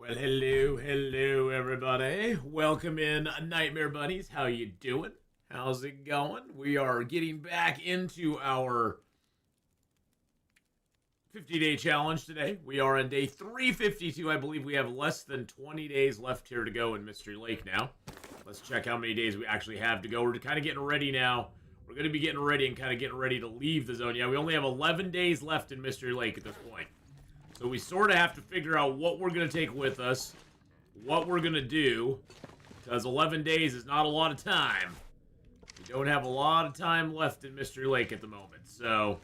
Well, hello, everybody. Welcome in, Nightmare Bunnies. How you doing? How's it going? We are getting back into our 50-day challenge today. We are on day 352. I believe we have less than 20 days left here to go in Mystery Lake now. Let's check how many days we actually have to go. We're kind of getting ready now. We're going to be getting ready and kind of getting ready to leave the zone. Yeah, we only have 11 days left in Mystery Lake at this point. So we sort of have to figure out what we're going to take with us, what we're going to do, because 11 days is not a lot of time. We don't have a lot of time left in Mystery Lake at the moment, so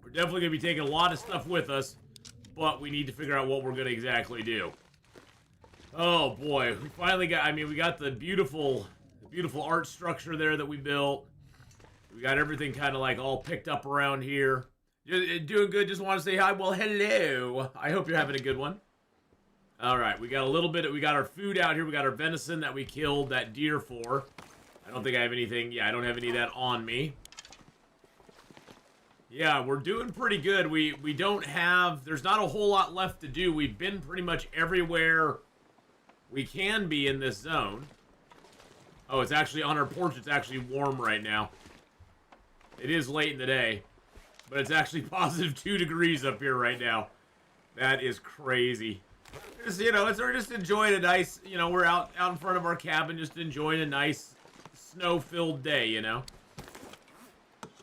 we're definitely going to be taking a lot of stuff with us, but we need to figure out what we're going to exactly do. Oh boy, we finally got, we got the beautiful art structure there that we built. We got everything kind of like all picked up around here. Doing good, just want to say hi. Well, hello. I hope you're having a good one. Alright, we got we got our food out here. We got our venison that we killed that deer for. I don't think I have anything. Yeah, I don't have any of that on me. Yeah, we're doing pretty good. We don't have, there's not a whole lot left to do. We've been pretty much everywhere we can be in this zone. Oh, it's actually on our porch. It's actually warm right now. It is late in the day. But it's actually positive 2 degrees up here right now. That is crazy. Just, we're just enjoying a nice, we're out in front of our cabin just enjoying a nice snow-filled day,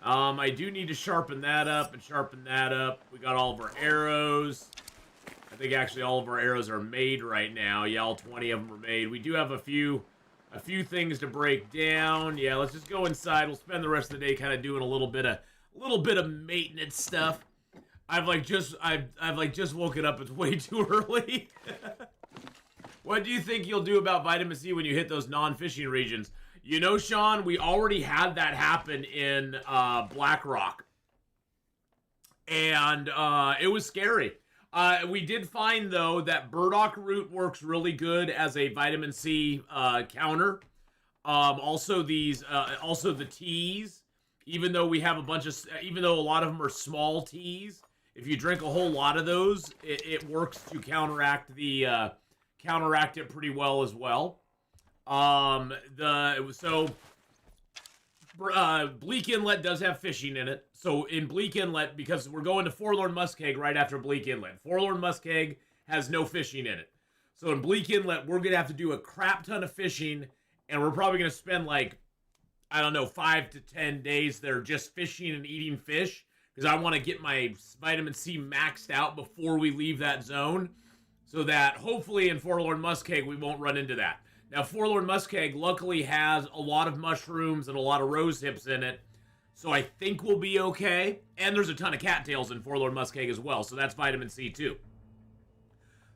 I do need to sharpen that up and sharpen that up. We got all of our arrows. I think actually all of our arrows are made right now. Yeah, all 20 of them are made. We do have a few things to break down. Yeah, let's just go inside. We'll spend the rest of the day kind of doing a little bit of maintenance stuff. I've just woken up. It's way too early. What do you think you'll do about vitamin C when you hit those non-fishing regions? Sean, we already had that happen in Black Rock. And it was scary. We did find, though, that burdock root works really good as a vitamin C counter. Also the teas. Even though we have even though a lot of them are small teas, if you drink a whole lot of those, it works to counteract it pretty well as well. Bleak Inlet does have fishing in it. So in Bleak Inlet, because we're going to Forlorn Muskeg right after Bleak Inlet. Forlorn Muskeg has no fishing in it. So in Bleak Inlet, we're gonna have to do a crap ton of fishing, and we're probably gonna spend 5 to 10 days there just fishing and eating fish, because I want to get my vitamin C maxed out before we leave that zone, so that hopefully in Forlorn Muskeg we won't run into that. Now, Forlorn Muskeg luckily has a lot of mushrooms and a lot of rose hips in it, so I think we'll be okay. And there's a ton of cattails in Forlorn Muskeg as well, so that's vitamin C too.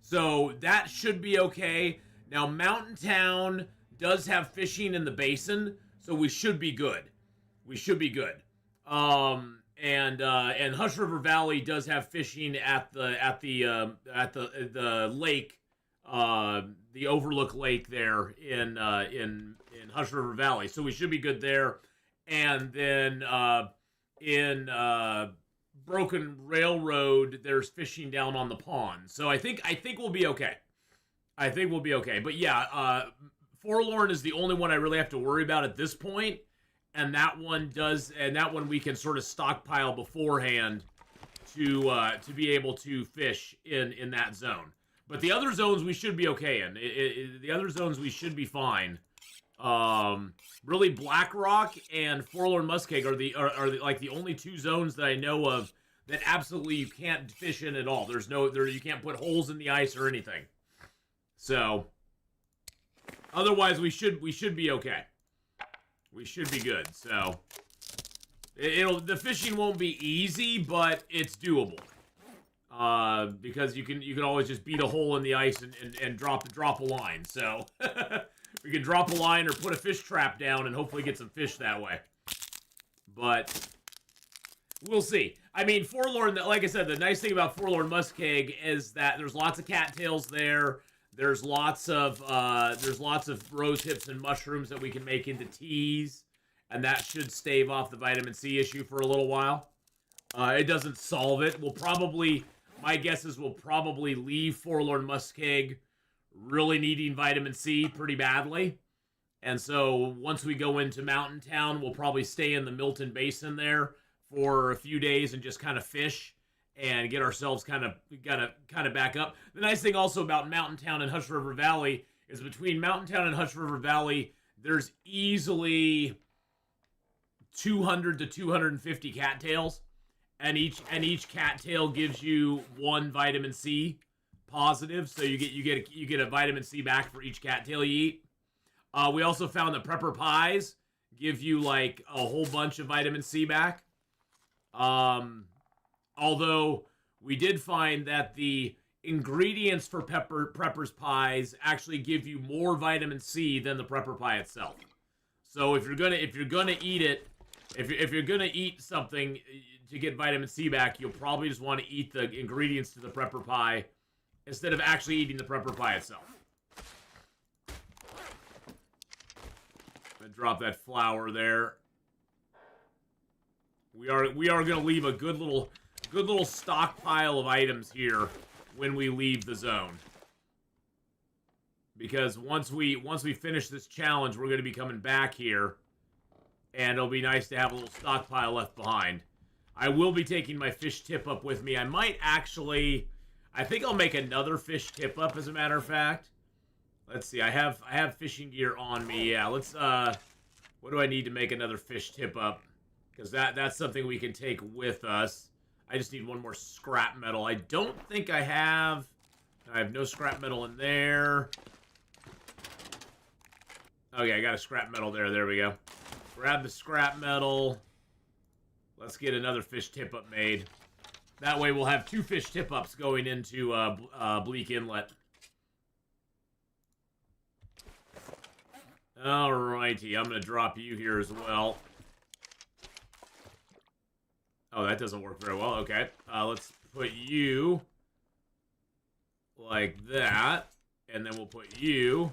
So that should be okay. Now, Mountain Town does have fishing in the basin, so we should be good. We should be good. And Hush River Valley does have fishing at the lake, the Overlook Lake there in Hush River Valley. So we should be good there. And then in Broken Railroad, there's fishing down on the pond. So I think we'll be okay. I think we'll be okay. But yeah, Forlorn is the only one I really have to worry about at this point, and that one we can sort of stockpile beforehand to be able to fish in that zone. But the other zones we should be okay in. The other zones we should be fine. Really, Black Rock and Forlorn Muskeg are the only 2 zones that I know of that absolutely you can't fish in at all. You can't put holes in the ice or anything. So. Otherwise, we should be okay. We should be good. So the fishing won't be easy, but it's doable. Because you can always just beat a hole in the ice and drop a line. So we can drop a line or put a fish trap down and hopefully get some fish that way. But we'll see. Forlorn, like I said, the nice thing about Forlorn Muskeg is that there's lots of cattails there. There's lots of rose hips and mushrooms that we can make into teas, and that should stave off the vitamin C issue for a little while. It doesn't solve it. We'll probably my guess is we'll probably leave Forlorn Muskeg really needing vitamin C pretty badly. And so once we go into Mountain Town, we'll probably stay in the Milton Basin there for a few days and just kind of fish and get ourselves kind of back up. The nice thing also about Mountain Town and Hush River Valley is between Mountain Town and Hush River Valley, there's easily 200 to 250 cattails, and each cattail gives you 1 vitamin C positive, so you get a vitamin C back for each cattail you eat. We also found that prepper pies give you like a whole bunch of vitamin C back. Although we did find that the ingredients for prepper's pies actually give you more vitamin C than the prepper pie itself. So if you're gonna eat it, if you're gonna eat something to get vitamin C back, you'll probably just want to eat the ingredients to the prepper pie instead of actually eating the prepper pie itself. I'm gonna drop that flour there. We are gonna leave a good little stockpile of items here when we leave the zone. Because once we finish this challenge, we're gonna be coming back here, and it'll be nice to have a little stockpile left behind. I will be taking my fish tip up with me. I might actually, I think I'll make another fish tip up, as a matter of fact. Let's see, I have fishing gear on me. Yeah, let's what do I need to make another fish tip up? Because that's something we can take with us. I just need 1 more scrap metal. I don't think I have no scrap metal in there. Okay, I got a scrap metal there. There we go. Grab the scrap metal. Let's get another fish tip-up made. That way we'll have 2 fish tip-ups going into Bleak Inlet. Alrighty, I'm going to drop you here as well. Oh, that doesn't work very well. Okay, let's put you like that, and then we'll put you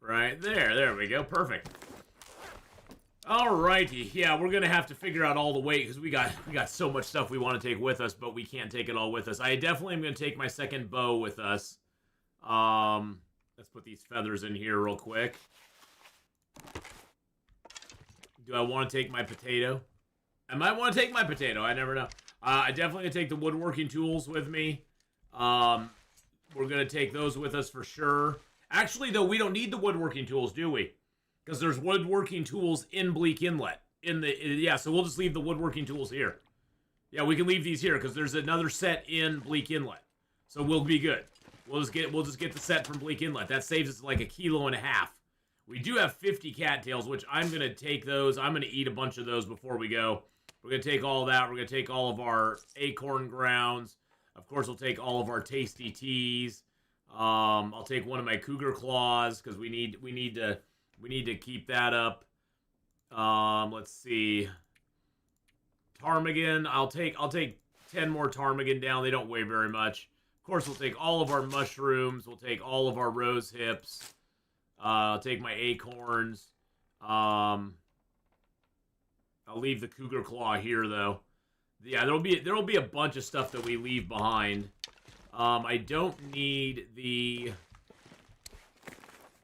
right there. There we go. Perfect. Alrighty, yeah, we're gonna have to figure out all the weight because we got so much stuff we want to take with us, but we can't take it all with us. I definitely am gonna take my second bow with us. Let's put these feathers in here real quick. Do I want to take my potato? I might want to take my potato. I never know. I definitely gonna take the woodworking tools with me. We're gonna take those with us for sure. Actually, though, we don't need the woodworking tools, do we? Because there's woodworking tools in Bleak Inlet. Yeah, so we'll just leave the woodworking tools here. Yeah, we can leave these here because there's another set in Bleak Inlet. So we'll be good. We'll just get the set from Bleak Inlet. That saves us like 1.5 kilos. We do have 50 cattails, which I'm gonna take those. I'm gonna eat a bunch of those before we go. We're gonna take all that. We're gonna take all of our acorn grounds. Of course, we'll take all of our tasty teas. I'll take 1 of my cougar claws because we need to keep that up. Let's see. Ptarmigan. I'll take 10 more ptarmigan down. They don't weigh very much. Of course, we'll take all of our mushrooms. We'll take all of our rose hips. I'll take my acorns. I'll leave the cougar claw here though. Yeah, there'll be a bunch of stuff that we leave behind. I don't need the.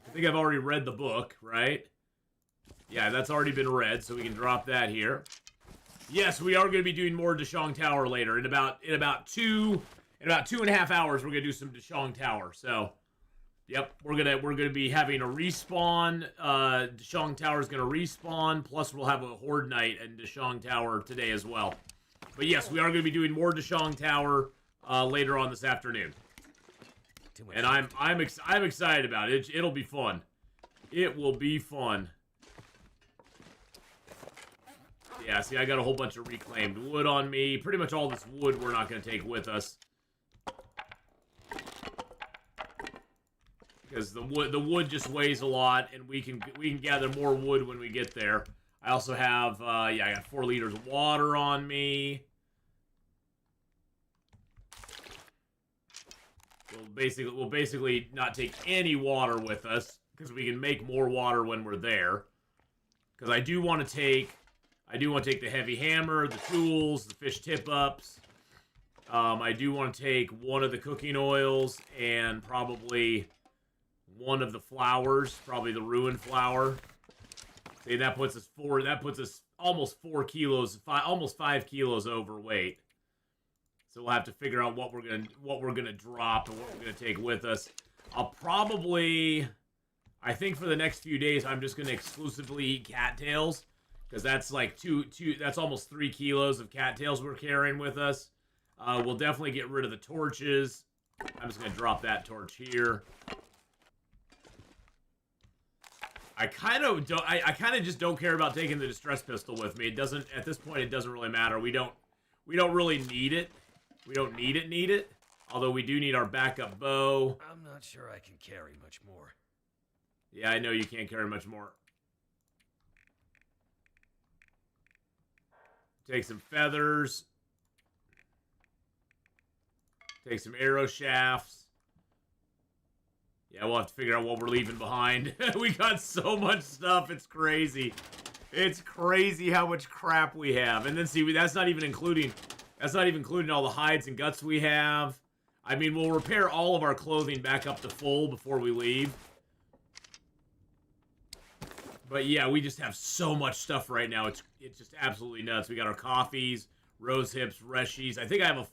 I think I've already read the book, right? Yeah, that's already been read, so we can drop that here. Yes, we are going to be doing more Dashong Tower later. In about 2.5 hours, we're going to do some Dashong Tower. So, yep, we're gonna be having a respawn. Dashong Tower is going to respawn. Plus, we'll have a Horde Night in Dashong Tower today as well. But yes, we are going to be doing more Dashong Tower later on this afternoon. And I'm excited about it. It'll be fun. It will be fun. Yeah, see, I got a whole bunch of reclaimed wood on me. Pretty much all this wood we're not going to take with us. Because the wood just weighs a lot, and we can gather more wood when we get there. I also have, yeah, I got 4 liters of water on me. We'll basically not take any water with us, because we can make more water when we're there. Because I do want to take the heavy hammer, the tools, the fish tip-ups. I do want to take one of the cooking oils and probably one of the flours, probably the ruined flour. See, that puts us almost 4 kilos, almost 5 kilos overweight. So we'll have to figure out what we're gonna drop and what we're gonna take with us. I'll probably, I think for the next few days, I'm just gonna exclusively eat cattails because that's like that's almost 3 kilos of cattails we're carrying with us. We'll definitely get rid of the torches. I'm just gonna drop that torch here. I kind of just don't care about taking the distress pistol with me. It doesn't, at this point, it doesn't really matter. We don't really need it. We don't need it. Although we do need our backup bow. I'm not sure I can carry much more. Yeah, I know you can't carry much more. Take some feathers. Take some arrow shafts. Yeah, we'll have to figure out what we're leaving behind. We got so much stuff, it's crazy. It's crazy how much crap we have. And then see, that's not even including all the hides and guts we have. I mean, we'll repair all of our clothing back up to full before we leave. But yeah, we just have so much stuff right now. It's just absolutely nuts. We got our coffees, rose hips, reshies. I think I have a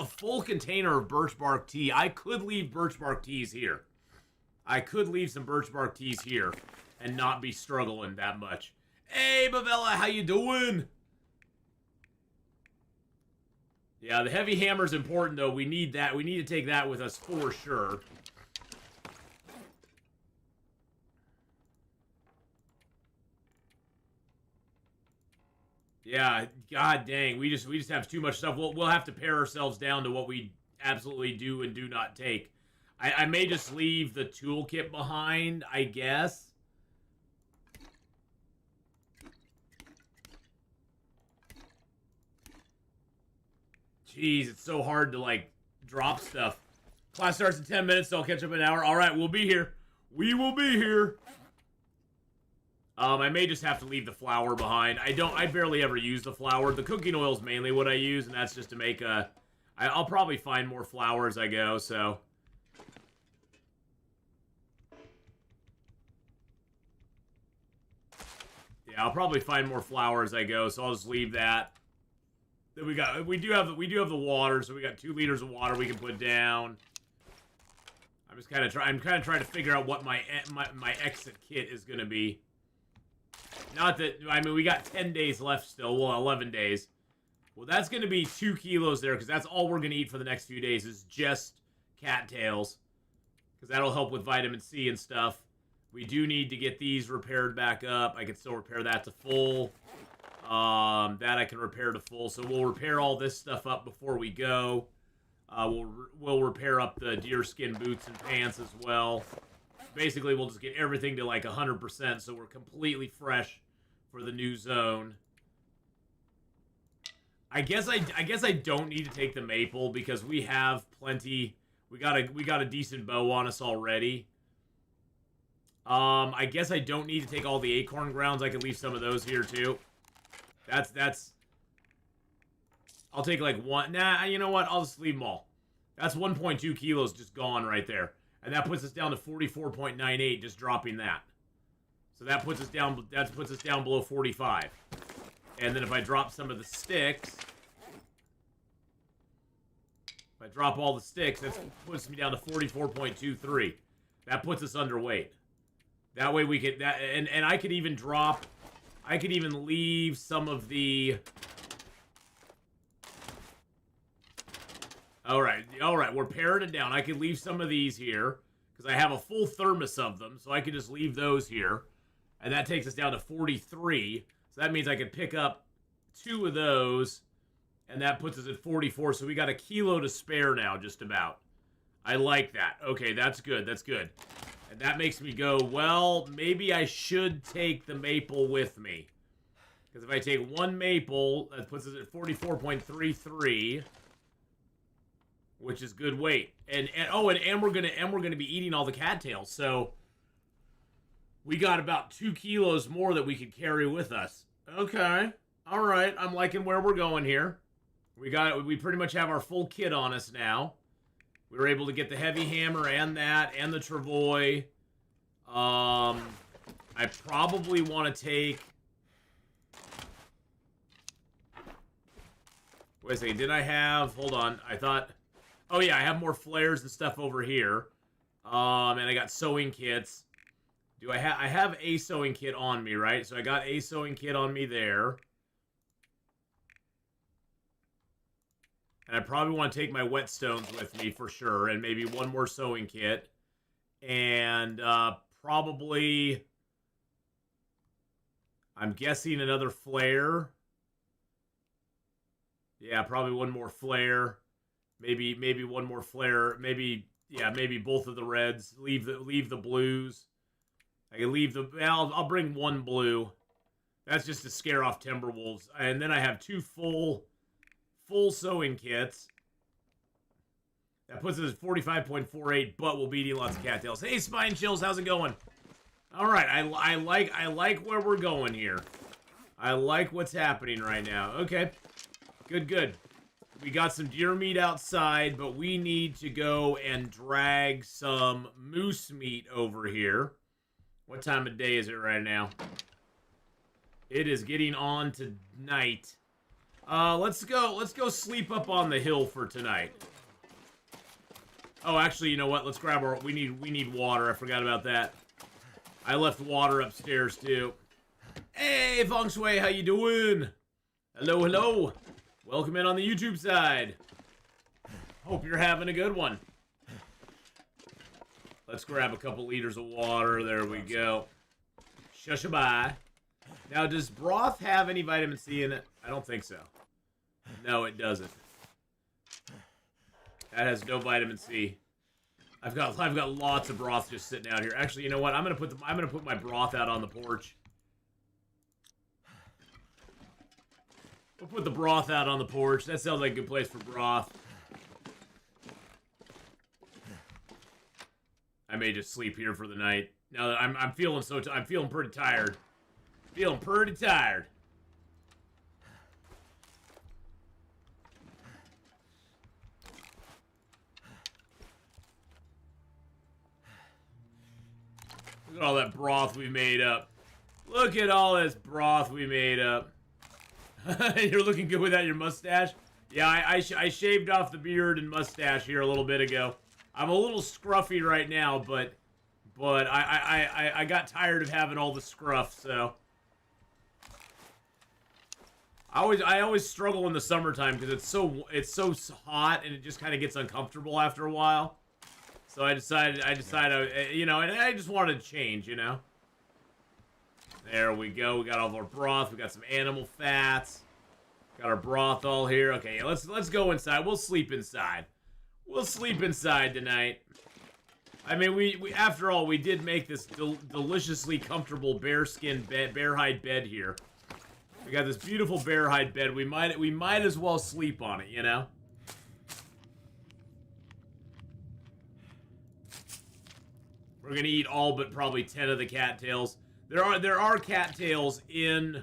full container of birch bark tea. I could leave birch bark teas here. I could leave some birch bark teas here and not be struggling that much. Hey, Bavella, how you doing? Yeah, the heavy hammer's important, though. We need that. We need to take that with us for sure. Yeah, god dang, we just have too much stuff. We'll have to pare ourselves down to what we absolutely do and do not take. I may just leave the toolkit behind, I guess. Jeez, it's so hard to, like, drop stuff. Class starts in 10 minutes, so I'll catch up in an hour. All right, we'll be here. We will be here. I may just have to leave the flour behind. I barely ever use the flour. The cooking oil is mainly what I use, and that's just to make I'll probably find more flour as I go, so. Yeah, I'll probably find more flour as I go, so I'll just leave that. Then we do have the water, so we got 2 liters of water we can put down. I'm kind of trying to figure out what my exit kit is going to be. Not that, I mean, we got 10 days left still. Well, 11 days. Well, that's going to be 2 kilos there, because that's all we're going to eat for the next few days is just cattails. Because that'll help with vitamin C and stuff. We do need to get these repaired back up. I can still repair that to full. That I can repair to full. So we'll repair all this stuff up before we go. We'll repair up the deerskin boots and pants as well. Basically, we'll just get everything to like 100%, so we're completely fresh for the new zone. I guess I don't need to take the maple because we have plenty. We got a decent bow on us already. I guess I don't need to take all the acorn grounds. I could leave some of those here too. That's. I'll take like one. Nah, you know what? I'll just leave them all. That's 1.2 kilos just gone right there. And that puts us down to 44.98, just dropping that. So that puts us down. That puts us down below 45. And then if I drop some of the sticks, if I drop all the sticks, that puts me down to 44.23. That puts us underweight. That way we could and I could even drop. I could even leave some of the. All right, we're paring it down. I could leave some of these here, because I have a full thermos of them, so I could just leave those here. And that takes us down to 43, so that means I could pick up 2 of those, and that puts us at 44, so we got a kilo to spare now, just about. I like that. Okay, that's good, that's good. And that makes me go, well, maybe I should take the maple with me. Because if I take 1 maple, that puts us at 44.33... which is good weight, and we're gonna be eating all the cattails, so we got about 2 kilos more that we could carry with us. Okay, all right, I'm liking where we're going here. We pretty much have our full kit on us now. We were able to get the heavy hammer and that, and the travois. I probably want to take... Wait a second, did I have... Hold on, I thought... Oh yeah, I have more flares and stuff over here. And I got sewing kits. I have a sewing kit on me, right? So I got a sewing kit on me there. And I probably want to take my whetstones with me for sure. And maybe one more sewing kit. And probably... I'm guessing another flare. Yeah, probably one more flare. Maybe one more flare. Maybe both of the reds. Leave the blues. I can leave the... I'll bring one blue. That's just to scare off Timberwolves. And then I have two full sewing kits. That puts us at 45.48, but we'll be eating lots of cattails. Hey, Spine Chills, how's it going? All right, I like where we're going here. I like what's happening right now. Okay, good. We got some deer meat outside, but we need to go and drag some moose meat over here. What time of day is it right now? It is getting on to night. Let's go sleep up on the hill for tonight. Oh, actually, you know what? Let's grab our... We need water. I forgot about that. I left water upstairs, too. Hey, Feng Shui, how you doing? Hello. Welcome in on the YouTube side. Hope you're having a good one. Let's grab a couple liters of water. There we go. Shushabai. Now, does broth have any vitamin C in it? I don't think so. No, it doesn't. That has no vitamin C. I've got lots of broth just sitting out here. Actually, you know what? I'm gonna put my broth out on the porch. We'll put the broth out on the porch. That sounds like a good place for broth. I may just sleep here for the night. Now that I'm feeling pretty tired. Feeling pretty tired. Look at all that broth we made up. Look at all this broth we made up. You're looking good without your mustache? Yeah, I shaved off the beard and mustache here a little bit ago. I'm a little scruffy right now, but I got tired of having all the scruff, so. I always struggle in the summertime because it's so hot and it just kind of gets uncomfortable after a while. So I decided, you know, and I just wanted to change, you know. There we go. We got all of our broth. We got some animal fats. Got our broth all here. Okay, let's go inside. We'll sleep inside. We'll sleep inside tonight. I mean, we after all, we did make this deliciously comfortable bearskin bed, bear hide bed here. We got this beautiful bear hide bed. We might as well sleep on it, you know. We're gonna eat all but probably 10 of the cattails. There are cattails in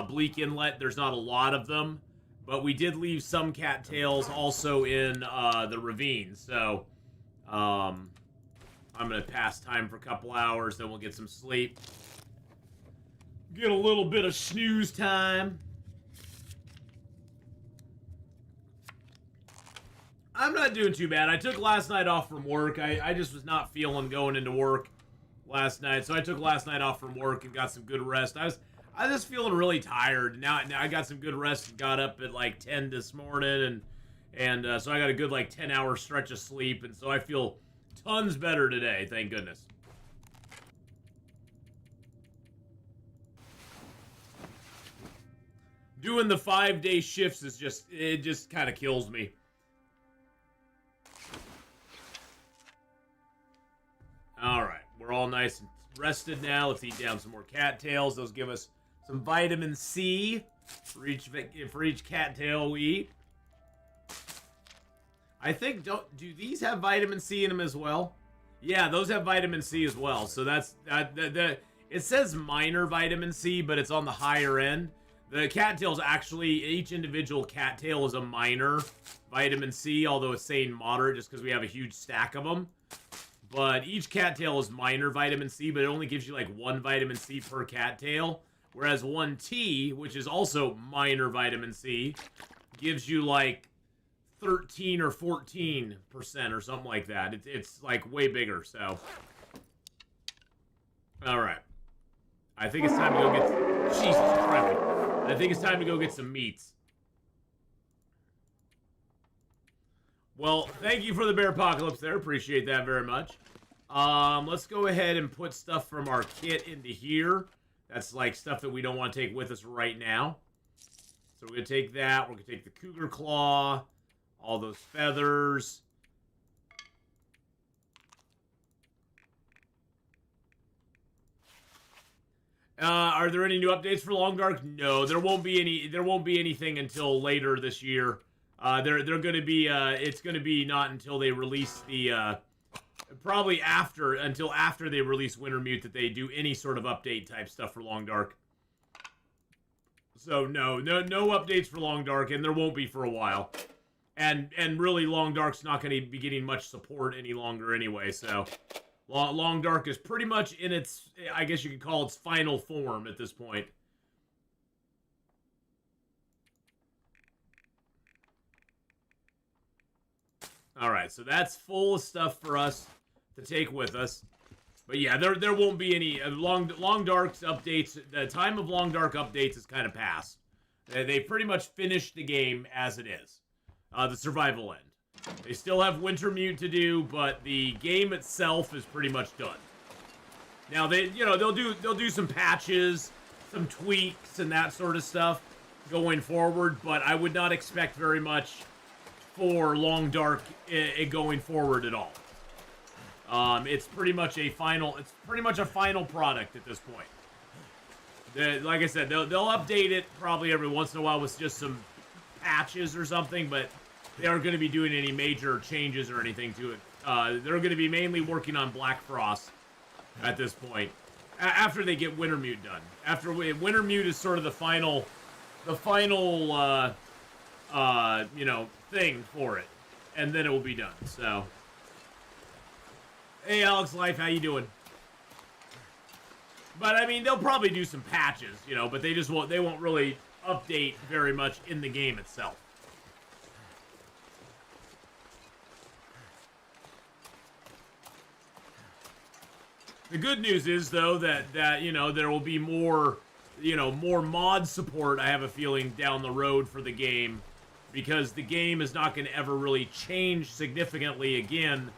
Bleak Inlet. There's not a lot of them, but we did leave some cattails also in the ravine. So I'm gonna pass time for a couple hours, then we'll get some sleep. Get a little bit of snooze time. I'm not doing too bad. I took last night off from work. I just was not feeling going into work last night, so I took last night off from work and got some good rest. I was just feeling really tired. Now I got some good rest and got up at like 10 this morning, and so I got a good like 10-hour stretch of sleep, and so I feel tons better today. Thank goodness. Doing the 5-day shifts is just kind of kills me. All right, we're all nice and rested now. Let's eat down some more cattails. Those give us some vitamin C for each cattail we eat. I think do these have vitamin C in them as well? Yeah, those have vitamin C as well. So that's it says minor vitamin C, but it's on the higher end. The cattails actually, each individual cattail is a minor vitamin C, although it's saying moderate just because we have a huge stack of them. But each cattail is minor vitamin C, but it only gives you like 1 vitamin C per cattail. Whereas 1 T, which is also minor vitamin C, gives you like 13 or 14% or something like that. It's like way bigger, so. Alright. I think it's time to go get... Jesus Christ. I think it's time to go get some meats. Well, thank you for the bear apocalypse there. Appreciate that very much. Let's go ahead and put stuff from our kit into here. That's like stuff that we don't want to take with us right now. So we're going to take that. We're going to take the cougar claw. All those feathers. Are there any new updates for Long Dark? No, there won't be any. There won't be anything until later this year. They're going to be. It's going to be not until they release the. Probably until after they release Wintermute that they do any sort of update type stuff for Long Dark. So no updates for Long Dark, and there won't be for a while. And really, Long Dark's not going to be getting much support any longer anyway. So. Long Dark is pretty much in its, I guess you could call its final form at this point. Alright, so that's full of stuff for us to take with us. But yeah, there won't be any Long Dark's updates. The time of Long Dark updates is kind of past. They pretty much finished the game as it is. The survival end. They still have Wintermute to do, but the game itself is pretty much done. Now they'll do some patches, some tweaks, and that sort of stuff going forward. But I would not expect very much for Long Dark going forward at all. It's pretty much a final. It's pretty much a final product at this point. Like I said, they'll update it probably every once in a while with just some patches or something, but. They aren't going to be doing any major changes or anything to it. They're going to be mainly working on Black Frost at this point. After they get Wintermute done. After Wintermute is sort of the final, thing for it. And then it will be done, so. Hey, Alex Life, how you doing? But, I mean, they'll probably do some patches, but they won't really update very much in the game itself. The good news is, though, that there will be more mod support, I have a feeling, down the road for the game, because the game is not going to ever really change significantly again.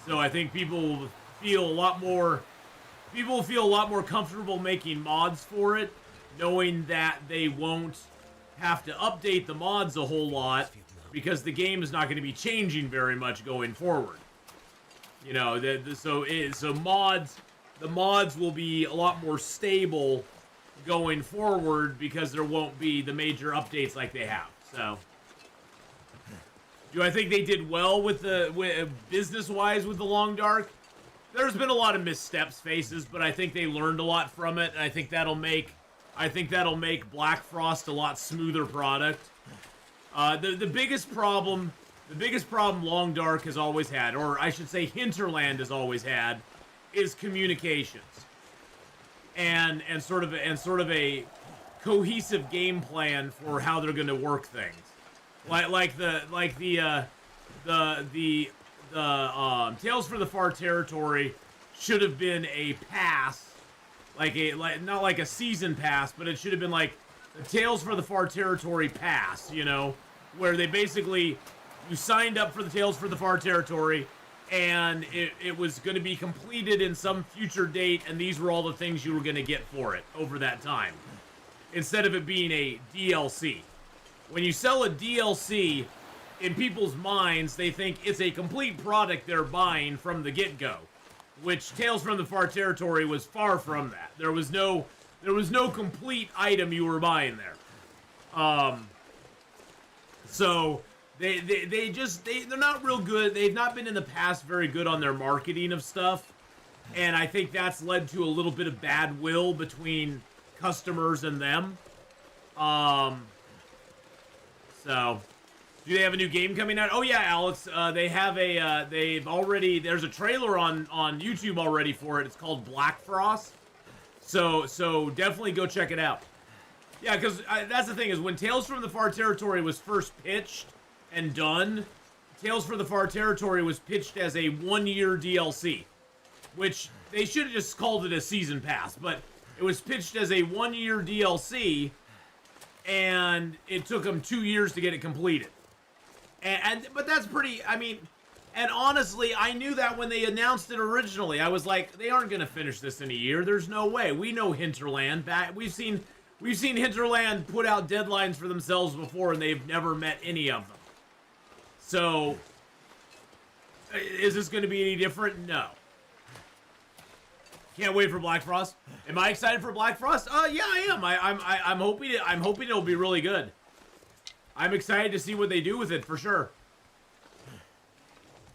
So I think people will feel a lot more comfortable making mods for it, knowing that they won't have to update the mods a whole lot, because the game is not going to be changing very much going forward. The mods will be a lot more stable going forward because there won't be the major updates like they have. So, do I think they did well with business-wise with the Long Dark? There's been a lot of missteps, but I think they learned a lot from it, and I think that'll make Black Frost a lot smoother product. The biggest problem Long Dark has always had, or I should say Hinterland has always had, is communications, and sort of a cohesive game plan for how they're going to work things, like the Tales for the Far Territory should have been a pass, not like a season pass, but it should have been like the Tales for the Far Territory pass, where they basically you signed up for the Tales for the Far Territory. And it was going to be completed in some future date, and these were all the things you were going to get for it over that time. Instead of it being a DLC. When you sell a DLC, in people's minds, they think it's a complete product they're buying from the get-go. Which Tales from the Far Territory was far from that. There was no complete item you were buying there. So... They're not real good. They've not been in the past very good on their marketing of stuff. And I think that's led to a little bit of bad will between customers and them. So, do they have a new game coming out? Oh yeah, Alex. They have a. There's a trailer on YouTube already for it. It's called Black Frost. So definitely go check it out. Yeah, because that's the thing is when Tales from the Far Territory was first pitched and done, Tales from the Far Territory was pitched as a 1-year DLC, which they should have just called it a season pass, but it was pitched as a 1-year DLC, and it took them 2 years to get it completed. But that's pretty, I mean, and honestly, I knew that when they announced it originally. I was like, they aren't going to finish this in a year. There's no way. We know Hinterland. We've seen Hinterland put out deadlines for themselves before, and they've never met any of them. So, is this going to be any different? No. Can't wait for Black Frost. Am I excited for Black Frost? Yeah, I am. I'm hoping it'll be really good. I'm excited to see what they do with it for sure.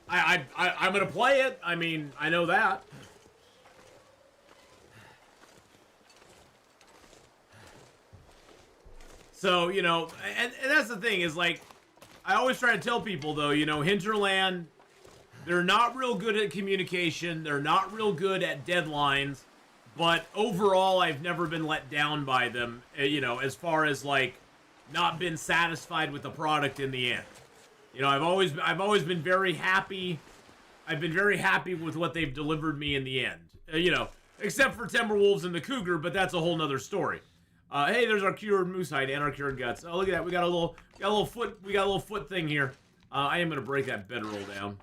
I'm gonna play it. I mean, I know that. So, you know, and that's the thing is, like, I always try to tell people, though, you know, Hinterland, they're not real good at communication. They're not real good at deadlines. But overall, I've never been let down by them, you know, as far as, like, not been satisfied with the product in the end. You know, I've always been very happy. I've been very happy with what they've delivered me in the end. You know, except for Timberwolves and the Cougar, but that's a whole nother story. Hey, there's our cured moose hide and our cured guts. Oh, look at that. We got a little foot thing here. I am gonna break that bedroll down.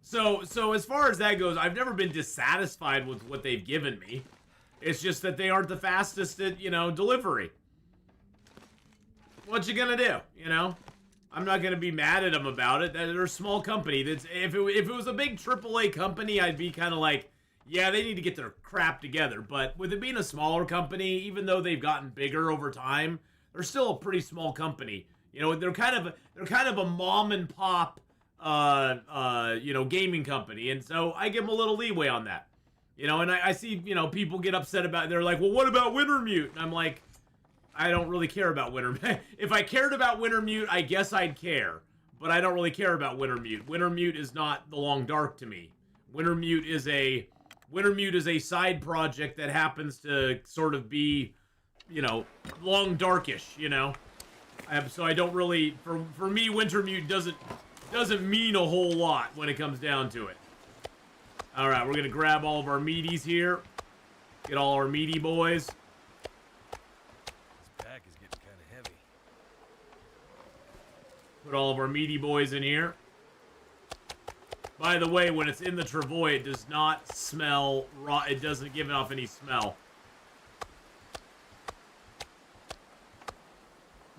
So as far as that goes, I've never been dissatisfied with what they've given me. It's just that they aren't the fastest at, you know, delivery. What you gonna do, you know? I'm not gonna be mad at them about it. They're a small company. If it was a big AAA company, I'd be kind of like, yeah, they need to get their crap together. But with it being a smaller company, even though they've gotten bigger over time, they're still a pretty small company. You know, they're kind of a mom and pop, you know, gaming company, and so I give them a little leeway on that. You know, and I see, you know, people get upset about it. They're like, well, what about Wintermute? And I'm like, I don't really care about Wintermute. If I cared about Wintermute, I guess I'd care. But I don't really care about Wintermute. Wintermute is not the Long Dark to me. Wintermute is a side project that happens to sort of be, you know, Long Darkish, you know. So I don't really, for me, Wintermute doesn't mean a whole lot when it comes down to it. All right, we're gonna grab all of our meaties here. Get all our meaty boys. This pack is getting kind of heavy. Put all of our meaty boys in here. By the way, when it's in the travois, it does not smell raw. It doesn't give off any smell.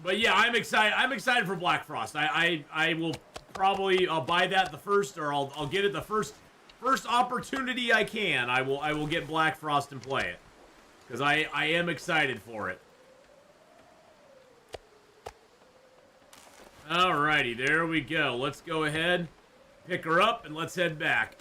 But yeah, I'm excited. I'm excited for Black Frost. I will probably buy that the first, or I'll get it the first opportunity I can. I will get Black Frost and play it, because I am excited for it. Alrighty, there we go. Let's go ahead, pick her up, and let's head back.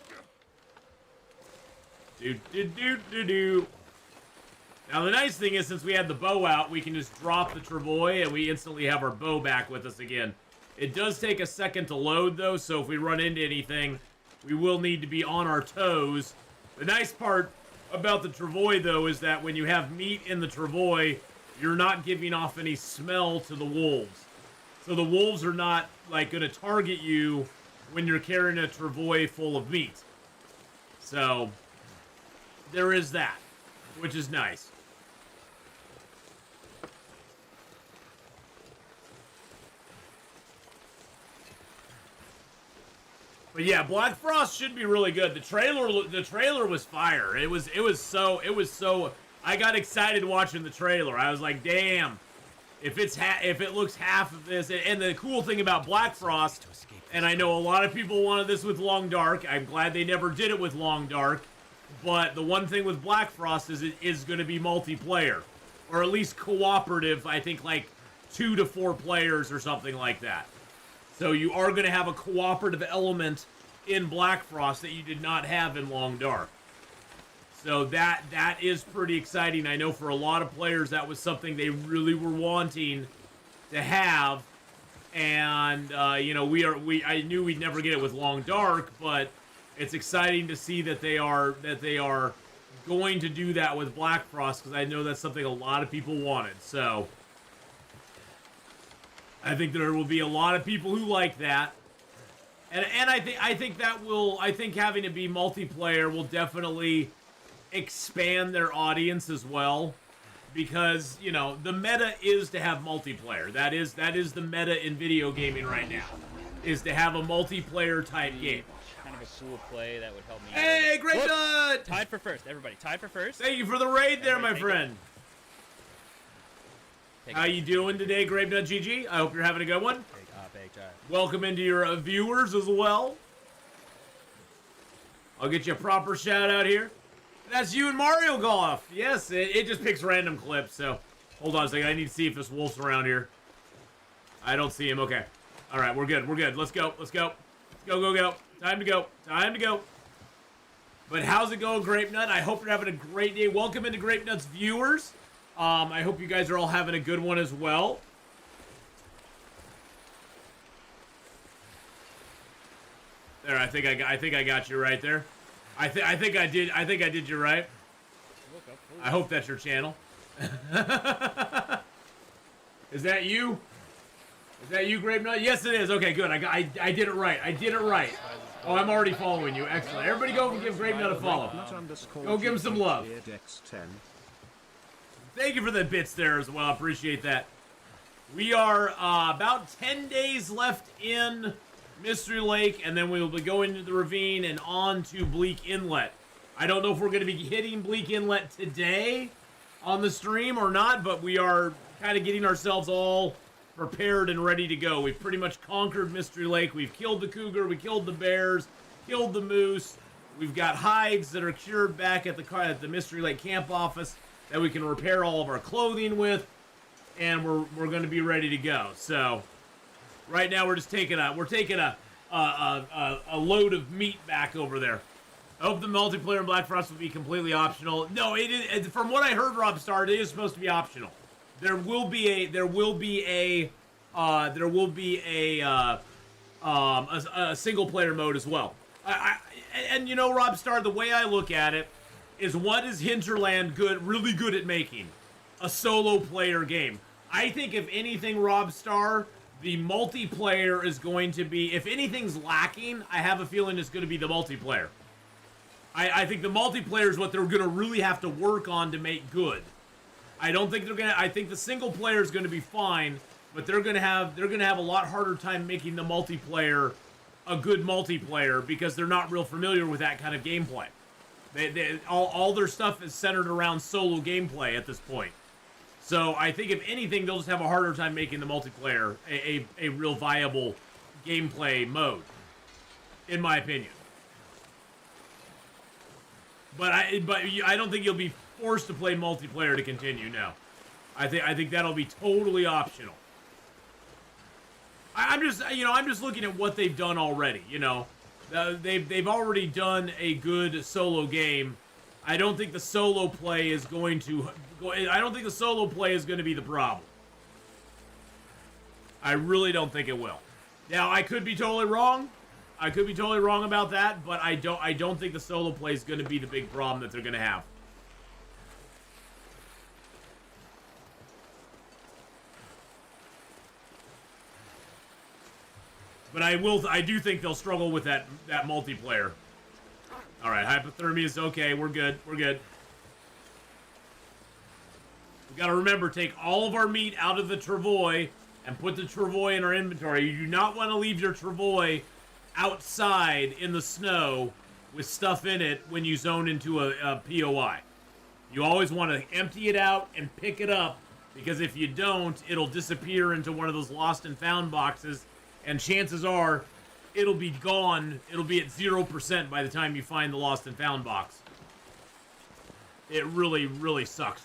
Now the nice thing is, since we had the bow out, we can just drop the travois and we instantly have our bow back with us again. It does take a second to load though, so if we run into anything, we will need to be on our toes. The nice part about the travois though is that when you have meat in the travois, you're not giving off any smell to the wolves. So the wolves are not like going to target you when you're carrying a travois full of meat. So there is that, which is nice. But yeah, Black Frost should be really good. The trailer was fire. It was so I got excited watching the trailer. I was like, damn, if it looks half of this. And the cool thing about Black Frost, and I know a lot of people wanted this with Long Dark. I'm glad they never did it with Long Dark. But the one thing with Black Frost is it is going to be multiplayer, or at least cooperative. I think like 2 to 4 players or something like that. So you are going to have a cooperative element in Black Frost that you did not have in Long Dark. So that is pretty exciting. I know for a lot of players that was something they really were wanting to have. And you know, I knew we'd never get it with Long Dark, but it's exciting to see that they are going to do that with Black Frost, because I know that's something a lot of people wanted. So I think there will be a lot of people who like that. And I think having it be multiplayer will definitely expand their audience as well, because, you know, the meta is to have multiplayer. That is the meta in video gaming right now, is to have a multiplayer type game. Kind of a cool play that would help me. Hey, great nut! Tied for first, everybody. Tied for first. Thank you for the raid there, my friend. How you doing today, Gravenut GG? I hope you're having a good one. Welcome into your viewers as well. I'll get you a proper shout out here. That's you and Mario Golf. Yes, it just picks random clips, so hold on a second. I need to see if this wolf's around here. I don't see him. Okay. All right, we're good. We're good. Let's go. Let's go. Go, go, go. Time to go. Time to go. But how's it going, Grape Nut? I hope you're having a great day. Welcome into Grape Nut's viewers. I hope you guys are all having a good one as well. There, I think I got you right there. I think I did you right. I hope that's your channel. Is that you? Is that you, Grape Nut? Yes, it is. Okay, good. I did it right. I did it right. Oh, I'm already following you. Excellent. Everybody go and give Grape Nut a follow. Go give him some love. Thank you for the bits there as well. I appreciate that. We are about 10 days left in Mystery Lake, and then we will be going to the ravine and on to Bleak Inlet. I don't know if we're going to be hitting Bleak Inlet today on the stream or not, but we are kind of getting ourselves all prepared and ready to go. We've pretty much conquered Mystery Lake. We've killed the cougar, we killed the bears, killed the moose. We've got hides that are cured back at the Mystery Lake camp office that we can repair all of our clothing with, and we're going to be ready to go. So right now we're just taking a load of meat back over there. I hope the multiplayer in Black Frost will be completely optional. No, it is. From what I heard, Rob Star, it is supposed to be optional. There will be a single player mode as well. And you know, Rob Star, the way I look at it is, what is Hinterland really good at making? A solo player game. I think if anything, Rob Star, the multiplayer is going to be, if anything's lacking, I have a feeling it's going to be the multiplayer. I think the multiplayer is what they're going to really have to work on to make good. I don't think they're gonna. I think the single player is going to be fine, but they're gonna have a lot harder time making the multiplayer a good multiplayer, because they're not real familiar with that kind of gameplay. All their stuff is centered around solo gameplay at this point. So I think if anything, they'll just have a harder time making the multiplayer a real viable gameplay mode, in my opinion. But I don't think you'll be forced to play multiplayer to continue. No, I think that'll be totally optional. I'm just looking at what they've done already. You know, they've already done a good solo game. I don't think the solo play is going to be the problem. I really don't think it will. Now, I could be totally wrong. I could be totally wrong about that, but I don't think the solo play is going to be the big problem that they're going to have. But I do think they'll struggle with that multiplayer. All right, hypothermia is okay. We're good. We're good. We got to remember, take all of our meat out of the travois and put the travois in our inventory. You do not want to leave your travois outside in the snow with stuff in it when you zone into a POI. You always want to empty it out and pick it up, because if you don't, it'll disappear into one of those lost and found boxes, and chances are it'll be gone. It'll be at 0% by the time you find the lost and found box. It really, really sucks.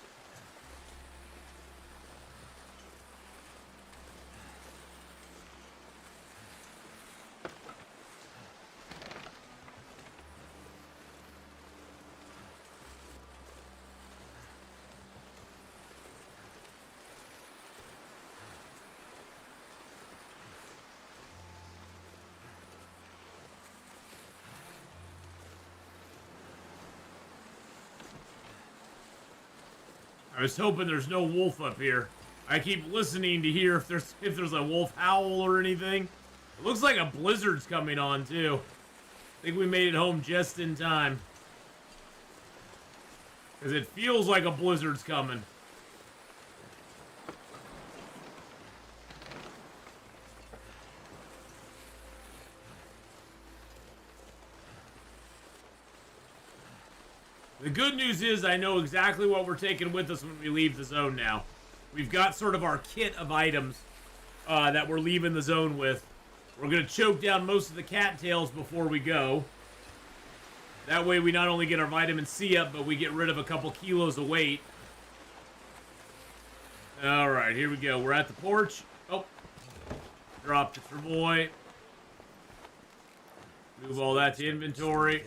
I was hoping there's no wolf up here. I keep listening to hear if there's a wolf howl or anything. It looks like a blizzard's coming on too. I think we made it home just in time. Because it feels like a blizzard's coming. The good news is I know exactly what we're taking with us when we leave the zone now. We've got sort of our kit of items that we're leaving the zone with. We're going to choke down most of the cattails before we go. That way we not only get our vitamin C up, but we get rid of a couple kilos of weight. Alright, here we go. We're at the porch. Oh. Drop the Travoy. Move all that to inventory.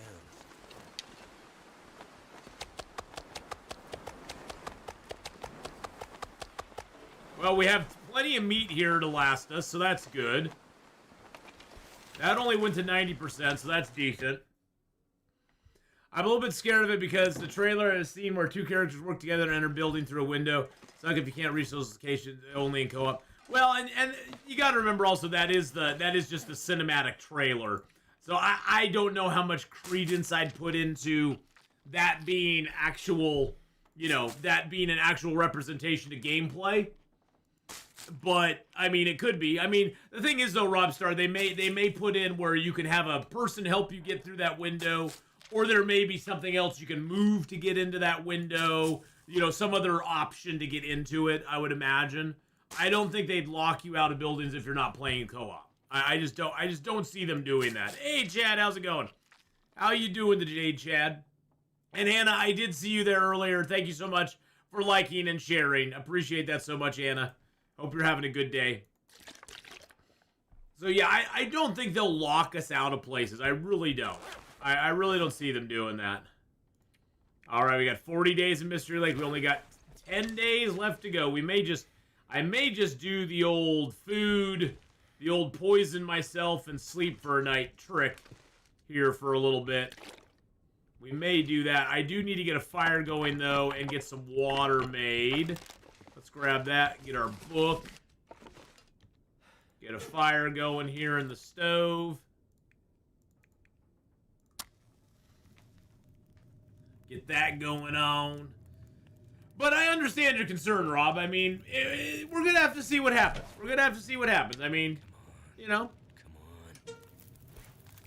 Well, we have plenty of meat here to last us, so that's good. That only went to 90%, so that's decent. I'm a little bit scared of it because the trailer has seen where two characters work together and enter a building through a window. It's like if you can't reach those locations only in co-op. Well, and you got to remember also that is just the cinematic trailer. So I don't know how much credence I'd put into that being actual, you know, that being an actual representation of gameplay. But I mean, it could be. I mean, the thing is though, Robstar, they may put in where you can have a person help you get through that window, or there may be something else you can move to get into that window. You know, some other option to get into it. I would imagine. I don't think they'd lock you out of buildings if you're not playing co-op. I just don't see them doing that. Hey, Chad, how's it going? How you doing today, Chad? And Anna, I did see you there earlier. Thank you so much for liking and sharing. Appreciate that so much, Anna. Hope you're having a good day. So yeah, I don't think they'll lock us out of places. I really don't. I really don't see them doing that. All right, we got 40 days in Mystery Lake. We only got 10 days left to go. I may just do the old food, the old poison myself and sleep for a night trick here for a little bit. We may do that. I do need to get a fire going though and get some water made. Let's grab that, get our book. Get a fire going here in the stove. Get that going on. But I understand your concern, Rob. I mean, we're going to have to see what happens. We're going to have to see what happens. I mean, you know. Come on.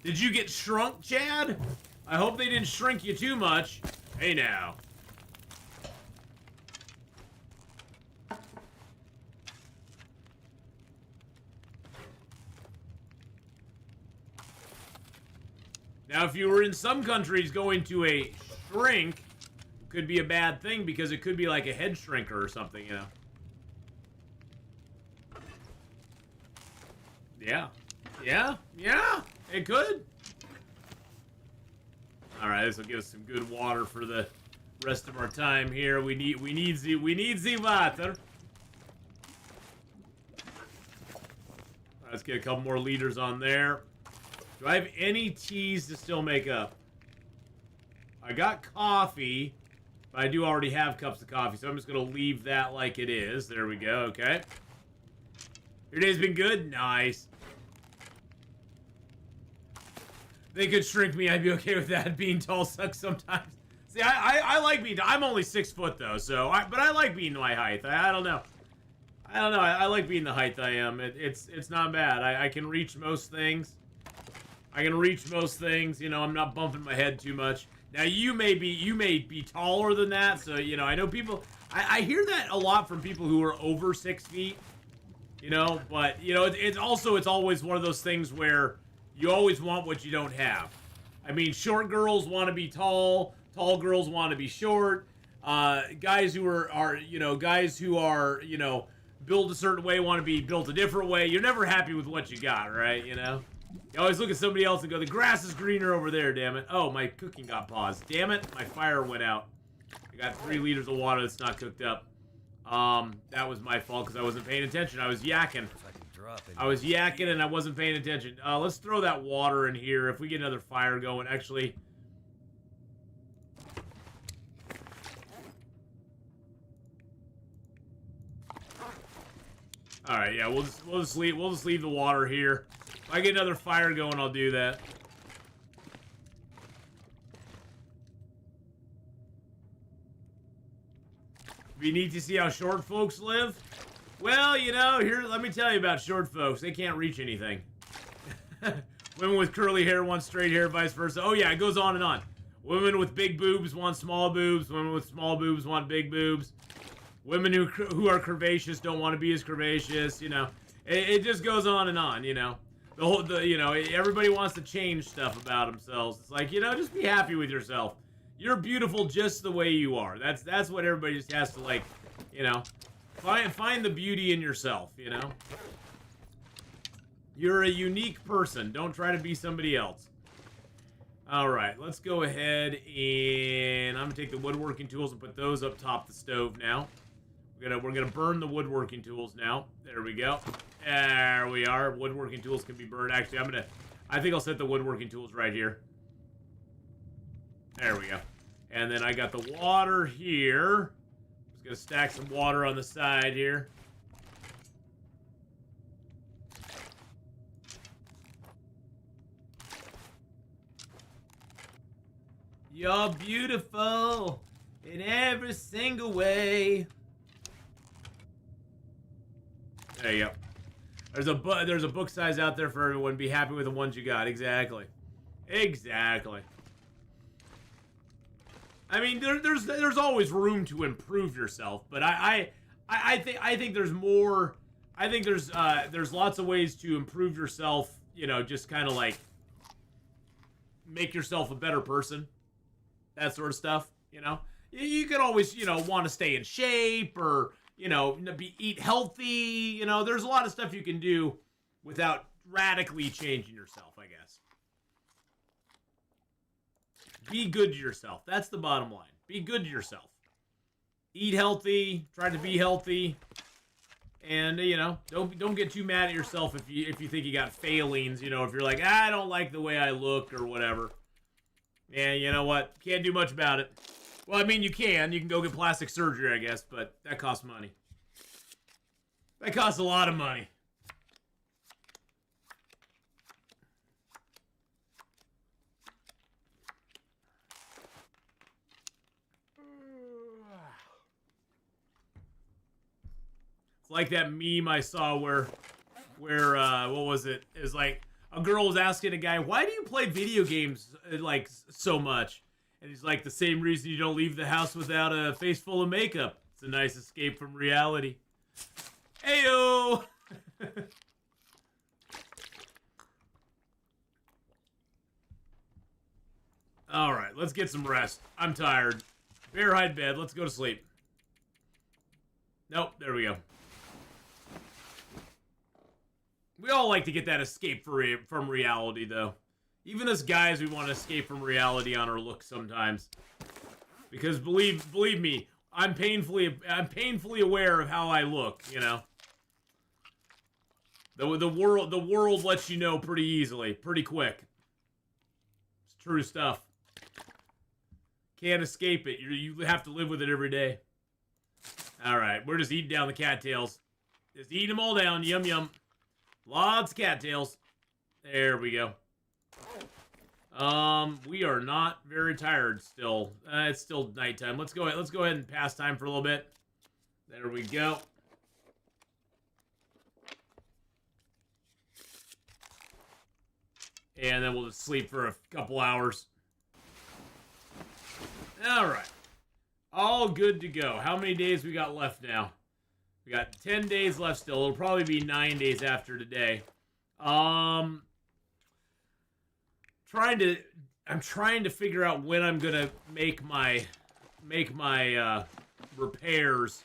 Did you get shrunk, Chad? I hope they didn't shrink you too much. Hey, now. Now, if you were in some countries going to a shrink, could be a bad thing because it could be like a head shrinker or something, you know. Yeah. Yeah. Yeah. It could. All right, this will give us some good water for the rest of our time here. We need the water. Let's get a couple more liters on there. Do I have any teas to still make up? I got coffee, but I do already have cups of coffee, so I'm just going to leave that like it is. There we go, okay. Your day's been good? Nice. They could shrink me, I'd be okay with that. Being tall sucks sometimes. See, I like being tall. I'm only 6 foot, though, so... but I like being my height. I don't know. I like being the height I am. It's not bad. I can reach most things. You know, I'm not bumping my head too much. Now, you may be taller than that, so, you know, I know people... I hear that a lot from people who are over 6 feet, you know, but, you know, it's always one of those things where you always want what you don't have. I mean, short girls want to be tall girls want to be short, guys who are built a certain way want to be built a different way. You're never happy with what you got, right, you know? You always look at somebody else and go, the grass is greener over there, damn it. Oh, my cooking got paused. Damn it, my fire went out. I got 3 liters of water that's not cooked up. That was my fault because I wasn't paying attention. I was yakking. And I wasn't paying attention. Let's throw that water in here. If we get another fire going, actually... All right, yeah, we'll just leave the water here. If I get another fire going, I'll do that. Be neat to see how short folks live. Well, you know, here, let me tell you about short folks. They can't reach anything. Women with curly hair want straight hair, vice versa. Oh yeah, it goes on and on. Women with big boobs want small boobs. Women with small boobs want big boobs. Women who are curvaceous don't want to be as curvaceous. You know, it just goes on and on. You know, you know, everybody wants to change stuff about themselves. It's like, you know, just be happy with yourself. You're beautiful just the way you are. That's what everybody just has to, like, you know, find the beauty in yourself. You know, you're a unique person. Don't try to be somebody else. All right, let's go ahead and I'm gonna take the woodworking tools and put those up top the stove now. We're gonna burn the woodworking tools now. There we go. There we are. Woodworking tools can be burned. Actually, I think I'll set the woodworking tools right here. There we go. And then I got the water here. Just gonna stack some water on the side here. You're beautiful in every single way. There you go. There's a book size out there for everyone. Be happy with the ones you got. Exactly. Exactly. I mean, there's always room to improve yourself, but I think there's more. I think there's lots of ways to improve yourself. You know, just kind of like make yourself a better person. That sort of stuff, you know. You could always, you know, want to stay in shape or, you know, eat healthy. You know, there's a lot of stuff you can do without radically changing yourself, I guess. Be good to yourself. That's the bottom line. Be good to yourself. Eat healthy. Try to be healthy. And, you know, don't get too mad at yourself if you think you got failings. You know, if you're like, I don't like the way I look or whatever. Yeah, you know what? Can't do much about it. Well, I mean, you can. You can go get plastic surgery, I guess, but that costs money. That costs a lot of money. It's like that meme I saw where what was it? It was like, a girl was asking a guy, why do you play video games, like, so much? And he's like, the same reason you don't leave the house without a face full of makeup. It's a nice escape from reality. Heyo! Alright, let's get some rest. I'm tired. Bear hide bed, let's go to sleep. Nope, there we go. We all like to get that escape from reality, though. Even as guys, we want to escape from reality on our looks sometimes. Because believe me, I'm painfully aware of how I look. You know, the world lets you know pretty easily, pretty quick. It's true stuff. Can't escape it. You have to live with it every day. All right, we're just eating down the cattails. Just eating them all down. Yum yum. Lots of cattails. There we go. We are not very tired still. It's still nighttime. Let's go ahead and pass time for a little bit. There we go. And then we'll just sleep for a couple hours. All right. All good to go. How many days we got left now? We got 10 days left still. It'll probably be 9 days after today. I'm trying to figure out when I'm gonna make my repairs.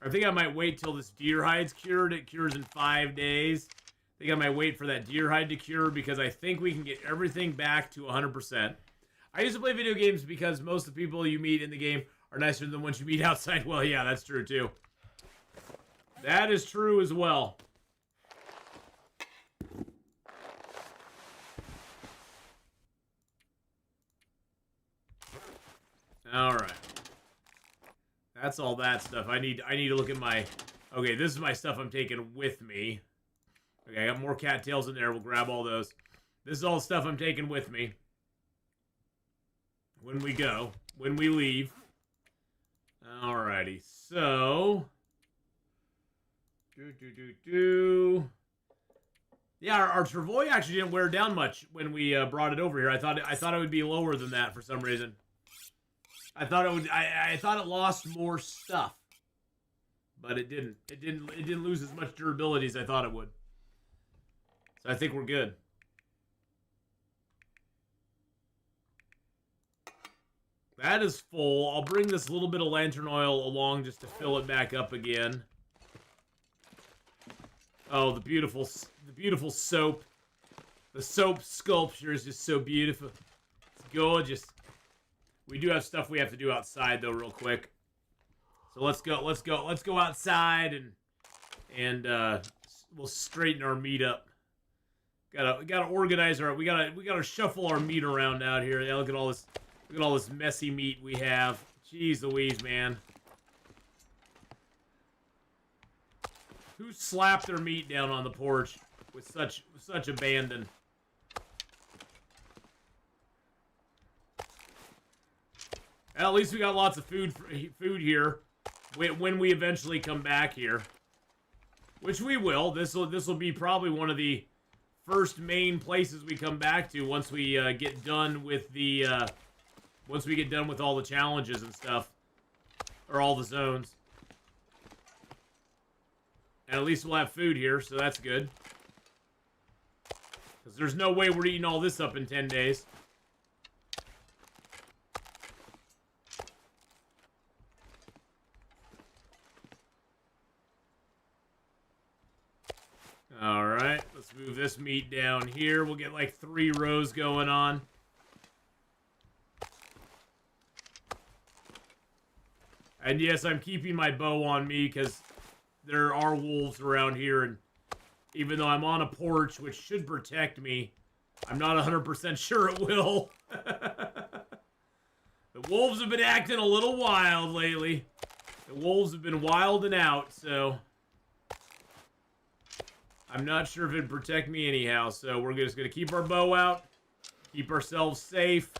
I think I might wait till this deer hide's cured. It cures in 5 days. I think I might wait for that deer hide to cure because I think we can get everything back to 100%. I used to play video games because most of the people you meet in the game are nicer than the ones you meet outside. Well, yeah, that's true too. That is true as well. All right. That's all that stuff. I need to look at my Okay, this is my stuff I'm taking with me. Okay, I got more cattails in there. We'll grab all those. This is all the stuff I'm taking with me. When we go. When we leave. Alrighty, so... Yeah, our Travois actually didn't wear down much when we brought it over here. I thought it would be lower than that for some reason. I thought it would. I thought it lost more stuff, but it didn't. It didn't lose as much durability as I thought it would. So I think we're good. That is full. I'll bring this little bit of lantern oil along just to fill it back up again. Oh, the beautiful soap. The soap sculpture is just so beautiful. It's gorgeous. We do have stuff we have to do outside though, real quick. So let's go outside and we'll straighten our meat up. Gotta organize our. We gotta shuffle our meat around out here. Yeah, look at all this. Look at all this messy meat we have. Jeez Louise, man. Who slapped their meat down on the porch with such abandon? Well, at least we got lots of food here when we eventually come back here, which we will. This will be probably one of the first main places we come back to once we get done with the once we get done with all the challenges and stuff, or all the zones. And at least we'll have food here, so that's good. Because there's no way we're eating all this up in 10 days. Alright, let's move this meat down here. We'll get like 3 rows going on. And yes, I'm keeping my bow on me because there are wolves around here, and even though I'm on a porch, which should protect me, I'm not 100% sure it will. The wolves have been acting a little wild lately. The wolves have been wilding out, so I'm not sure if it'd protect me anyhow. So we're just gonna keep our bow out, keep ourselves safe.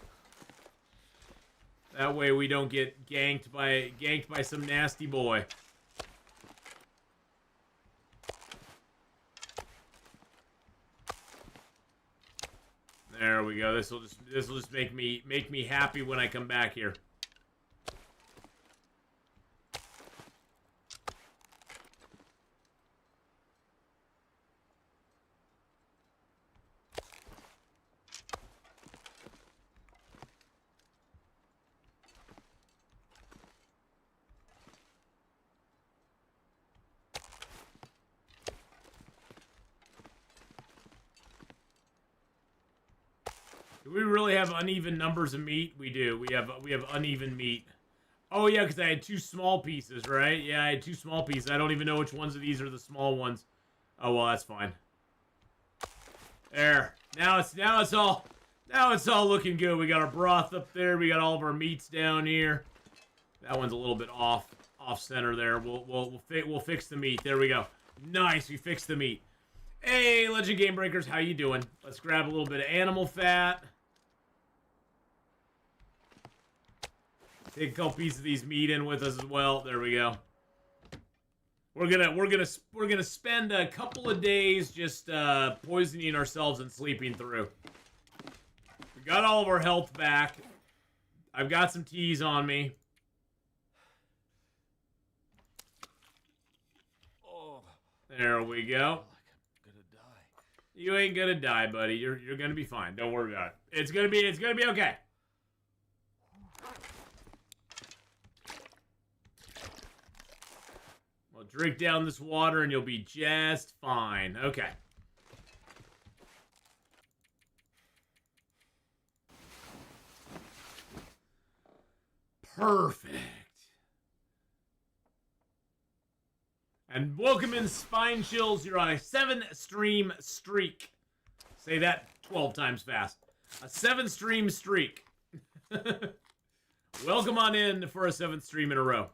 That way we don't get ganked by some nasty boy. There we go. This will just make me happy when I come back here. Do we really have uneven numbers of meat? We do. We have uneven meat. Oh yeah, because I had 2 small pieces, right? Yeah, I had 2 small pieces. I don't even know which ones of these are the small ones. Oh well, that's fine. There. Now it's all looking good. We got our broth up there. We got all of our meats down here. That one's a little bit off center there. We'll fix the meat. There we go. Nice. We fixed the meat. Hey, Legend Game Breakers, how you doing? Let's grab a little bit of animal fat. Take a couple pieces of these meat in with us as well. There we go. We're gonna spend a couple of days just poisoning ourselves and sleeping through. We got all of our health back. I've got some teas on me. Oh, There we go. I'm gonna die. You ain't gonna die, buddy. You're gonna be fine. Don't worry about it. It's gonna be okay. Well, drink down this water and you'll be just fine. Okay. Perfect. And welcome in, Spine Chills. You're on a 7-stream streak. Say that 12 times fast. A 7-stream streak. Welcome on in for a 7th stream in a row.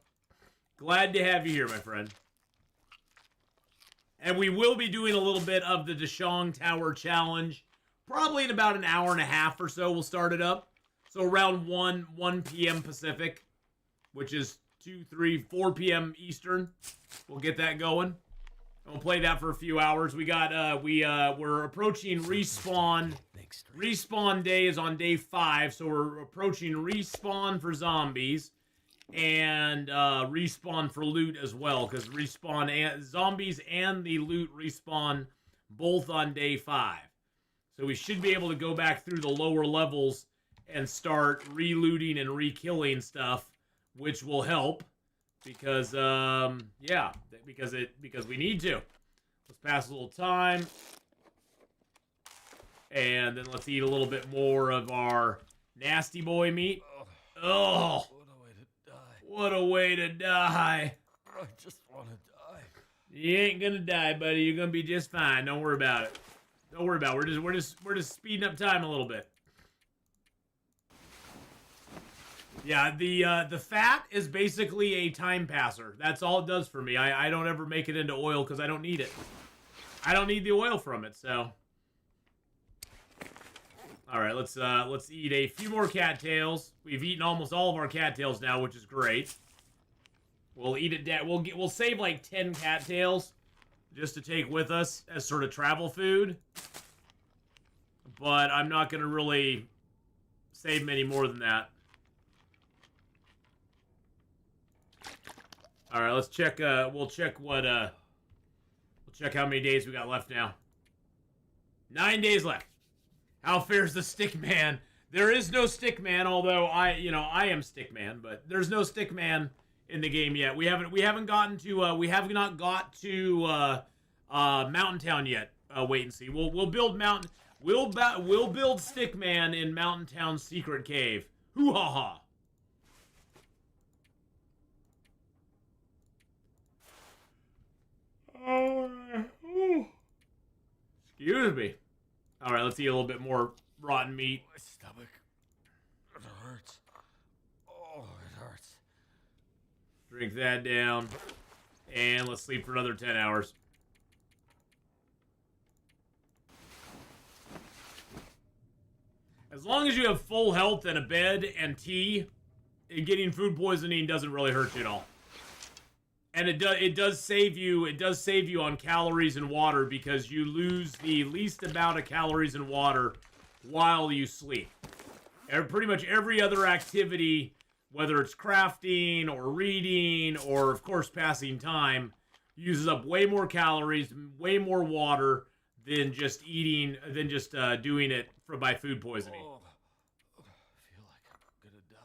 Glad to have you here, my friend. And we will be doing a little bit of the Dashong Tower Challenge. Probably in about an hour and a half or so, we'll start it up. So around 1 p.m. Pacific, which is 2, 3, 4 p.m. Eastern. We'll get that going. And we'll play that for a few hours. We got, we're approaching respawn. Respawn day is on day 5, so we're approaching respawn for zombies. And respawn for loot as well, because respawn and zombies and the loot respawn both on day 5. So we should be able to go back through the lower levels and start re-looting and re-killing stuff, which will help because yeah, because we need to. Let's pass a little time, and then let's eat a little bit more of our nasty boy meat. Oh. What a way to die. I just want to die. You ain't gonna die, buddy. You're gonna be just fine. Don't worry about it. Don't worry about it. We're just speeding up time a little bit. Yeah, the fat is basically a time passer. That's all it does for me. I don't ever make it into oil because I don't need it. I don't need the oil from it, so. Alright, let's eat a few more cattails. We've eaten almost all of our cattails now, which is great. We'll eat it down. We'll save like 10 cattails just to take with us as sort of travel food. But I'm not gonna really save many more than that. Alright, let's check we'll check how many days we got left now. 9 days left. How fares the stick man? There is no stick man, although I am stick man, but there's no stick man in the game yet. We haven't gotten to we have not got to Mountain Town yet. Wait and see. We'll build we'll build stick man in Mountain Town's secret cave. Hoo ha ha. Excuse me. All right, let's eat a little bit more rotten meat. My stomach, it hurts. Oh, it hurts. Drink that down. And let's sleep for another 10 hours. As long as you have full health and a bed and tea, getting food poisoning doesn't really hurt you at all. And it does save you on calories and water because you lose the least amount of calories and water while you sleep. Pretty much every other activity, whether it's crafting or reading or of course passing time, uses up way more calories, way more water than just doing it by food poisoning. Oh, I feel like I'm gonna die.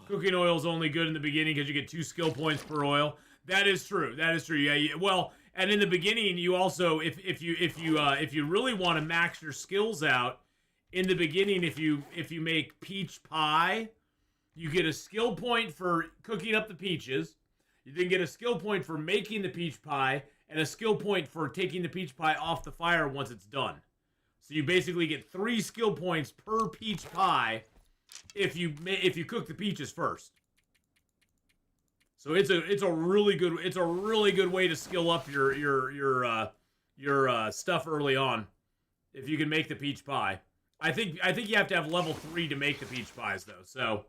Cooking oil is only good in the beginning because you get 2 skill points per oil. That is true. That is true. Yeah. Well, and in the beginning, you also, if you really want to max your skills out, in the beginning, if you make peach pie, you get a skill point for cooking up the peaches. You then get a skill point for making the peach pie, and a skill point for taking the peach pie off the fire once it's done. So you basically get 3 skill points per peach pie if you cook the peaches first. So it's a really good way to skill up your stuff early on if you can make the peach pie. I think you have to have level 3 to make the peach pies though. So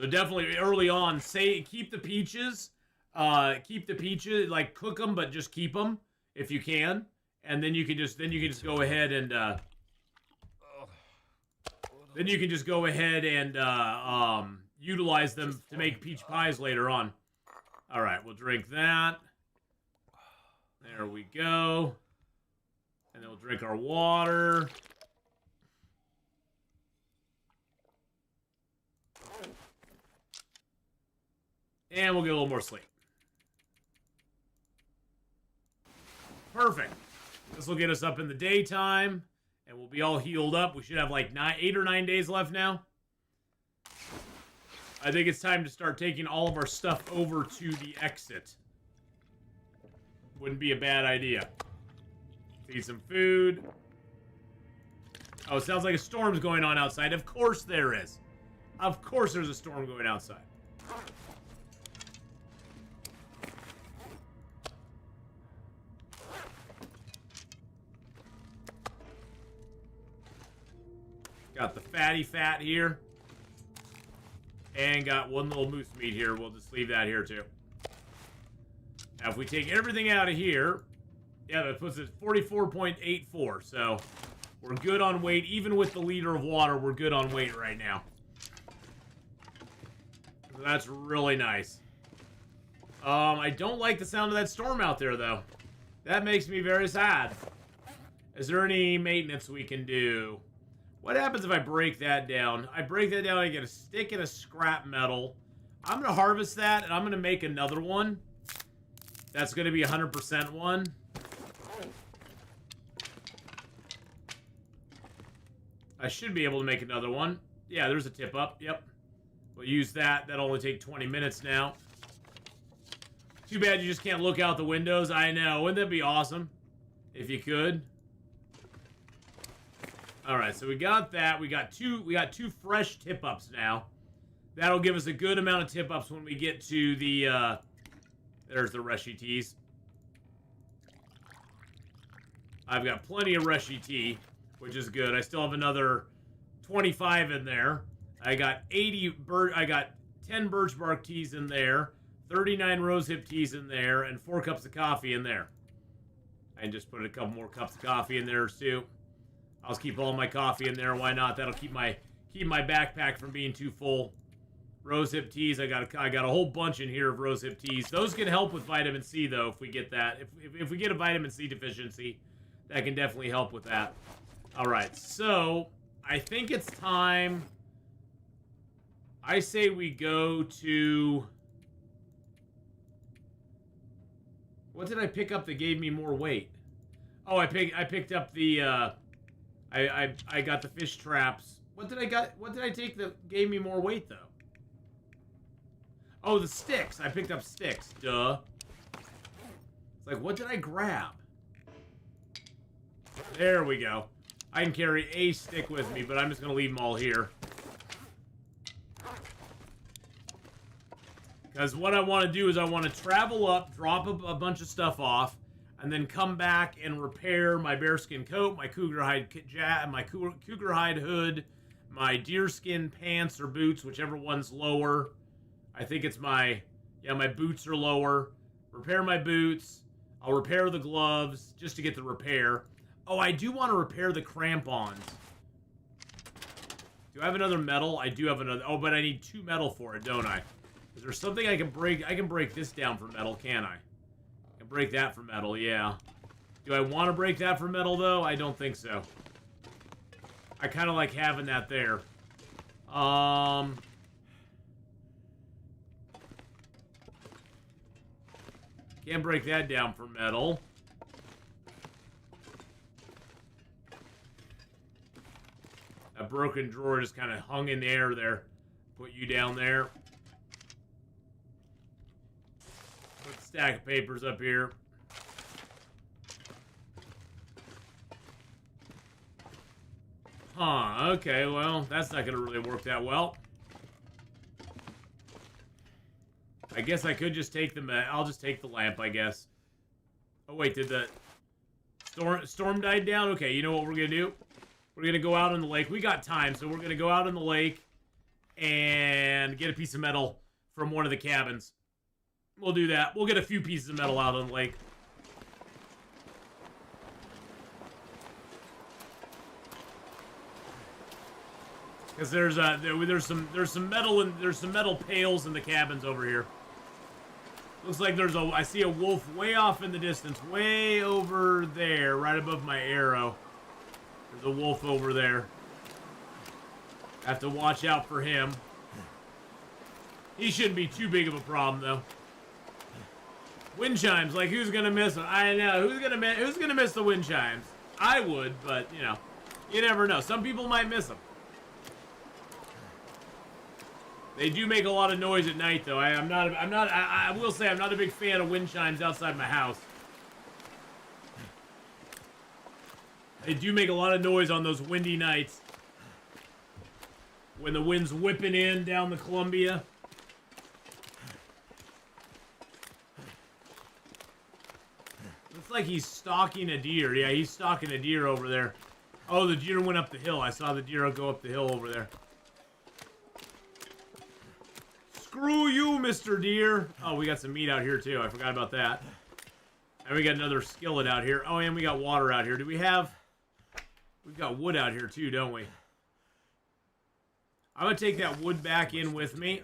definitely early on, keep the peaches, like cook them, but just keep them if you can, and then you can just go ahead and utilize them to make peach pies later on. All right, we'll drink that. There we go. And then we'll drink our water. And we'll get a little more sleep. Perfect. This will get us up in the daytime, and we'll be all healed up. We should have like 8 or 9 days left now. I think it's time to start taking all of our stuff over to the exit. Wouldn't be a bad idea. Eat some food. Oh, it sounds like a storm's going on outside. Of course there is. Of course there's a storm going outside. Got the fatty fat here. And got one little moose meat here. We'll just leave that here too. Now if we take everything out of here, yeah, that puts it 44.84. So we're good on weight. Even with the liter of water, we're good on weight right now. So that's really nice. I don't like the sound of that storm out there, though. That makes me very sad. Is there any maintenance we can do? What happens if I break that down? I break that down, I get a stick and a scrap metal. I'm going to harvest that, and I'm going to make another one. That's going to be 100% one. I should be able to make another one. Yeah, there's a tip up. Yep. We'll use that. That'll only take 20 minutes now. Too bad you just can't look out the windows. I know. Wouldn't that be awesome? If you could. Alright, so we got that. We got two fresh tip-ups now. That'll give us a good amount of tip-ups when we get to the, there's the Reshi teas. I've got plenty of Reshi tea, which is good. I still have another 25 in there. I got 10 birch bark teas in there, 39 rosehip teas in there, and 4 cups of coffee in there. I can just put a couple more cups of coffee in there too. I'll just keep all my coffee in there. Why not? That'll keep my backpack from being too full. Rosehip teas. I got a whole bunch in here of rosehip teas. Those can help with vitamin C though if we get that. If we get a vitamin C deficiency, that can definitely help with that. All right. So I think it's time. I say we go to. What did I pick up that gave me more weight? Oh, I picked up the. I got the fish traps. What did I take that gave me more weight though? Oh, the sticks. I picked up sticks. Duh. It's like, what did I grab? There we go. I can carry a stick with me, but I'm just gonna leave them all here. Because what I want to do is I want to travel up, drop a bunch of stuff off, and then come back and repair my bearskin coat, my cougar hide hood, my deerskin pants or boots, whichever one's lower. I think it's my boots are lower. Repair my boots. I'll repair the gloves just to get the repair. Oh, I do want to repair the crampons. Do I have another metal? I do have another. Oh, but I need 2 metal for it, don't I? Is there something I can break? I can break this down for metal, can I? I can break that for metal, yeah. Do I want to break that for metal, though? I don't think so. I kind of like having that there. Can't break that down for metal. A broken drawer just kind of hung in the air there. Put you down there. Put a stack of papers up here. Huh, okay, well, that's not going to really work that well. I guess I could just take I'll just take the lamp, I guess. Oh, wait, did the storm died down? Okay, you know what we're going to do? We're going to go out on the lake. We got time, so we're going to go out on the lake and get a piece of metal from one of the cabins. We'll do that. We'll get a few pieces of metal out on the lake. Because there's some metal pails in the cabins over here. Looks like I see a wolf way off in the distance, way over there, right above my arrow. There's a wolf over there. I have to watch out for him. He shouldn't be too big of a problem though. Wind chimes, like who's gonna miss them? I know who's gonna miss the wind chimes. I would, but you know, you never know. Some people might miss them. They do make a lot of noise at night, though. I will say I'm not a big fan of wind chimes outside my house. They do make a lot of noise on those windy nights. When the wind's whipping in down the Columbia. Looks like he's stalking a deer. Yeah, he's stalking a deer over there. Oh, the deer went up the hill. I saw the deer go up the hill over there. Screw you, Mr. Deer. Oh, we got some meat out here, too. I forgot about that. And we got another skillet out here. Oh, and we got water out here. Do we have... We've got wood out here, too, don't we? I'm going to take that wood back in with me.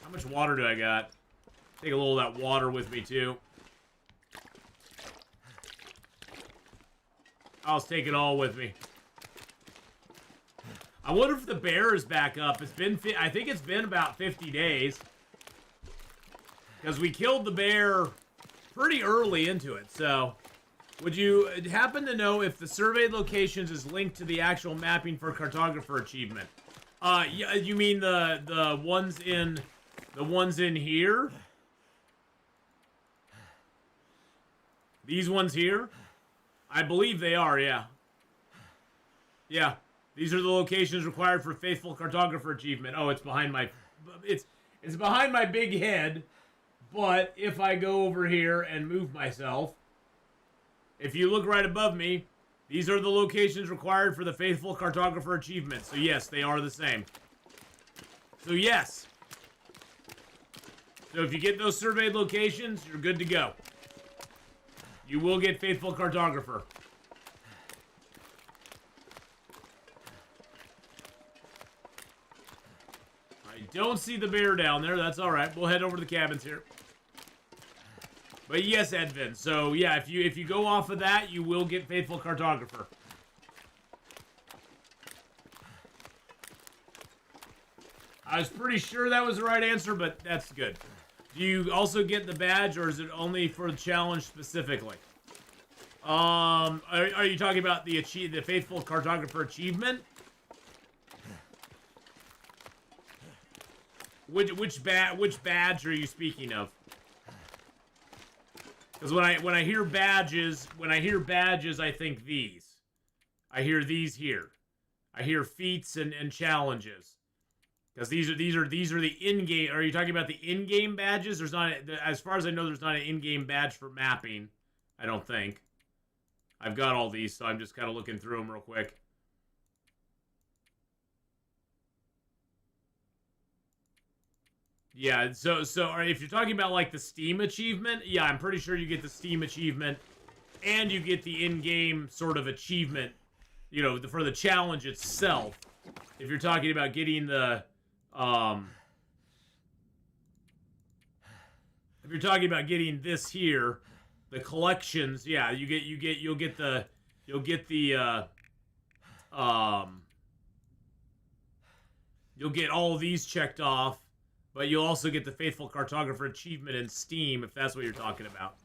How much water do I got? Take a little of that water with me, too. I'll take it all with me. I wonder if the bear is back up. It's been, I think it's been about 50 days. Because we killed the bear pretty early into it, so... Would you happen to know if the surveyed locations is linked to the actual mapping for cartographer achievement? Yeah, you mean the ones in here? These ones here? I believe they are, yeah. Yeah. These are the locations required for faithful cartographer achievement. Oh, it's behind my it's behind my big head, but if I go over here and move myself, if you look right above me, these are the locations required for the faithful cartographer achievement. So yes, they are the same. So yes. So if you get those surveyed locations, you're good to go. You will get faithful cartographer. I don't see the bear down there. That's all right. We'll head over to the cabins here. But yes, Edvin. So yeah, if you go off of that, you will get faithful cartographer. I was pretty sure that was the right answer, but that's good. Do you also get the badge, or is it only for the challenge specifically? Are you talking about the faithful cartographer achievement? Which badge are you speaking of? Because when I hear badges, I think these. I hear these here. I hear feats and challenges. Because these are the in-game. Are you talking about the in-game badges? There's not, as far as I know, there's not an in-game badge for mapping. I don't think. I've got all these, so I'm just kind of looking through them real quick. Yeah, so if you're talking about like the Steam achievement, yeah, I'm pretty sure you get the Steam achievement, and you get the in-game sort of achievement, you know, for the challenge itself. If you're talking about getting the, if you're talking about getting this here, the collections, yeah, you'll get all of these checked off. But you'll also get the Faithful Cartographer achievement in Steam, if that's what you're talking about.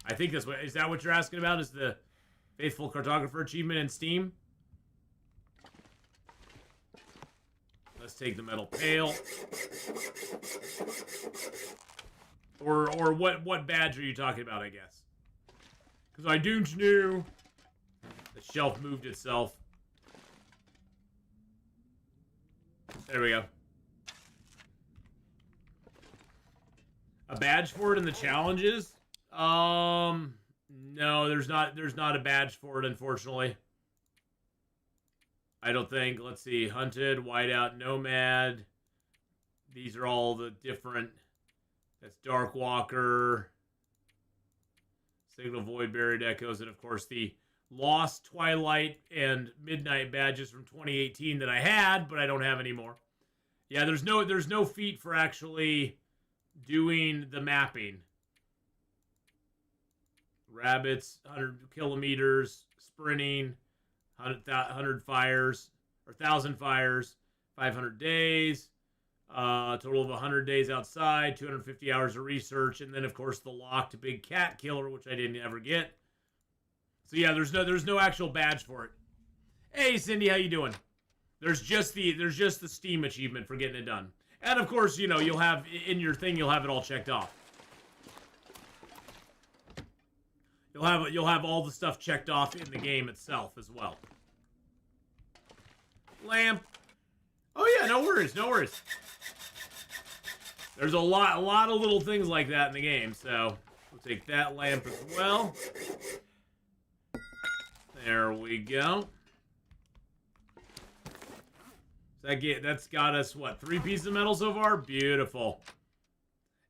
I think that's what... Is that what you're asking about? Is the Faithful Cartographer achievement in Steam? Let's take the metal pail. Or what badge are you talking about, I guess? Because I don't know. The shelf moved itself. There we go. A badge for it in the challenges? No, there's not a badge for it, unfortunately. I don't think. Let's see. Hunted, Whiteout, Nomad. These are all the different... That's Darkwalker. Signal Void, Buried Echoes, and of course the Lost, Twilight, and Midnight badges from 2018 that I had, but I don't have anymore. Yeah, there's no feat for actually... doing the mapping. Rabbits, 100 kilometers, sprinting, 100 fires, or 1,000 fires, 500 days, total of 100 days outside, 250 hours of research, and then of course the locked big cat killer, which I didn't ever get. So yeah, there's no actual badge for it. Hey Cindy, how you doing? There's just the Steam achievement for getting it done. And of course, you know, you'll have, in your thing, you'll have it all checked off. You'll have all the stuff checked off in the game itself as well. Lamp. Oh yeah, no worries, no worries. There's a lot of little things like that in the game, so we'll take that lamp as well. There we go. That's got us, what, 3 pieces of metal so far? Beautiful.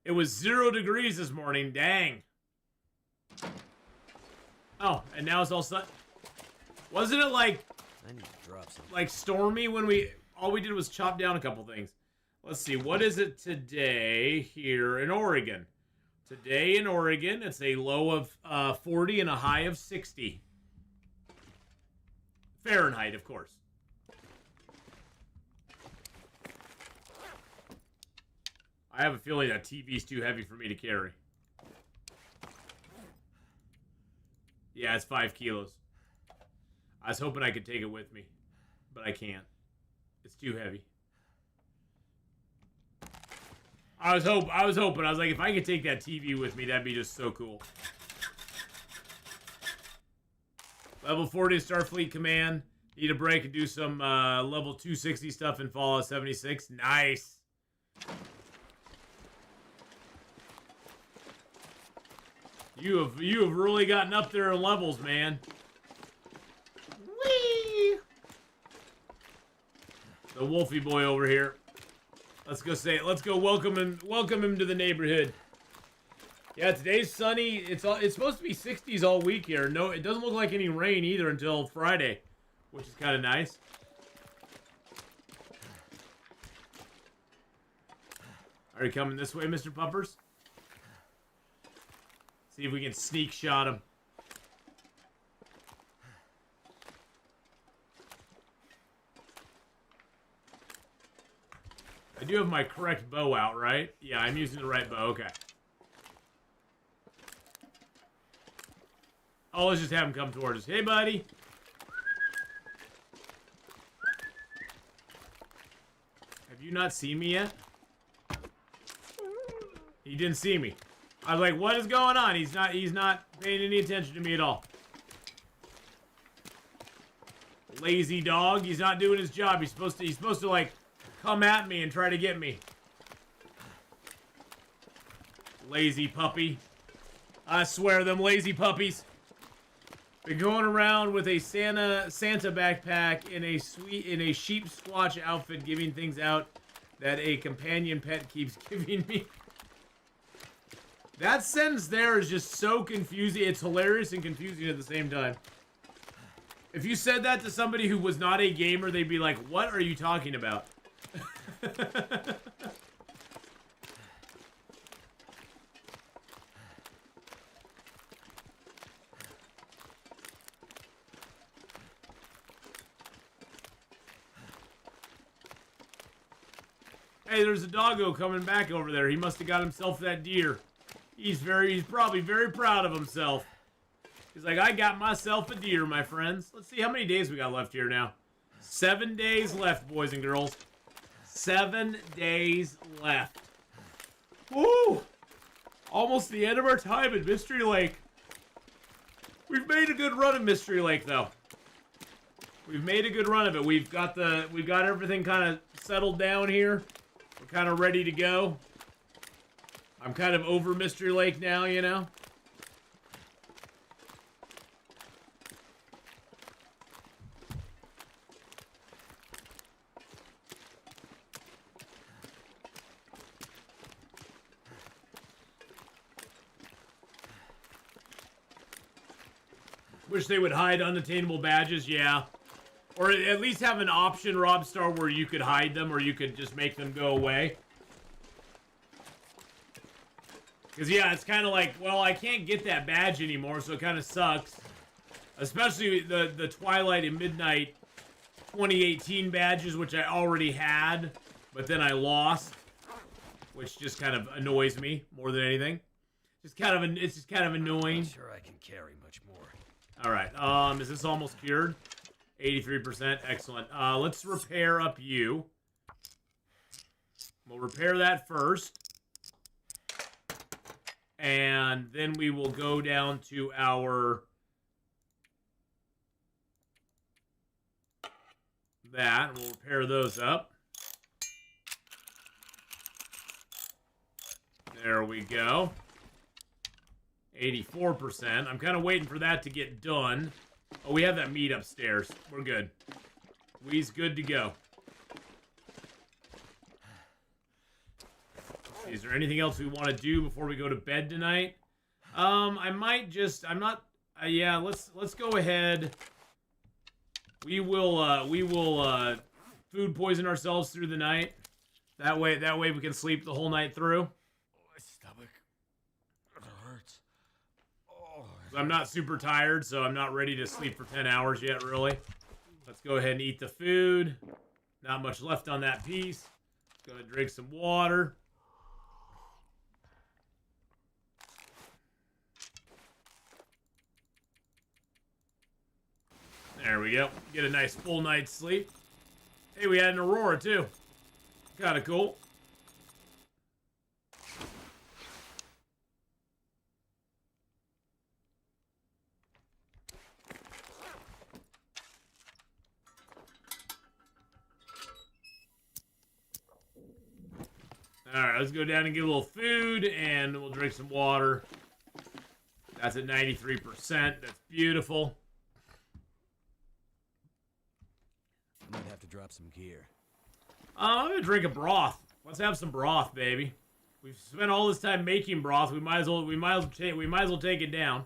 It was 0 degrees this morning. Dang. Oh, and now it's all sun. Wasn't it like... I need to drop something. Like stormy when all we did was chop down a couple things. Let's see, what is it today here in Oregon? Today in Oregon, it's a low of 40 and a high of 60. Fahrenheit, of course. I have a feeling that TV's too heavy for me to carry. Yeah, it's 5 kilos. I was hoping I could take it with me, but I can't. It's too heavy. I was hoping. I was like, if I could take that TV with me, that'd be just so cool. Level 40 Starfleet Command. Need a break and do some level 260 stuff in Fallout 76. Nice. You have really gotten up there in levels, man. Whee! The Wolfie boy over here. Let's go welcome him to the neighborhood. Yeah, today's sunny. It's supposed to be 60s all week here. No, it doesn't look like any rain either until Friday, which is kind of nice. Are you coming this way, Mr. Puppers? See if we can sneak shot him. I do have my correct bow out, right? Yeah, I'm using the right bow. Okay. Oh, let's just have him come towards us. Hey, buddy. Have you not seen me yet? He didn't see me. I was like, what is going on? He's not paying any attention to me at all. Lazy dog. He's not doing his job. He's supposed to like come at me and try to get me. Lazy puppy. I swear, them lazy puppies. Been going around with a Santa backpack in a sheep squatch outfit, giving things out that a companion pet keeps giving me. That sentence there is just so confusing. It's hilarious and confusing at the same time. If you said that to somebody who was not a gamer, they'd be like, what are you talking about? Hey, there's a doggo coming back over there. He must have got himself that deer. He's probably very proud of himself. He's like, I got myself a deer, my friends. Let's see how many days we got left here now. 7 days left, boys and girls. 7 days left. Woo! Almost the end of our time at Mystery Lake. We've made a good run at Mystery Lake, though. We've made a good run of it. We've got everything kind of settled down here. We're kind of ready to go. I'm kind of over Mystery Lake now, you know? Wish they would hide unattainable badges, yeah. Or at least have an option, Robstar, where you could hide them or you could just make them go away. Because, yeah, it's kind of like, well, I can't get that badge anymore, so it kind of sucks. Especially the Twilight and Midnight 2018 badges, which I already had, but then I lost. Which just kind of annoys me more than anything. It's just kind of annoying. Not sure I can carry much more. Alright, is this almost cured? 83%, excellent. Let's repair up you. We'll repair that first. And then we will go down to our... that, and we'll repair those up. There we go. 84%. I'm kind of waiting for that to get done. Oh, we have that meat upstairs. We're good. We's good to go. Is there anything else we want to do before we go to bed tonight? I might just, I'm not, yeah, let's go ahead. We will food poison ourselves through the night. That way we can sleep the whole night through. My stomach. It hurts. Oh. I'm not super tired, so I'm not ready to sleep for 10 hours yet, really. Let's go ahead and eat the food. Not much left on that piece. Gonna drink some water. There we go. Get a nice full night's sleep. Hey, we had an aurora, too. Kinda cool. Alright, let's go down and get a little food, and we'll drink some water. That's at 93%. That's beautiful. I might have to drop some gear. I'm gonna drink a broth. Let's have some broth, baby. We've spent all this time making broth. We might as well take it down.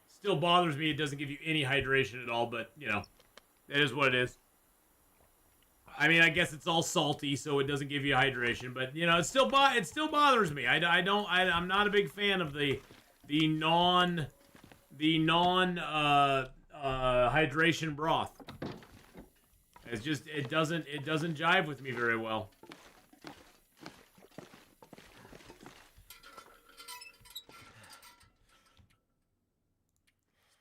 Still bothers me it doesn't give you any hydration at all, but you know, it is what it is. I mean, I guess it's all salty, so it doesn't give you hydration, but you know, it still bothers me. I'm not a big fan of the non hydration broth. It's just it doesn't jive with me very well.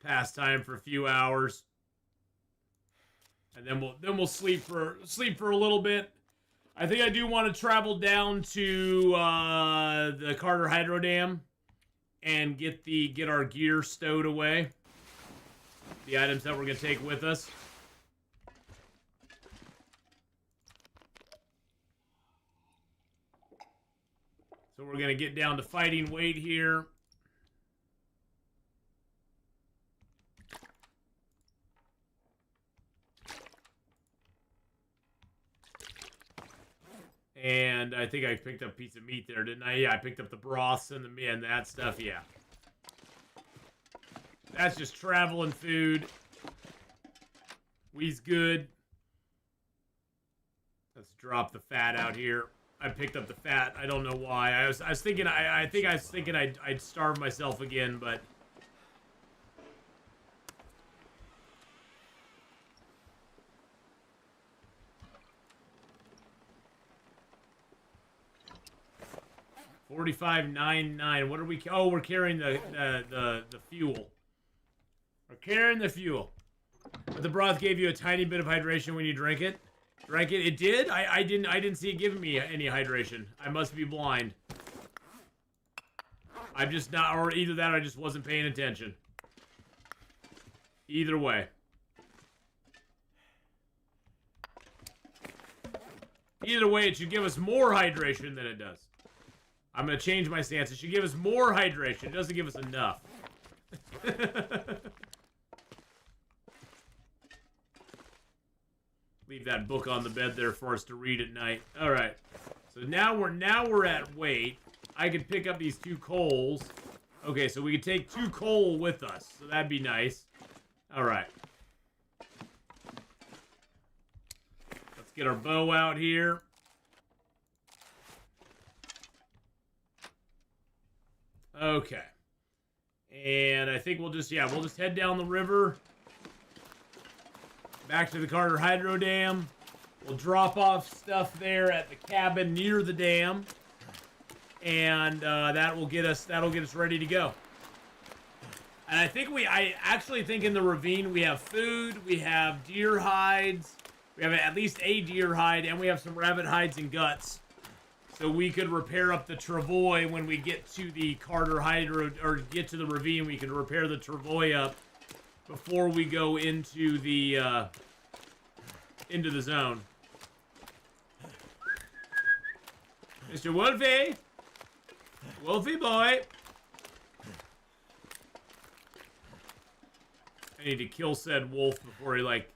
Past time for a few hours. And then we'll sleep for a little bit. I think I do want to travel down to the Carter Hydro Dam and get our gear stowed away. The items that we're gonna take with us. So we're gonna get down to fighting weight here. And I think I picked up a piece of meat there, didn't I? Yeah, I picked up the broths and the meat and that stuff, yeah. That's just traveling food. We's good. Let's drop the fat out here. I picked up the fat. I don't know why. I was thinking I think I was thinking I'd starve myself again, but $45.99. What are we? Oh, we're carrying the fuel. We're carrying the fuel. But the broth gave you a tiny bit of hydration when you drink it. Drank it. It did. I didn't see it giving me any hydration. I must be blind. I'm just not, or either that or I just wasn't paying attention. Either way. Either way, it should give us more hydration than it does. I'm going to change my stance. It should give us more hydration. It doesn't give us enough. Leave that book on the bed there for us to read at night. All right. So now we're at weight. I could pick up these 2 coals. Okay, so we could take 2 coal with us. So that'd be nice. All right. Let's get our bow out here. Okay. And I think we'll just head down the river. Back to the Carter Hydro Dam. We'll drop off stuff there at the cabin near the dam. And that'll get us ready to go. And I actually think in the ravine we have food, we have deer hides, we have at least a deer hide, and we have some rabbit hides and guts. So we could repair up the travois when we get to the Carter Hydro, or get to the ravine. We could repair the travois up before we go into the zone. Mr. Wolfie! Wolfie boy! I need to kill said wolf before he, like...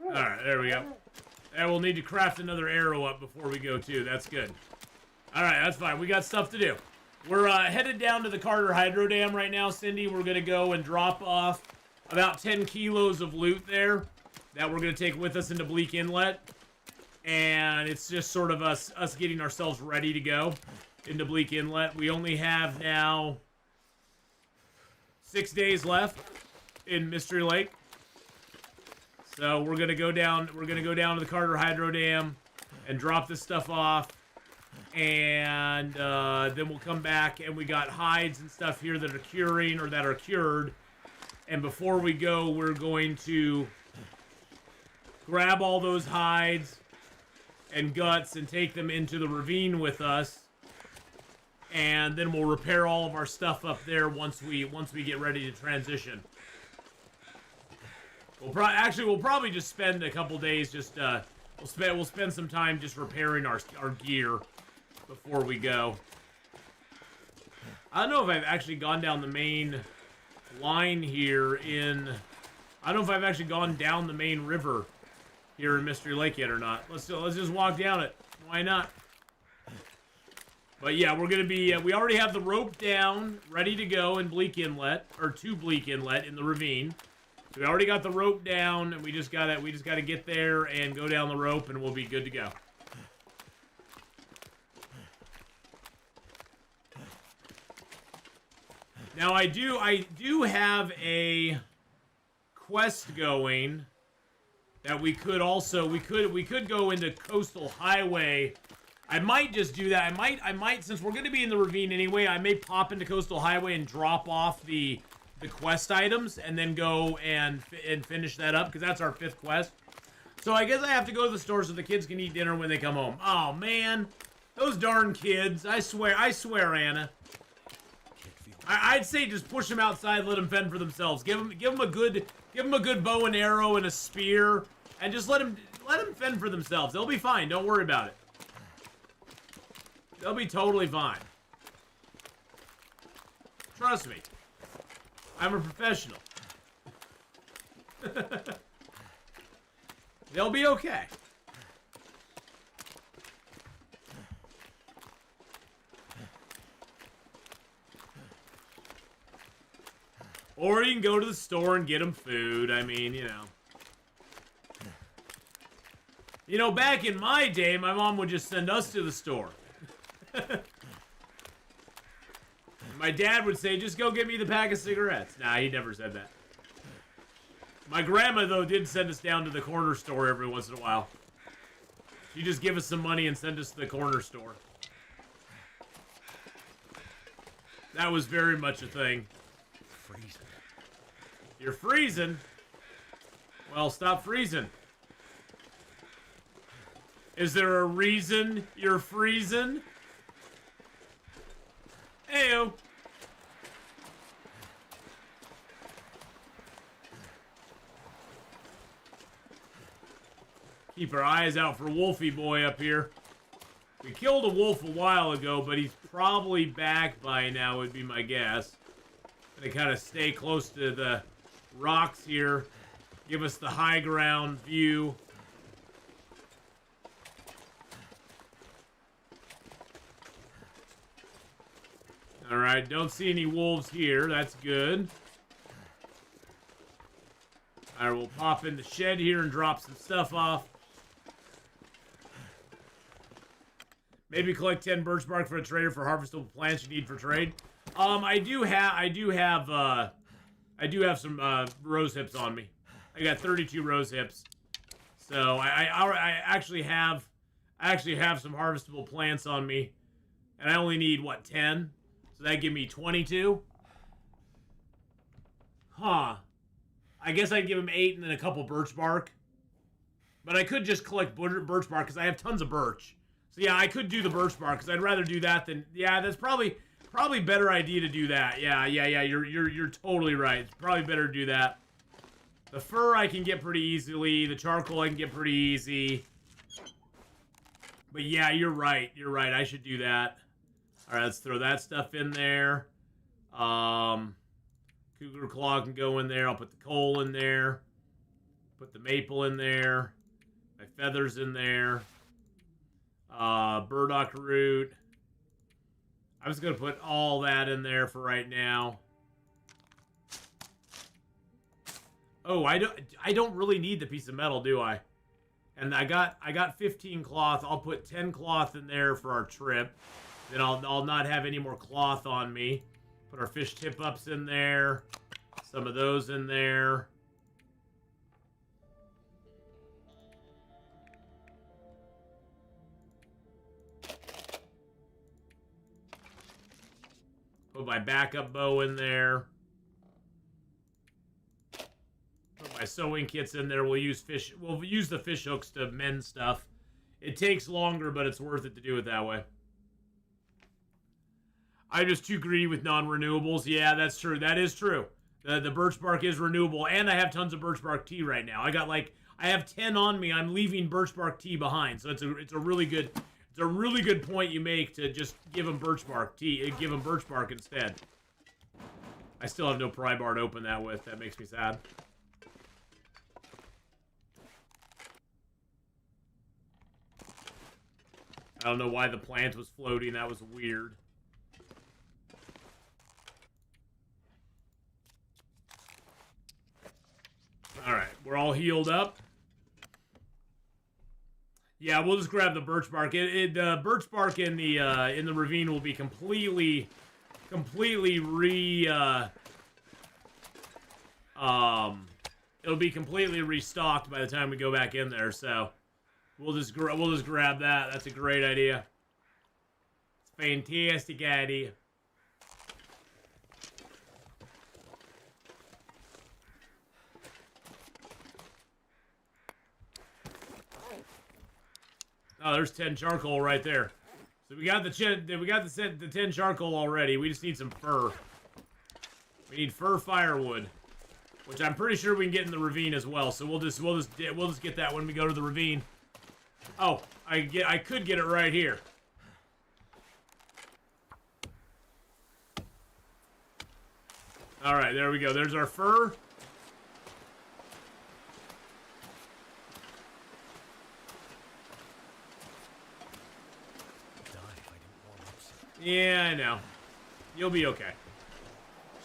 Alright, there we go. And we'll need to craft another arrow up before we go, too. That's good. Alright, that's fine. We got stuff to do. We're headed down to the Carter Hydro Dam right now, Cindy. We're going to go and drop off about 10 kilos of loot there that we're going to take with us into Bleak Inlet. And it's just sort of us getting ourselves ready to go into Bleak Inlet. We only have now 6 days left in Mystery Lake. So we're gonna go down. We're gonna go down to the Carter Hydro Dam and drop this stuff off, and then we'll come back and we got hides and stuff here that are curing or that are cured. And before we go, we're going to grab all those hides and guts and take them into the ravine with us, and then we'll repair all of our stuff up there once we get ready to transition. We'll probably just spend a couple days just we'll spend some time just repairing our gear before we go. I don't know if I've actually gone down the main line here I don't know if I've actually gone down the main river here in Mystery Lake yet or not. Let's just walk down it. Why not? But yeah, we're gonna be we already have the rope down, ready to go in Bleak Inlet, or to Bleak Inlet in the ravine. So we already got the rope down, and we just gotta get there and go down the rope, and we'll be good to go. Now I do have a quest going that we could go into Coastal Highway. I might just do that. I might since we're gonna be in the ravine anyway. I may pop into Coastal Highway and drop off the quest items, and then go and finish that up, because that's our 5th quest. So I guess I have to go to the store so the kids can eat dinner when they come home. Oh man, those darn kids! I swear, Anna. I'd say just push them outside, let them fend for themselves. Give them a good bow and arrow and a spear, and just let them fend for themselves. They'll be fine. Don't worry about it. They'll be totally fine. Trust me. I'm a professional. They'll be okay. Or you can go to the store and get them food. I mean, you know. You know, back in my day, my mom would just send us to the store. My dad would say, just go get me the pack of cigarettes. Nah, he never said that. My grandma, though, did send us down to the corner store every once in a while. She'd just give us some money and send us to the corner store. That was very much a thing. Freezing. You're freezing? Well, stop freezing. Is there a reason you're freezing? Heyo. Keep our eyes out for Wolfie Boy up here. We killed a wolf a while ago, but he's probably back by now, would be my guess. Gonna kind of stay close to the rocks here. Give us the high ground view. Alright, don't see any wolves here. That's good. Alright, we'll pop in the shed here and drop some stuff off. Maybe collect 10 birch bark for a trader for harvestable plants you need for trade. I do have some rose hips on me. I got 32 rose hips. So I actually have some harvestable plants on me. And I only need what, 10? So that give me 22. Huh. I guess I'd give him 8 and then a couple birch bark. But I could just collect birch bark because I have tons of birch. So yeah, I could do the birch bark because I'd rather do that than, yeah, that's probably better idea to do that. Yeah, you're totally right. It's probably better to do that. The fur I can get pretty easily. The charcoal I can get pretty easy. But yeah, you're right. You're right. I should do that. All right, let's throw that stuff in there. Cougar claw can go in there. I'll put the coal in there. Put the maple in there. My feathers in there. Burdock root. I'm just going to put all that in there for right now. Oh, I don't really need the piece of metal, do I? And I got 15 cloth. I'll put 10 cloth in there for our trip. Then I'll not have any more cloth on me. Put our fish tip-ups in there. Some of those in there. Put my backup bow in there. Put my sewing kits in there. We'll use the fish hooks to mend stuff. It takes longer, but it's worth it to do it that way. I'm just too greedy with non-renewables. Yeah, that's true. That is true. The birch bark is renewable, and I have tons of birch bark tea right now. I have 10 on me. I'm leaving birch bark tea behind, so it's a really good point you make to just give them birch bark tea. Give them birch bark instead. I still have no pry bar to open that with. That makes me sad. I don't know why the plant was floating. That was weird. Alright, we're all healed up. Yeah, we'll just grab the birch bark. The birch bark in the ravine will be completely it'll be completely restocked by the time we go back in there. So we'll just grab that. That's a great idea. It's a fantastic idea. Oh, there's 10 charcoal right there. So we got the 10 charcoal already. We just need some fur. We need fur firewood, which I'm pretty sure we can get in the ravine as well. So we'll just get that when we go to the ravine. Oh, I could get it right here. All right, there we go. There's our fur. Yeah, I know. You'll be okay.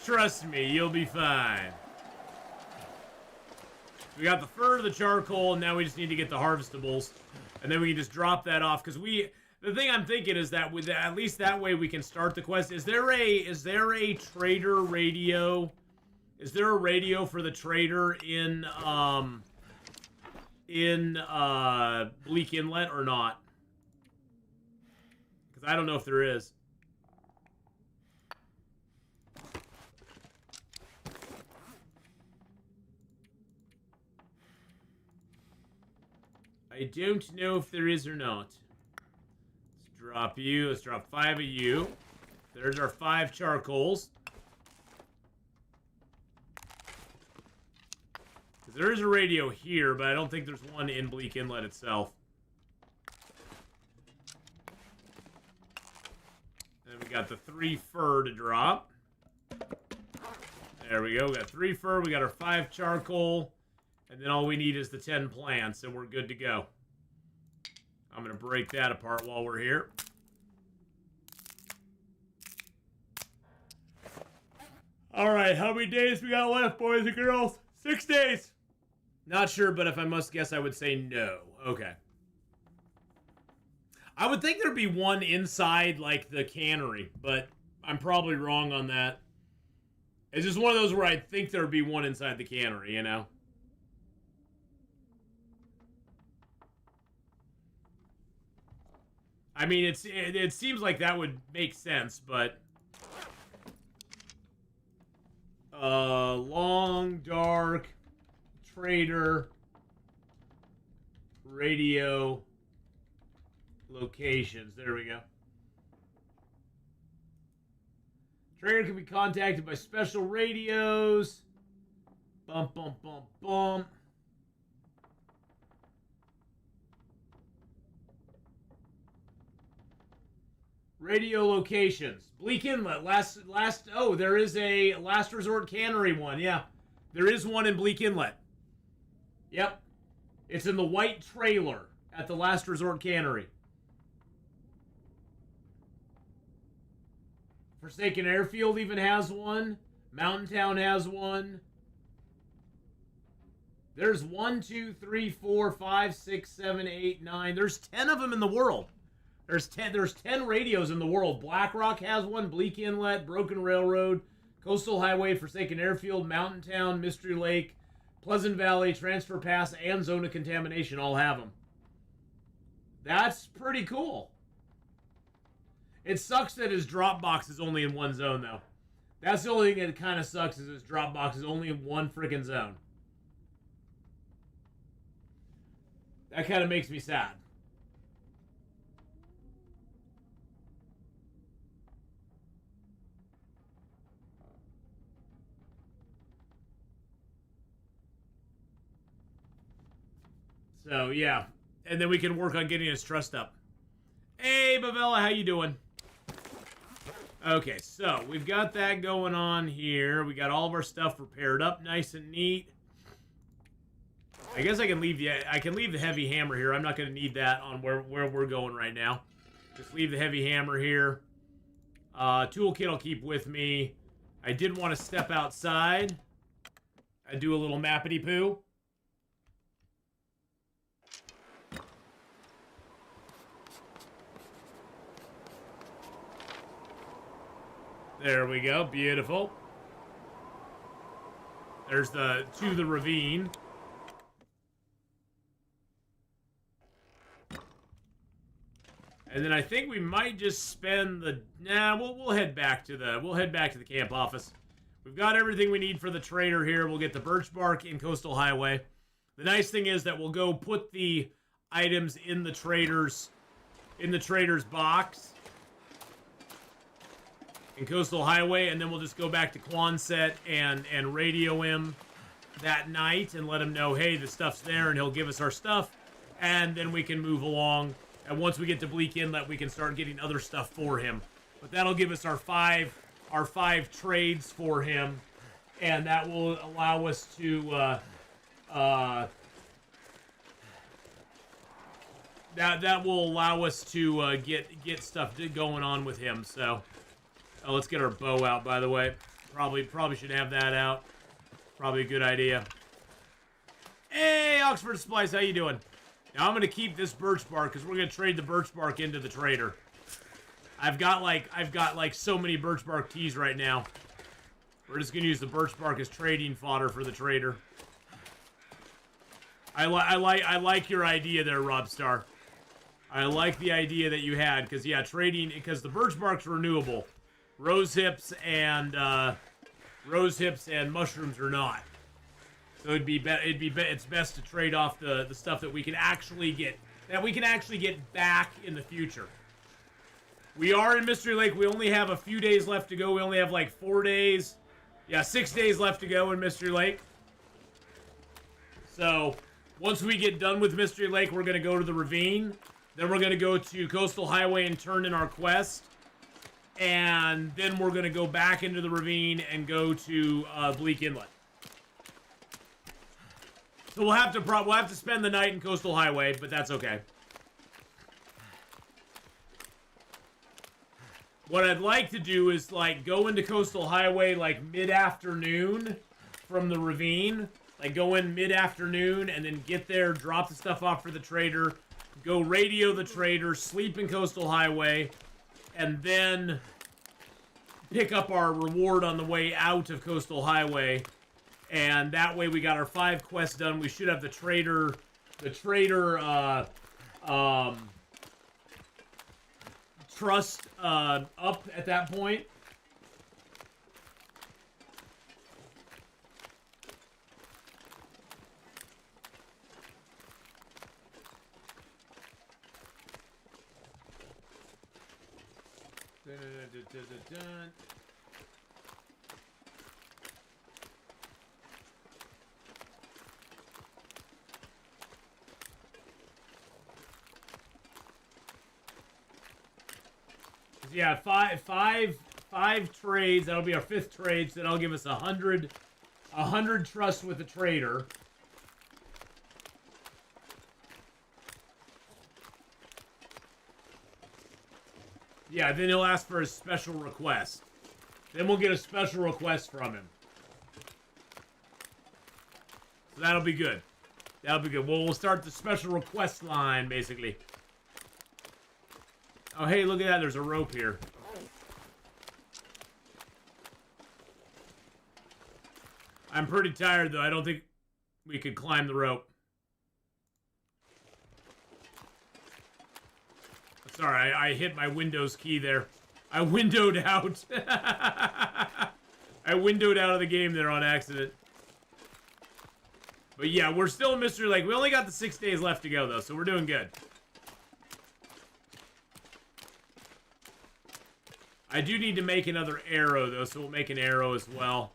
Trust me, you'll be fine. We got the fur, the charcoal, and now we just need to get the harvestables. And then we can just drop that off, because the thing I'm thinking is that with at least that way we can start the quest. Is there a trader radio? Is there a radio for the trader in Bleak Inlet or not? Because I don't know if there is. I don't know if there is or not. Let's drop you. Let's drop 5 of you. There's our 5 charcoals. There is a radio here, but I don't think there's one in Bleak Inlet itself. And we got the 3 fur to drop. There we go. We got 3 fur. We got our 5 charcoal. And then all we need is the 10 plants, and we're good to go. I'm going to break that apart while we're here. All right, how many days we got left, boys and girls? 6 days. Not sure, but if I must guess, I would say no. Okay. I would think there'd be one inside, like, the cannery, but I'm probably wrong on that. It's just one of those where I think there'd be one inside the cannery, you know? I mean, it seems like that would make sense, but... long, dark, trader, radio, locations. There we go. Trader can be contacted by special radios. Bum, bum, bum, bum. Radio locations. Bleak Inlet. Oh, there is a Last Resort Cannery one. Yeah. There is one in Bleak Inlet. Yep. It's in the white trailer at the Last Resort Cannery. Forsaken Airfield even has one. Mountain Town has one. There's 1, 2, 3, 4, 5, 6, 7, 8, 9. There's 10 of them in the world. There's 10 radios in the world. Black Rock has one, Bleak Inlet, Broken Railroad, Coastal Highway, Forsaken Airfield, Mountain Town, Mystery Lake, Pleasant Valley, Transfer Pass, and Zone of Contamination all have them. That's pretty cool. It sucks that his drop box is only in one zone, though. That's the only thing that kind of sucks, is his drop box is only in one freaking zone. That kind of makes me sad. So, yeah. And then we can work on getting his trust up. Hey, Bavella, how you doing? Okay, so we've got that going on here. We got all of our stuff prepared up nice and neat. I guess I can leave the heavy hammer here. I'm not going to need that on where we're going right now. Just leave the heavy hammer here. Toolkit I'll keep with me. I did want to step outside. I do a little mappity poo. There we go. Beautiful. There's the ravine. And then I think we might just spend the... Nah, we'll head back to the camp office. We've got everything we need for the trader here. We'll get the birch bark in Coastal Highway. The nice thing is that we'll go put the items in the trader's box in Coastal Highway, and then we'll just go back to Quonset and radio him that night and let him know, hey, the stuff's there, and he'll give us our stuff, and then we can move along. And once we get to Bleak Inlet, we can start getting other stuff for him. But that'll give us our five trades for him, and that will allow us to that will allow us to get stuff going on with him. So let's get our bow out, by the way. Probably should have that out. Probably a good idea. Hey, Oxford Splice, how you doing? Now I'm gonna keep this birch bark because we're gonna trade the birch bark into the trader. I've got like so many birch bark teas right now. We're just gonna use the birch bark as trading fodder for the trader. I like your idea there, Robstar. I like the idea that you had, because yeah, trading, because the birch bark's renewable. Rose hips and mushrooms are not. So it's best to trade off the stuff that we can actually get back in the future. We are in Mystery Lake. We only have a few days left to go. We only have like 4 days. Yeah, 6 days left to go in Mystery Lake. So once we get done with Mystery Lake, we're gonna go to the ravine. Then we're gonna go to Coastal Highway and turn in our quest. And then we're gonna go back into the ravine and go to Bleak Inlet. So we'll have to spend the night in Coastal Highway, but that's okay. What I'd like to do is like go into Coastal Highway like mid-afternoon from the ravine. Like go in mid-afternoon and then get there, drop the stuff off for the trader, go radio the trader, sleep in Coastal Highway, and then pick up our reward on the way out of Coastal Highway. And that way we got our 5 quests done. We should have the trader trust up at that point. Yeah, five trades. That'll be our 5th trade. So that'll give us 100 trust with the trader. Yeah, then he'll ask for a special request. Then we'll get a special request from him. So that'll be good. That'll be good. Well, we'll start the special request line, basically. Oh, hey, look at that. There's a rope here. I'm pretty tired, though. I don't think we could climb the rope. Sorry, I hit my Windows key there. I windowed out. I windowed out of the game there on accident. But yeah, we're still in Mystery Lake. We only got the 6 days left to go, though, so we're doing good. I do need to make another arrow, though, so we'll make an arrow as well.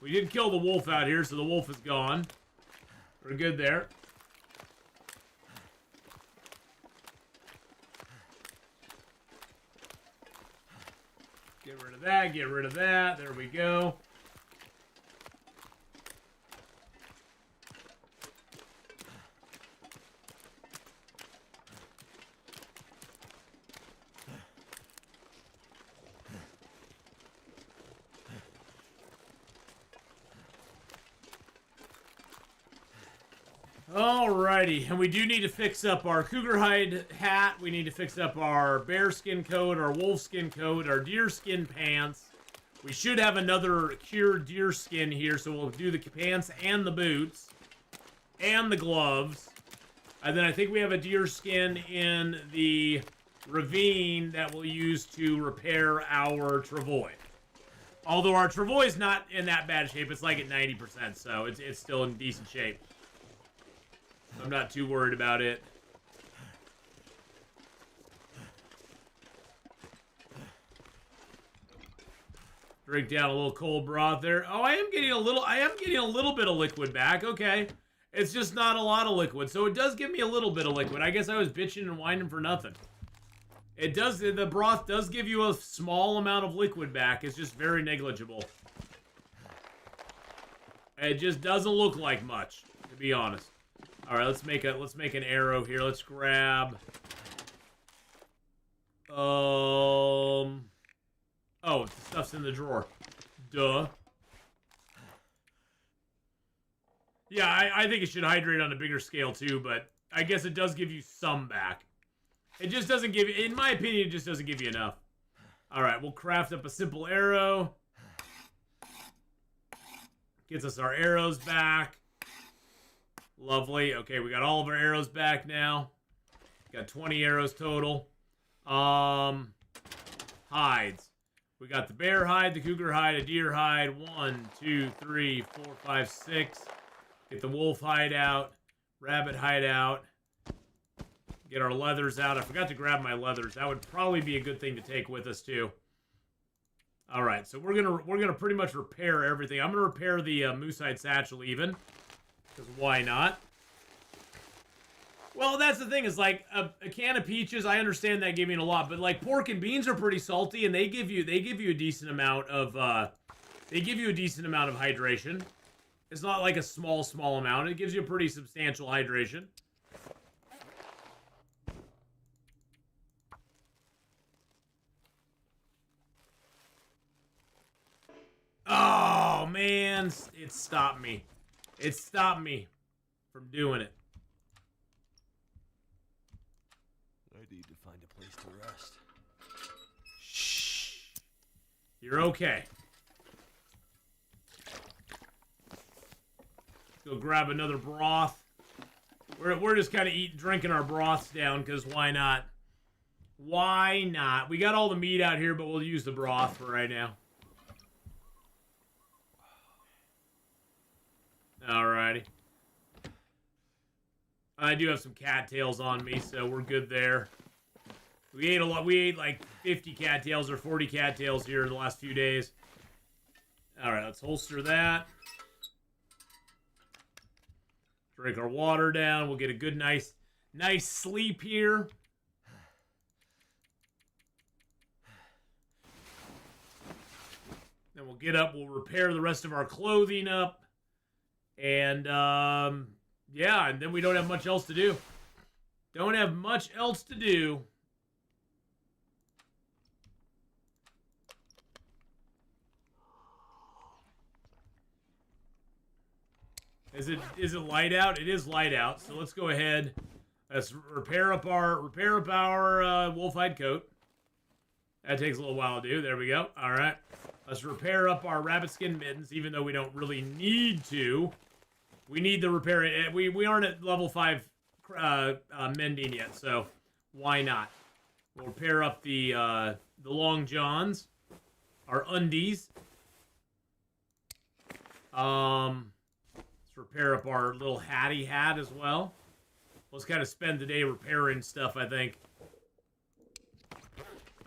We did kill the wolf out here, so the wolf is gone. We're good there. Get rid of that, get rid of that. There we go. Alrighty, and we do need to fix up our cougar hide hat. We need to fix up our bear skin coat, our wolf skin coat, our deer skin pants. We should have another cured deer skin here, so we'll do the pants and the boots and the gloves. And then I think we have a deer skin in the ravine that we'll use to repair our travois. Although our travois is not in that bad shape, it's like at 90%, so it's still in decent shape. I'm not too worried about it. Drink down a little cold broth there. Oh, I am getting a little bit of liquid back. Okay. It's just not a lot of liquid. So it does give me a little bit of liquid. I guess I was bitching and whining for nothing. It does, the broth does give you a small amount of liquid back. It's just very negligible. It just doesn't look like much, to be honest. All right, let's make an arrow here. Let's grab. Oh, the stuff's in the drawer. Duh. Yeah, I think it should hydrate on a bigger scale too, but I guess it does give you some back. It just doesn't give you, in my opinion, it just doesn't give you enough. All right, we'll craft up a simple arrow. Gets us our arrows back. Lovely. Okay, we got all of our arrows back now. Got 20 arrows total. Hides. We got the bear hide, the cougar hide, a deer hide. 1, 2, 3, 4, 5, 6. Get the wolf hide out. Rabbit hide out. Get our leathers out. I forgot to grab my leathers. That would probably be a good thing to take with us too. All right, so we're gonna pretty much repair everything. I'm gonna repair the moose hide satchel even. Because why not? Well, that's the thing, is like a can of peaches, I understand that giving a lot, but like pork and beans are pretty salty, and they give you a decent amount of hydration. It's not like a small amount. It gives you a pretty substantial hydration. Oh man, it stopped me. It stopped me from doing it. I need to find a place to rest. Shh. You're okay. Let's go grab another broth. We're just kind of drinking our broths down, because why not? Why not? We got all the meat out here, but we'll use the broth for right now. Alrighty. I do have some cattails on me, so we're good there. We ate a lot. We ate like 50 cattails or 40 cattails here in the last few days. Alright, let's holster that. Drink our water down. We'll get a good, nice Nice sleep here. Then we'll get up, we'll repair the rest of our clothing up. And, yeah, and then we don't have much else to do. Don't have much else to do. Is it light out? It is light out. So let's go ahead. Let's repair up our wolf-hide coat. That takes a little while to do. There we go. All right. Let's repair up our rabbit skin mittens, even though we don't really need to. We need the repair. We aren't at level 5 mending yet, so why not? We'll repair up the long johns, our undies. Let's repair up our little hattie hat as well. Let's kind of spend the day repairing stuff, I think.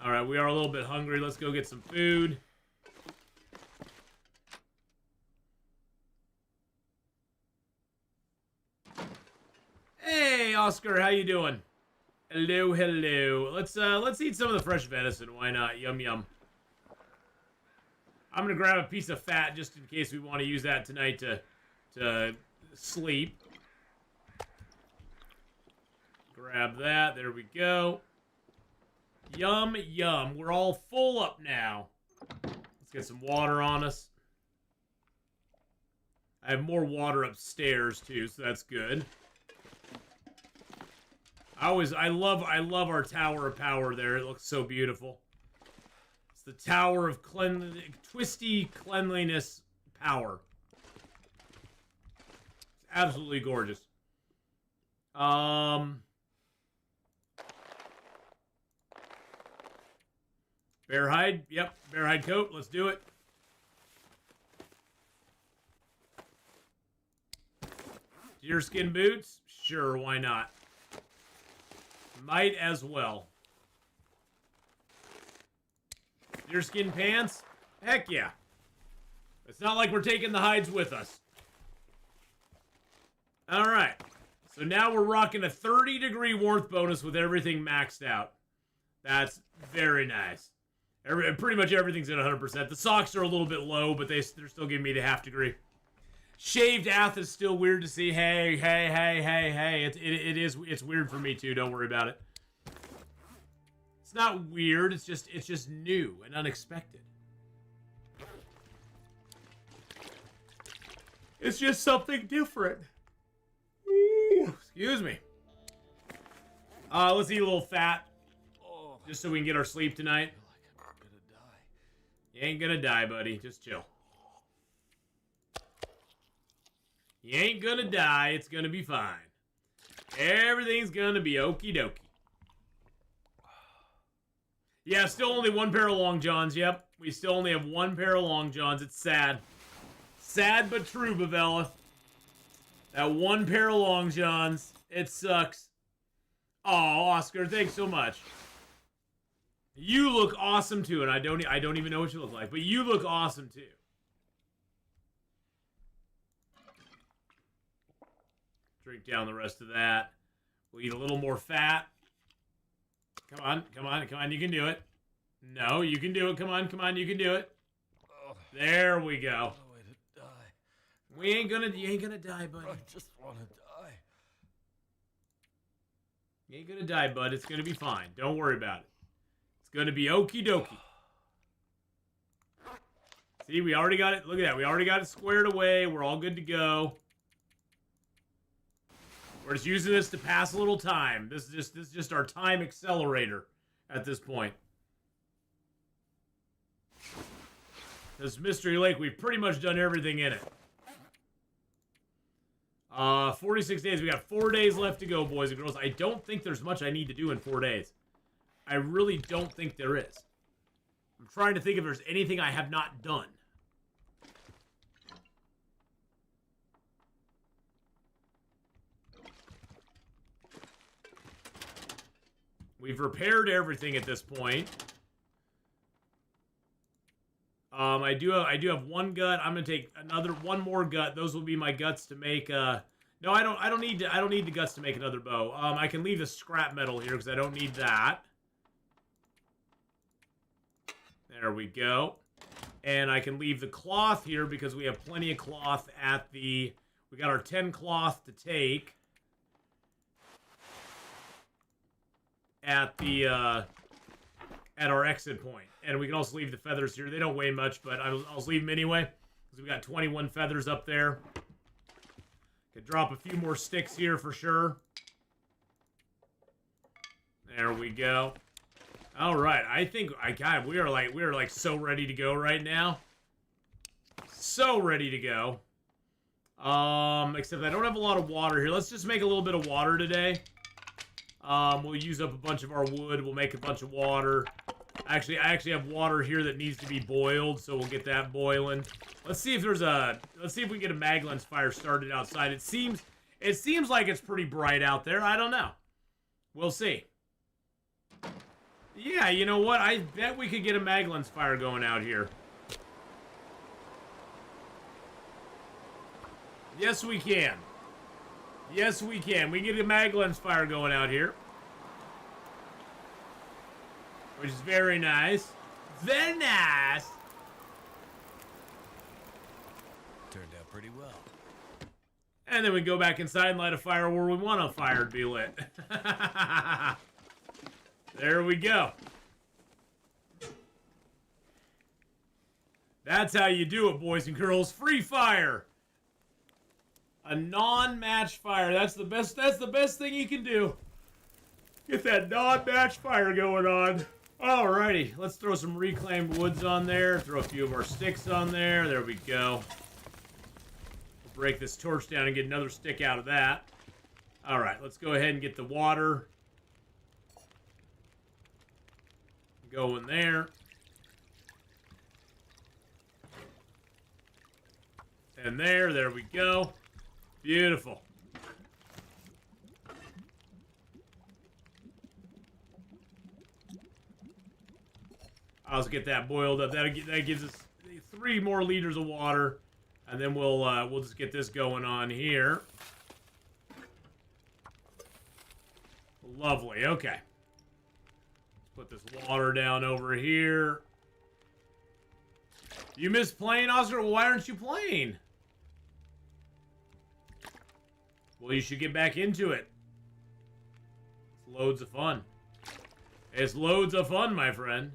All right, we are a little bit hungry. Let's go get some food. Hey, Oscar, how you doing? Hello, hello. Let's eat some of the fresh venison. Why not? Yum, yum. I'm gonna grab a piece of fat just in case we want to use that tonight to sleep. Grab that. There we go. Yum, yum. We're all full up now. Let's get some water on us. I have more water upstairs too, so that's good. I love our Tower of Power there. It looks so beautiful. It's the Tower of Twisty Cleanliness Power. It's absolutely gorgeous. Bear hide. Yep, bear hide coat. Let's do it. Deerskin boots? Sure, why not? Might as well. Deerskin pants? Heck yeah. It's not like we're taking the hides with us. Alright. So now we're rocking a 30-degree warmth bonus with everything maxed out. That's very nice. Pretty much everything's at 100%. The socks are a little bit low, but they're still giving me the half degree. Shaved Ath is still weird to see. Hey. It's weird for me too. Don't worry about it. It's not weird. It's just new and unexpected. It's just something different. Ooh, excuse me. Let's eat a little fat, just so we can get our sleep tonight. You ain't gonna die, buddy. Just chill. You ain't gonna die. It's gonna be fine. Everything's gonna be okie dokie. Yeah, still only one pair of long johns. Yep, we still only have one pair of long johns. It's sad. Sad but true, Bavella. That one pair of long johns. It sucks. Oh, Oscar, thanks so much. You look awesome too, and I don't even know what you look like, but you look awesome too. Drink down the rest of that. We'll eat a little more fat. Come on, you can do it. No, you can do it. Come on, you can do it. There we go. No way to die. You ain't gonna die, buddy. I just want to die. You ain't gonna die, bud. It's gonna be fine. Don't worry about it. It's gonna be okie dokie. See, we already got it. Look at that. We already got it squared away. We're all good to go. We're just using this to pass a little time. This is just our time accelerator at this point. This Mystery Lake, we've pretty much done everything in it. 46 days. We got 4 days left to go, boys and girls. I don't think there's much I need to do in 4 days. I really don't think there is. I'm trying to think if there's anything I have not done. We've repaired everything at this point. I do have one gut. I'm gonna take one more gut. Those will be my guts to make No, I don't need the guts to make another bow. I can leave the scrap metal here because I don't need that. There we go. And I can leave the cloth here because we have plenty of cloth at the... We got our 10 cloth to take. At the, at our exit point. And we can also leave the feathers here. They don't weigh much, but I'll leave them anyway. Because we got 21 feathers up there. Could drop a few more sticks here for sure. There we go. All right, I think we are like so ready to go right now. So ready to go. Except I don't have a lot of water here. Let's just make a little bit of water today. We'll use up a bunch of our wood. We'll make a bunch of water. Actually, I actually have water here that needs to be boiled, so we'll get that boiling. Let's see if there's a... Let's see if we can get a Maglens fire started outside. It seems like it's pretty bright out there. I don't know. We'll see. Yeah, you know what? I bet we could get a Maglens fire going out here. Yes, we can. Yes, we can. We can get a Maglens fire going out here. Which is very nice. Very nice. Turned out pretty well. And then we go back inside and light a fire where we want a fire to be lit. There we go. That's how you do it, boys and girls. Free fire. A non-match fire. That's the best thing you can do. Get that non-match fire going on. Alrighty, let's throw some reclaimed woods on there. Throw a few of our sticks on there. There we go. We'll break this torch down and get another stick out of that. Alright, let's go ahead and get the water going there. And there we go. Beautiful. I'll just get that boiled up. That gives us 3 more liters of water, and then we'll just get this going on here. Lovely. Okay. Let's put this water down over here. You miss playing, Oscar? Well, why aren't you playing? Well, you should get back into it. It's loads of fun. It's loads of fun, my friend.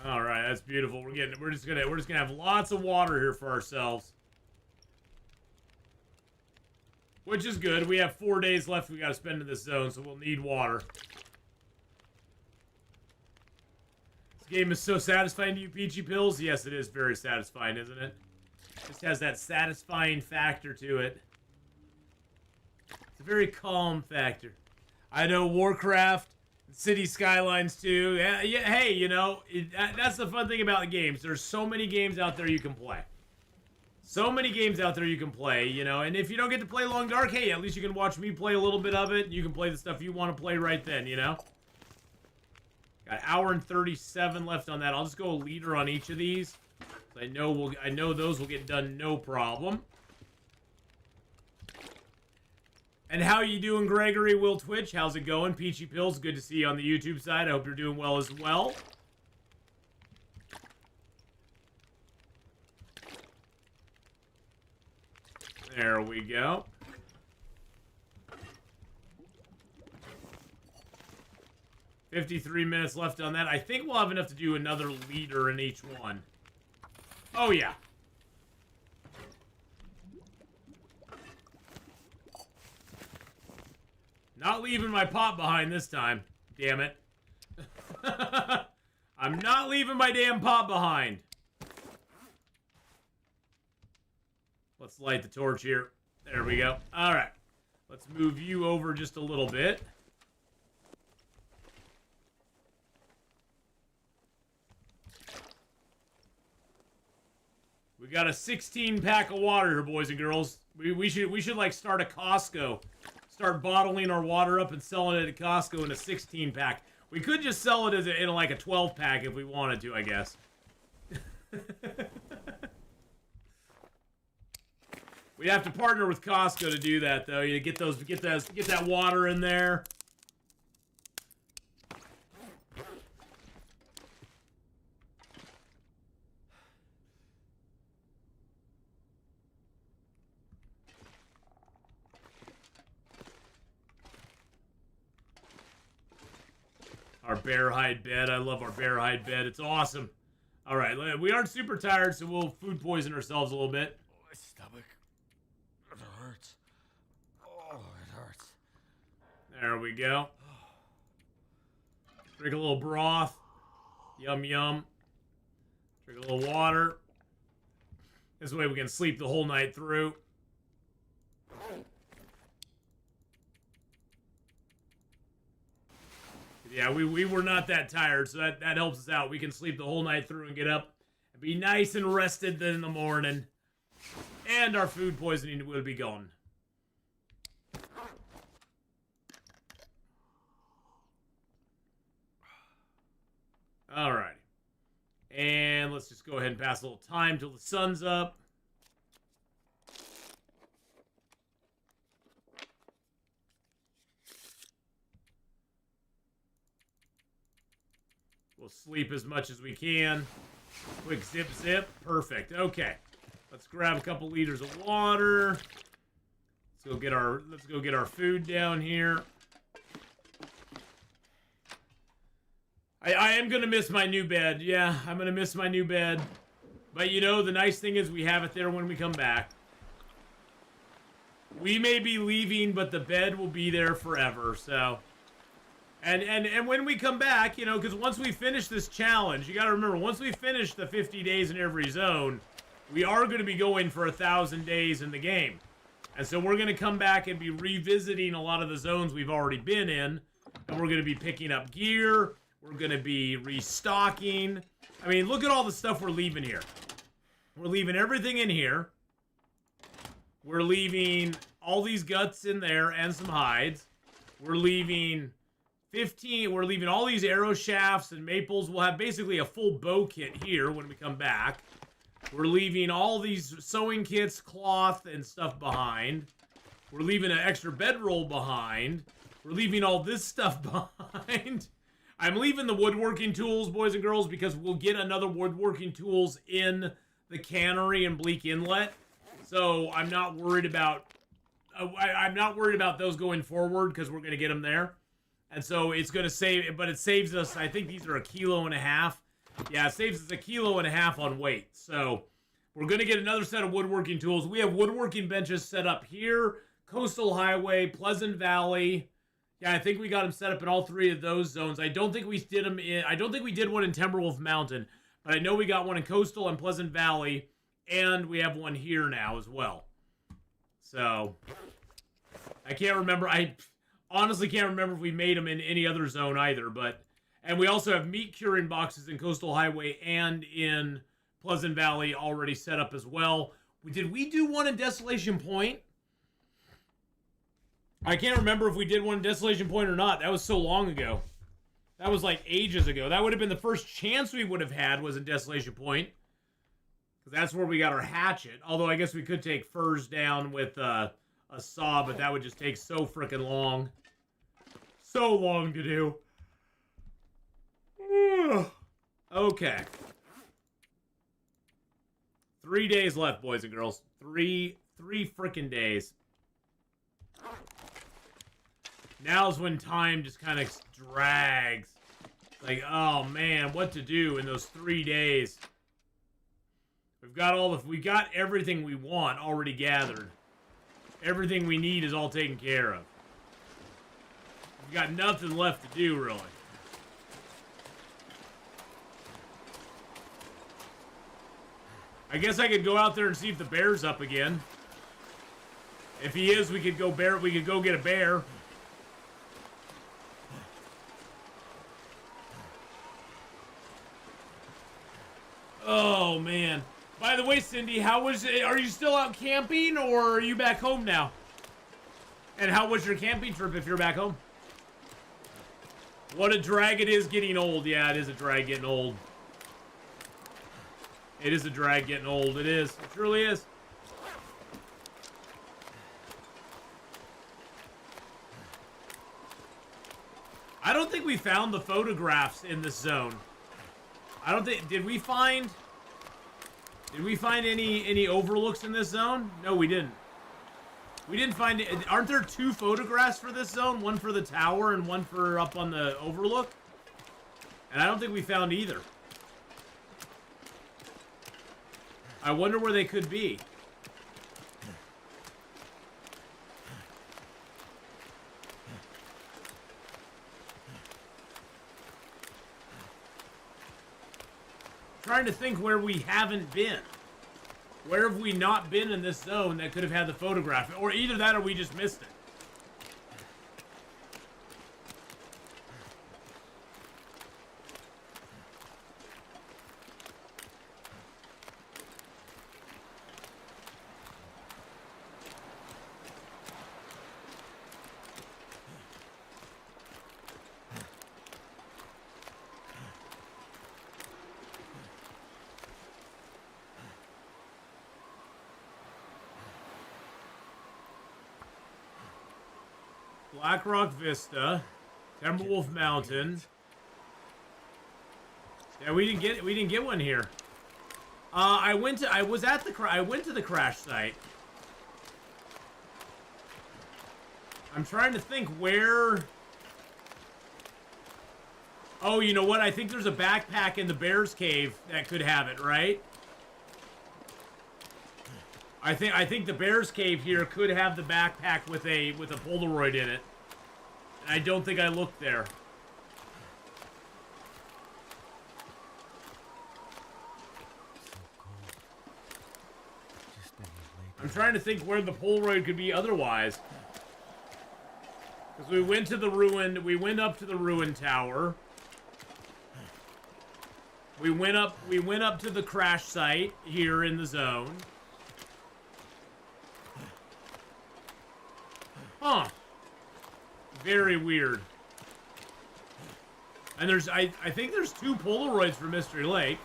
All right, that's beautiful. We're just gonna have lots of water here for ourselves, which is good. We have 4 days left we gotta spend in this zone, so we'll need water. This game is so satisfying to you, Peachy Pills. Yes, it is very satisfying, isn't it? Just has that satisfying factor to it. It's a very calm factor. I know Warcraft. City Skylines too. Yeah, hey, you know, that's the fun thing about the games. There's so many games out there you can play. So many games out there you can play, you know, and if you don't get to play Long Dark, hey, at least you can watch me play a little bit of it. You can play the stuff you want to play right then, you know? Got an hour and 37 left on that. I'll just go a liter on each of these. I know those will get done no problem. And how you doing, Gregory Will Twitch? How's it going? Peachy Pills, good to see you on the YouTube side. I hope you're doing well as well. There we go. $53 minutes left on that. I think we'll have enough to do another liter in each one. Oh, yeah. Not leaving my pot behind this time. Damn it. I'm not leaving my damn pot behind. Let's light the torch here. There we go. All right. Let's move you over just a little bit. We got a 16 pack of water here, boys and girls. We should like start a Costco. Start bottling our water up and selling it at Costco in a 16 pack. We could just sell it as in like a 12 pack if we wanted to, I guess. We'd have to partner with Costco to do that, though. You get that water in there. Our bear hide bed. I love our bear hide bed. It's awesome. All right, we aren't super tired, so we'll food poison ourselves a little bit. My stomach. It hurts. Oh, it hurts. There we go. Drink a little broth. Yum, yum. Drink a little water. This way we can sleep the whole night through. Yeah, we were not that tired, so that helps us out. We can sleep the whole night through and get up and be nice and rested then in the morning. And our food poisoning will be gone. Alright. And let's just go ahead and pass a little time till the sun's up. We'll sleep as much as we can. Quick zip zip. Perfect. Okay. Let's grab a couple liters of water. Let's go get our food down here. I am gonna miss my new bed. Yeah, I'm gonna miss my new bed. But you know, the nice thing is we have it there when we come back. We may be leaving, but the bed will be there forever, so. And when we come back, you know, because once we finish this challenge, you got to remember, once we finish the 50 days in every zone, we are going to be going for 1,000 days in the game. And so we're going to come back and be revisiting a lot of the zones we've already been in. And we're going to be picking up gear. We're going to be restocking. I mean, look at all the stuff we're leaving here. We're leaving everything in here. We're leaving all these guts in there and some hides. We're leaving 15, we're leaving all these arrow shafts and maples. We'll have basically a full bow kit here when we come back. We're leaving all these sewing kits, cloth, and stuff behind. We're leaving an extra bedroll behind. We're leaving all this stuff behind. I'm leaving the woodworking tools, boys and girls, because we'll get another woodworking tools in the cannery and Bleak Inlet. So I'm not worried about I'm not worried about those going forward because we're going to get them there. And so it's going to save, but it saves us, I think these are 1.5 kilos. Yeah, it saves us 1.5 kilos on weight. So we're going to get another set of woodworking tools. We have woodworking benches set up here, Coastal Highway, Pleasant Valley. Yeah, I think we got them set up in all 3 of those zones. I don't think we did them in, I don't think we did one in Timberwolf Mountain, but I know we got one in Coastal and Pleasant Valley, and we have one here now as well. So I can't remember. I honestly can't remember if we made them in any other zone either, and we also have meat curing boxes in Coastal Highway and in Pleasant Valley already set up as well. Did we do one in Desolation Point? I can't remember if we did one in Desolation Point or not. That was so long ago. That was like ages ago. That would have been the first chance we would have had was in Desolation Point. Because that's where we got our hatchet. Although I guess we could take furs down with a saw, but that would just take so freaking long. So long to do. Okay. 3 days left, boys and girls. Three freaking days. Now's when time just kind of drags. Like, oh man, what to do in those 3 days? We got everything we want already gathered. Everything we need is all taken care of. We've got nothing left to do, really. I guess I could go out there and see if the bear's up again. If he is, we could go get a bear. Oh, man. By the way, Cindy, how was it? Are you still out camping or are you back home now? And how was your camping trip if you're back home? What a drag it is getting old. Yeah, it is a drag getting old. It is a drag getting old. It is. It truly is. I don't think we found the photographs in this zone. I don't think... Did we find any overlooks in this zone? No, we didn't. We didn't find it. Aren't there 2 photographs for this zone? One for the tower and one for up on the overlook? And I don't think we found either. I wonder where they could be. Trying to think where we haven't been. Where have we not been in this zone that could have had the photograph? Or either that or we just missed it. Black Rock Vista, Timberwolf Mountain. Yeah, we didn't get one here. I went to the crash site. I'm trying to think where. Oh, you know what? I think there's a backpack in the Bear's Cave that could have it, right? I think the Bear's Cave here could have the backpack with a Polaroid in it. And I don't think I looked there. I'm trying to think where the Polaroid could be otherwise. Because we went to the ruin, we went up to the ruin tower. We went up to the crash site here in the zone. Huh. Very weird. And there's, I think there's 2 Polaroids for Mystery Lake.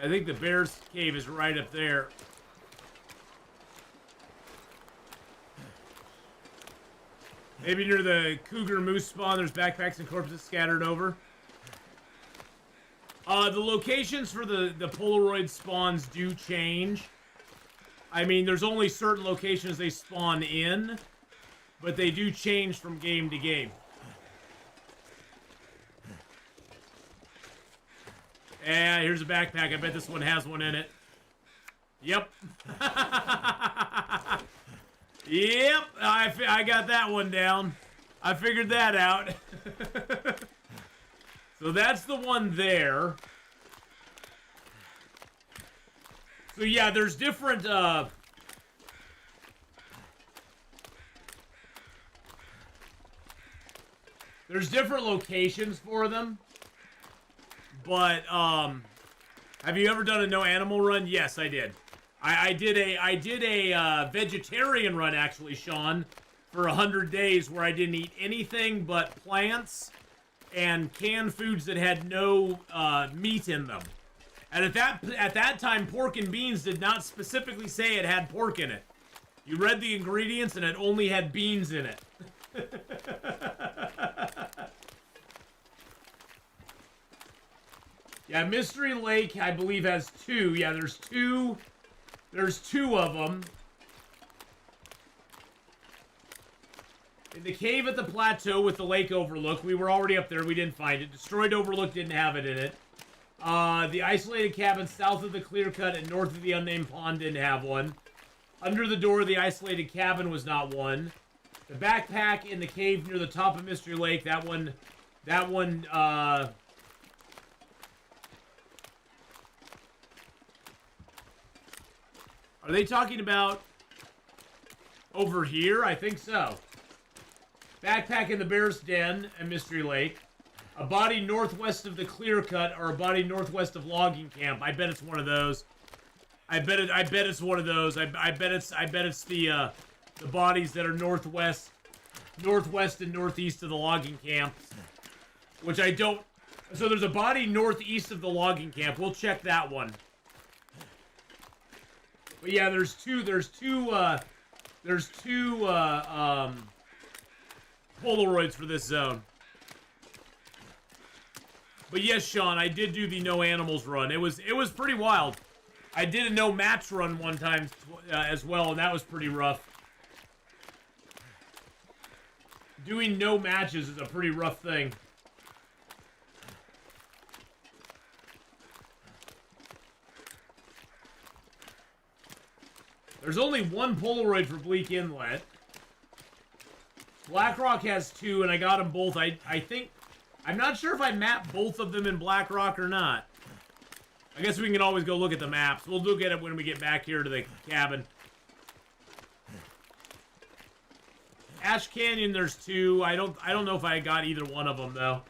I think the Bear's Cave is right up there. Maybe near the cougar moose spawn, there's backpacks and corpses scattered over. The locations for the Polaroid spawns do change. I mean, there's only certain locations they spawn in, but they do change from game to game. Yeah, here's a backpack. I bet this one has one in it. Yep. Yep, I got that one down. I figured that out. So that's the one there. So yeah, there's different, there's different locations for them. But, have you ever done a no animal run? Yes, I did. I did a vegetarian run, actually, Sean, for 100 days where I didn't eat anything but plants and canned foods that had no meat in them. And at that time, pork and beans did not specifically say it had pork in it. You read the ingredients and it only had beans in it. Yeah, Mystery Lake, I believe, has 2. Yeah, there's 2. There's 2 of them. In the cave at the plateau with the lake overlook, we were already up there. We didn't find it. Destroyed overlook didn't have it in it. The isolated cabin south of the clear cut and north of the unnamed pond didn't have one. Under the door of the isolated cabin was not one. The backpack in the cave near the top of Mystery Lake, that one, are they talking about Over here? I think so. Backpack in the Bear's Den and Mystery Lake. A body northwest of the Clear Cut or a body northwest of Logging Camp. I bet it's one of those. I bet it's one of those. I bet it's the bodies that are northwest and northeast of the logging camp. Which I don't. So there's a body northeast of the logging camp. We'll check that one. But yeah, there's two Polaroids for this zone. But yes, Sean, I did do the no animals run. It was pretty wild. I did a no match run one time as well, and that was pretty rough. Doing no matches is a pretty rough thing. There's only one Polaroid for Bleak Inlet. BlackRock has 2, and I got them both. I think... I'm not sure if I mapped both of them in BlackRock or not. I guess we can always go look at the maps. We'll look at it when we get back here to the cabin. Ash Canyon, there's 2. I don't know if I got either one of them, though.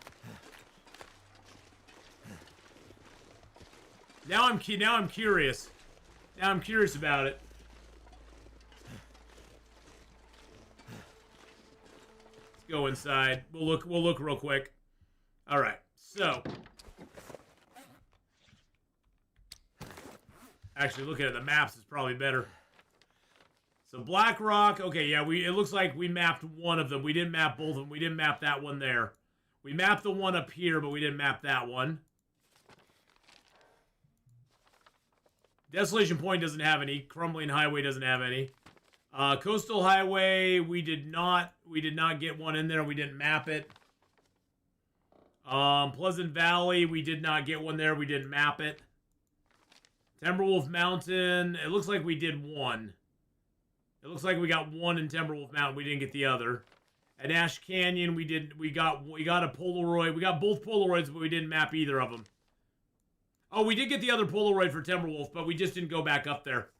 Now I'm curious. Now I'm curious about it. Let's go inside. We'll look real quick. All right. So, actually, looking at the maps is probably better. So BlackRock. Okay, yeah. It looks like we mapped one of them. We didn't map both of them. We didn't map that one there. We mapped the one up here, but we didn't map that one. Desolation Point doesn't have any. Crumbling Highway doesn't have any. Coastal Highway, we did not get one in there. We didn't map it. Pleasant Valley, we did not get one there. We didn't map it. Timberwolf Mountain, it looks like we did one. It looks like we got one in Timberwolf Mountain. We didn't get the other. At Ash Canyon, we got a Polaroid. We got both Polaroids, but we didn't map either of them. Oh, we did get the other Polaroid for Timberwolf, but we just didn't go back up there.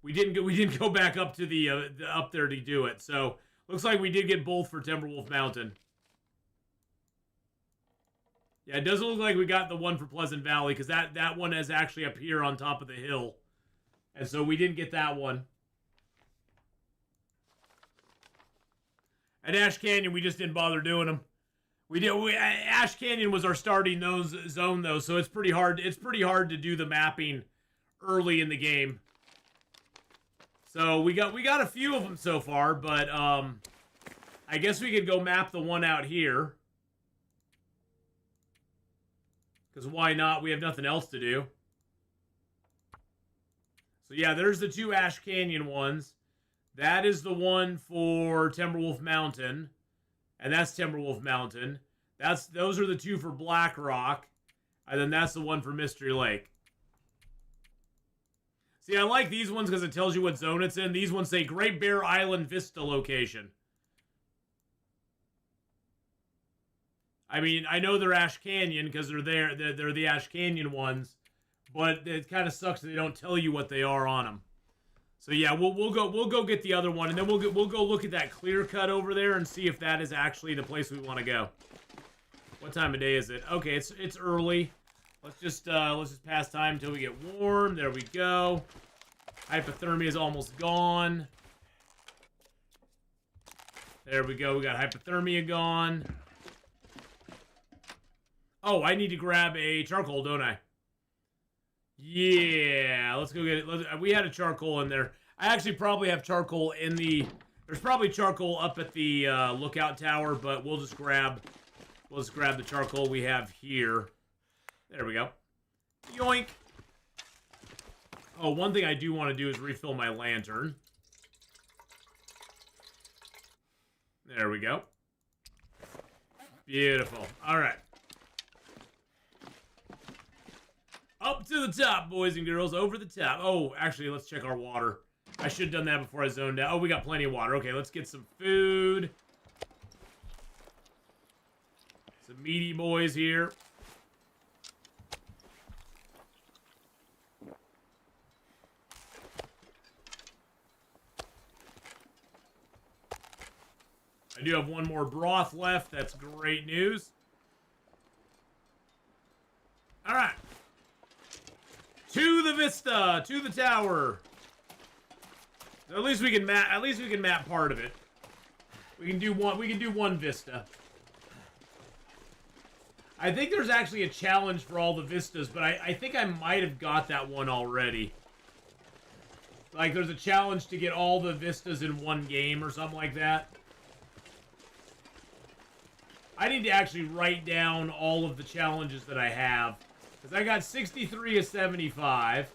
We didn't go back up to the up there to do it. So looks like we did get both for Timberwolf Mountain. Yeah, it doesn't look like we got the one for Pleasant Valley because that one is actually up here on top of the hill, and so we didn't get that one. At Ash Canyon, we just didn't bother doing them. Ash Canyon was our starting zone though, so it's pretty hard. It's pretty hard to do the mapping early in the game. So we got a few of them so far, but I guess we could go map the one out here. Because why not? We have nothing else to do. So yeah, there's the 2 Ash Canyon ones. That is the one for Timberwolf Mountain. And that's Timberwolf Mountain. Those are the 2 for BlackRock. And then that's the one for Mystery Lake. See, I like these ones because it tells you what zone it's in. These ones say Great Bear Island Vista location. I mean, I know they're Ash Canyon because they're there. They're the Ash Canyon ones, but it kind of sucks that they don't tell you what they are on them. So yeah, we'll go get the other one, and then we'll go look at that Clear Cut over there and see if that is actually the place we want to go. What time of day is it? Okay, it's early. Let's just pass time until we get warm. There we go. Hypothermia is almost gone. There we go. We got hypothermia gone. Oh, I need to grab a charcoal, don't I? Yeah, let's go get it. We had a charcoal in there. I actually probably have charcoal in the... There's probably charcoal up at the lookout tower, but we'll just grab the charcoal we have here. There we go. Yoink. Oh, one thing I do want to do is refill my lantern. There we go. Beautiful. All right. Up to the top, boys and girls. Over the top. Oh, actually, let's check our water. I should have done that before I zoned out. Oh, we got plenty of water. Okay, let's get some food. Some meaty boys here. I do have one more broth left. That's great news. All right. To the Vista, to the tower. So at least we can map. At least we can map part of it. We can do one. We can do one Vista. I think there's actually a challenge for all the vistas, but I think I might have got that one already. Like, there's a challenge to get all the vistas in one game or something like that. I need to actually write down all of the challenges that I have. Because I got 63 of 75.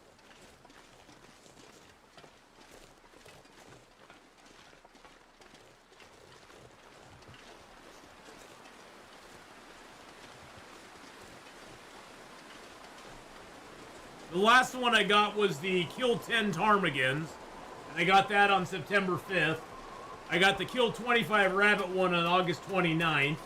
The last one I got was the Kill 10 Ptarmigans, and I got that on September 5th. I got the Kill 25 Rabbit one on August 29th.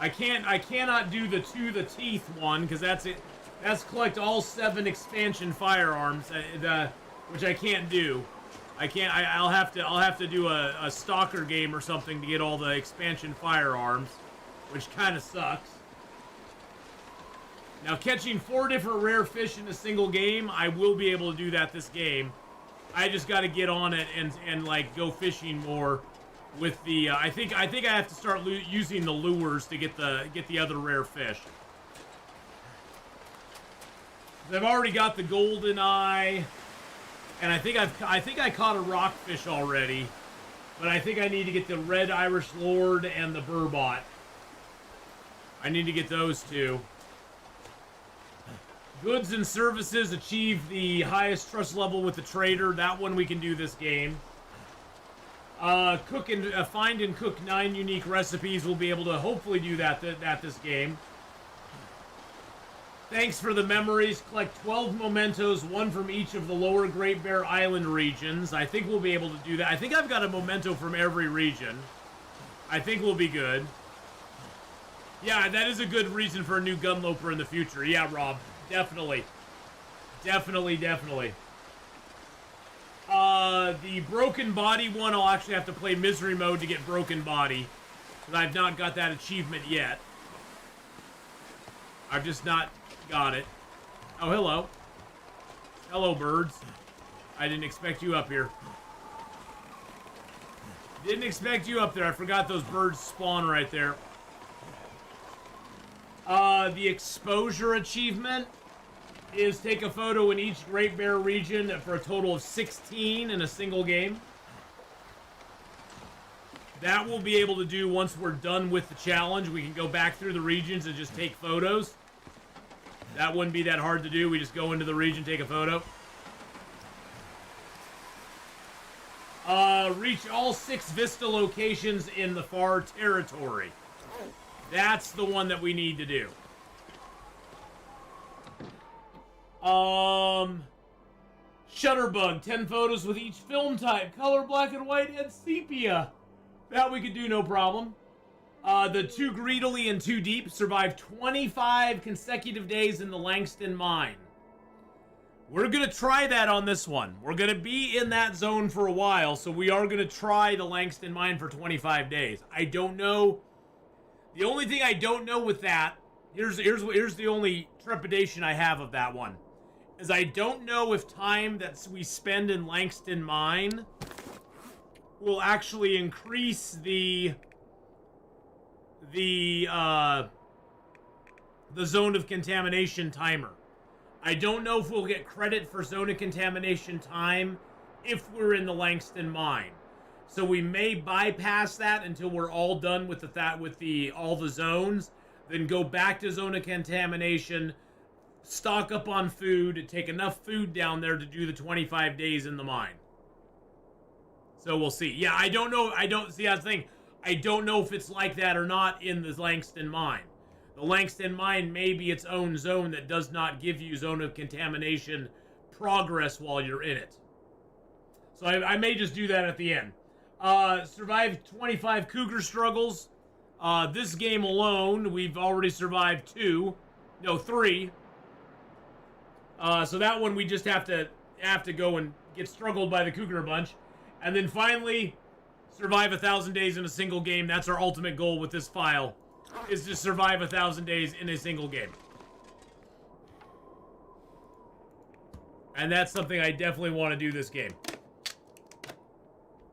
I cannot do the To the Teeth one, because that's it. That's collect all 7 expansion firearms, which I can't do. I can't. I'll have to do a stalker game or something to get all the expansion firearms, which kind of sucks. Now, catching 4 different rare fish in a single game, I will be able to do that this game. I just got to get on it and like go fishing more with the. I think I have to start using the lures to get the other rare fish. I've already got the golden eye, and I think I caught a rockfish already, but I think I need to get the red Irish lord and the burbot. I need to get those two. Goods and services achieve the highest trust level with the trader. That one we can do this game. Cook and find and cook 9 unique recipes. We'll be able to hopefully do that this game. Thanks for the memories. Collect 12 mementos, 1 from each of the lower Great Bear Island regions. I think we'll be able to do that. I think I've got a memento from every region. I think we'll be good. Yeah, that is a good reason for a new Gunloper in the future. Yeah, Rob. Definitely. Definitely. The Broken Body one, I'll actually have to play Misery Mode to get Broken Body. Because I've not got that achievement yet. I've just not got it. Oh, hello. Hello, birds. I didn't expect you up here. Didn't expect you up there. I forgot those birds spawn right there. The exposure achievement is take a photo in each Great Bear region for a total of 16 in a single game. That we'll be able to do once we're done with the challenge. We can go back through the regions and just take photos. That wouldn't be that hard to do. We just go into the region, take a photo. Reach all 6 Vista locations in the far territory. That's the one that we need to do. Shutterbug, 10 photos with each film type. Color, black and white, and sepia. That we could do, no problem. The 2 greedily and 2 deep survived 25 consecutive days in the Langston mine. We're going to try that on this one. We're going to be in that zone for a while, so we are going to try the Langston mine for 25 days. I don't know. The only thing I don't know with that, here's the only trepidation I have of that one, is I don't know if time that we spend in Langston mine will actually increase the zone of contamination timer. I don't know if we'll get credit for zone of contamination time if we're in the Langston mine. So we may bypass that until we're all done with all the zones, then go back to zone of contamination, stock up on food, take enough food down there to do the 25 days in the mine. So we'll see. Yeah, I don't know. That's the thing. I don't know if it's like that or not in the Langston mine. The Langston mine may be its own zone that does not give you zone of contamination progress while you're in it. So I may just do that at the end. Survived 25 cougar struggles. This game alone, we've already survived 2. No, 3. So that one we just have to go and get struggled by the Cougar bunch. And then finally, survive 1,000 days in a single game. That's our ultimate goal with this file, is to survive 1,000 days in a single game. And that's something I definitely want to do this game.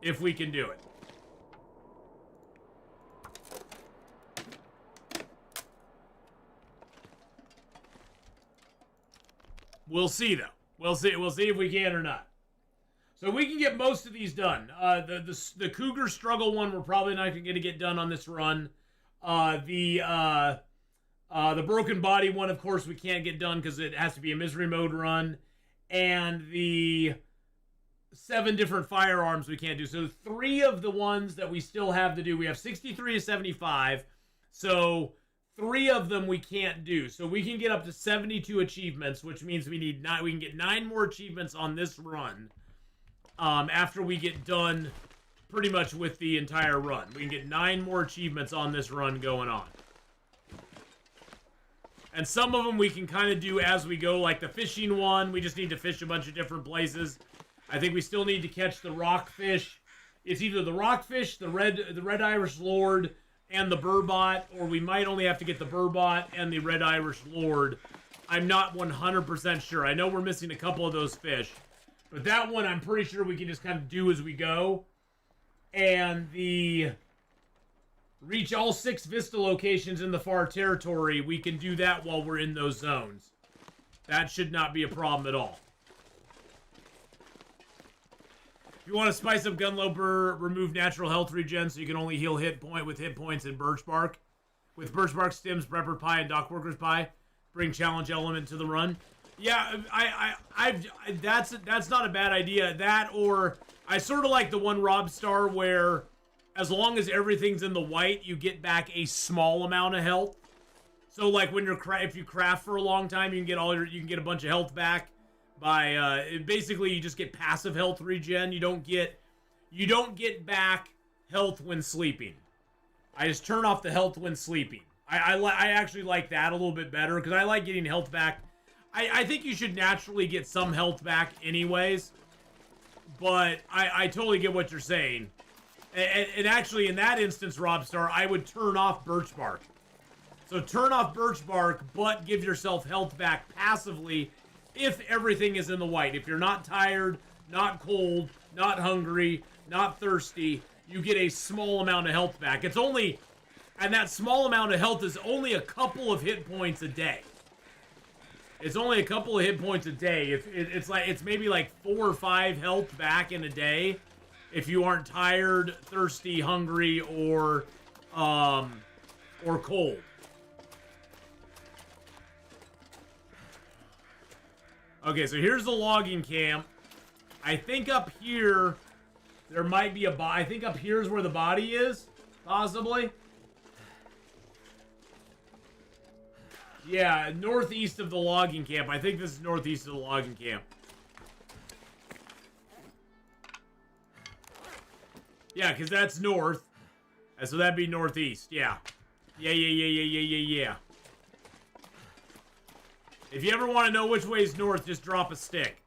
If we can do it. We'll see, though. We'll see if we can or not. So we can get most of these done. The Cougar Struggle one, we're probably not going to get done on this run. The Broken Body one, of course, we can't get done because it has to be a Misery Mode run. And the 7 different firearms we can't do. So 3 of the ones that we still have to do, we have 63 to 75. So 3 of them we can't do. So we can get up to 72 achievements, which means we can get 9 more achievements on this run. After we get done pretty much with the entire run. We can get 9 more achievements on this run going on. And some of them we can kind of do as we go, like the fishing one. We just need to fish a bunch of different places. I think we still need to catch the rockfish. It's either the rockfish, the red Irish Lord, and the burbot, or we might only have to get the burbot and the red Irish Lord. I'm not 100% sure. I know we're missing a couple of those fish. But that one, I'm pretty sure we can just kind of do as we go. And the reach all 6 Vista locations in the far territory, we can do that while we're in those zones. That should not be a problem at all. If you want to spice up Gunloper, remove natural health regen so you can only heal hit points and birch bark. With birch bark, stems, prepper pie, and dockworker's pie. Bring challenge element to the run. Yeah, that's not a bad idea. That, or I sort of like the one Rob Star where as long as everything's in the white, you get back a small amount of health. So like when if you craft for a long time, you can get a bunch of health back by basically you just get passive health regen. You don't get back health when sleeping. I just turn off the health when sleeping. I actually like that a little bit better because I like getting health back. I think you should naturally get some health back anyways, but I totally get what you're saying. And actually, in that instance, Robstar, I would turn off birch bark. So turn off birch bark, but give yourself health back passively if everything is in the white. If you're not tired, not cold, not hungry, not thirsty, you get a small amount of health back. And that small amount of health is only a couple of hit points a day. It's only a couple of hit points a day. It's maybe like 4 or 5 health back in a day if you aren't tired, thirsty, hungry, or cold. Okay, so here's the logging camp. I think up here there might be I think up here is where the body is, possibly. Yeah, northeast of the logging camp. I think this is northeast of the logging camp. Yeah, because that's north. And so that'd be northeast. Yeah. Yeah. If you ever want to know which way is north, just drop a stick.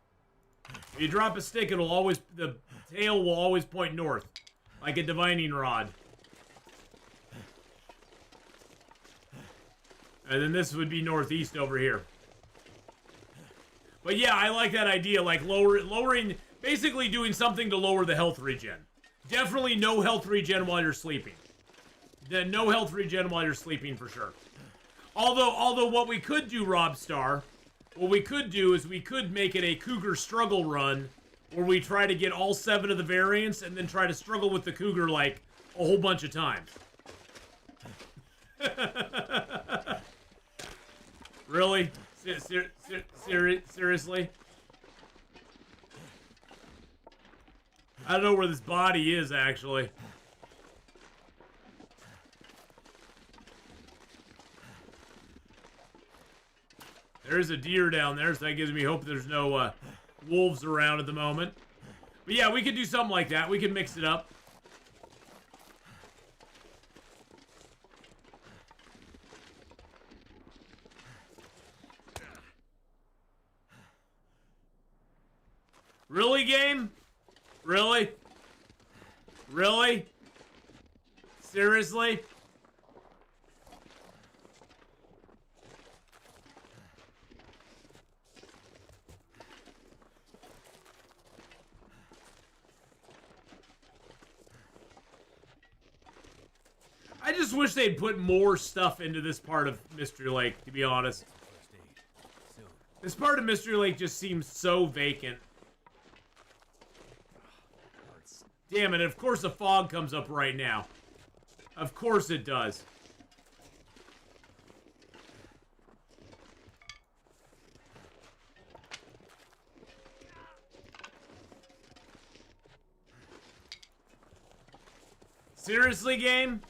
If you drop a stick, the tail will always point north. Like a divining rod. And then this would be northeast over here. But yeah, I like that idea, like lowering, basically doing something to lower the health regen. Definitely no health regen while you're sleeping. No health regen while you're sleeping for sure. Although what we could do, Robstar, what we could do is we could make it a Cougar struggle run where we try to get all 7 of the variants and then try to struggle with the Cougar like a whole bunch of times. Really? Seriously? I don't know where this body is, actually. There's a deer down there, so that gives me hope there's no wolves around at the moment. But yeah, we could do something like that. We could mix it up. Really, game? Really? Really? Seriously? I just wish they'd put more stuff into this part of Mystery Lake, to be honest. This part of Mystery Lake just seems so vacant. Damn it, of course the fog comes up right now. Of course it does. Seriously, game?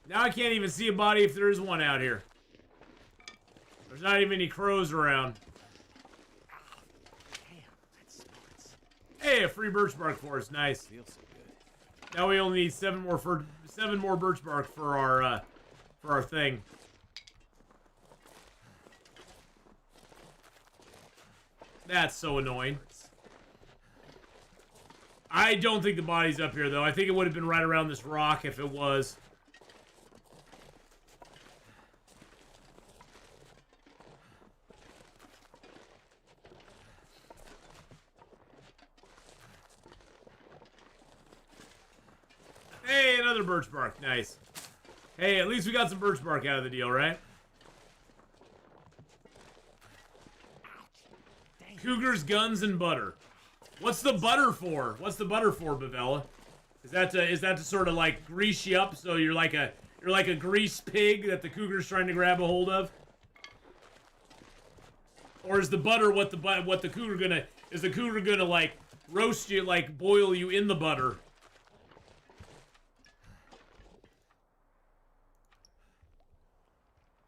Now I can't even see a body if there is one out here. There's not even any crows around. Hey, a free birch bark for us. Nice. Feels so good. Now we only need seven more birch bark for our thing. That's so annoying. I don't think the body's up here, though. I think it would have been right around this rock if it was. Hey, another birch bark. Nice. Hey, at least we got some birch bark out of the deal, right? Cougars, guns, and butter. What's the butter for? What's the butter for, Bavella? Is that to sort of like grease you up so you're like a grease pig that the cougar's trying to grab a hold of? Or is the butter what the cougar gonna is the cougar gonna like roast you, like boil you in the butter?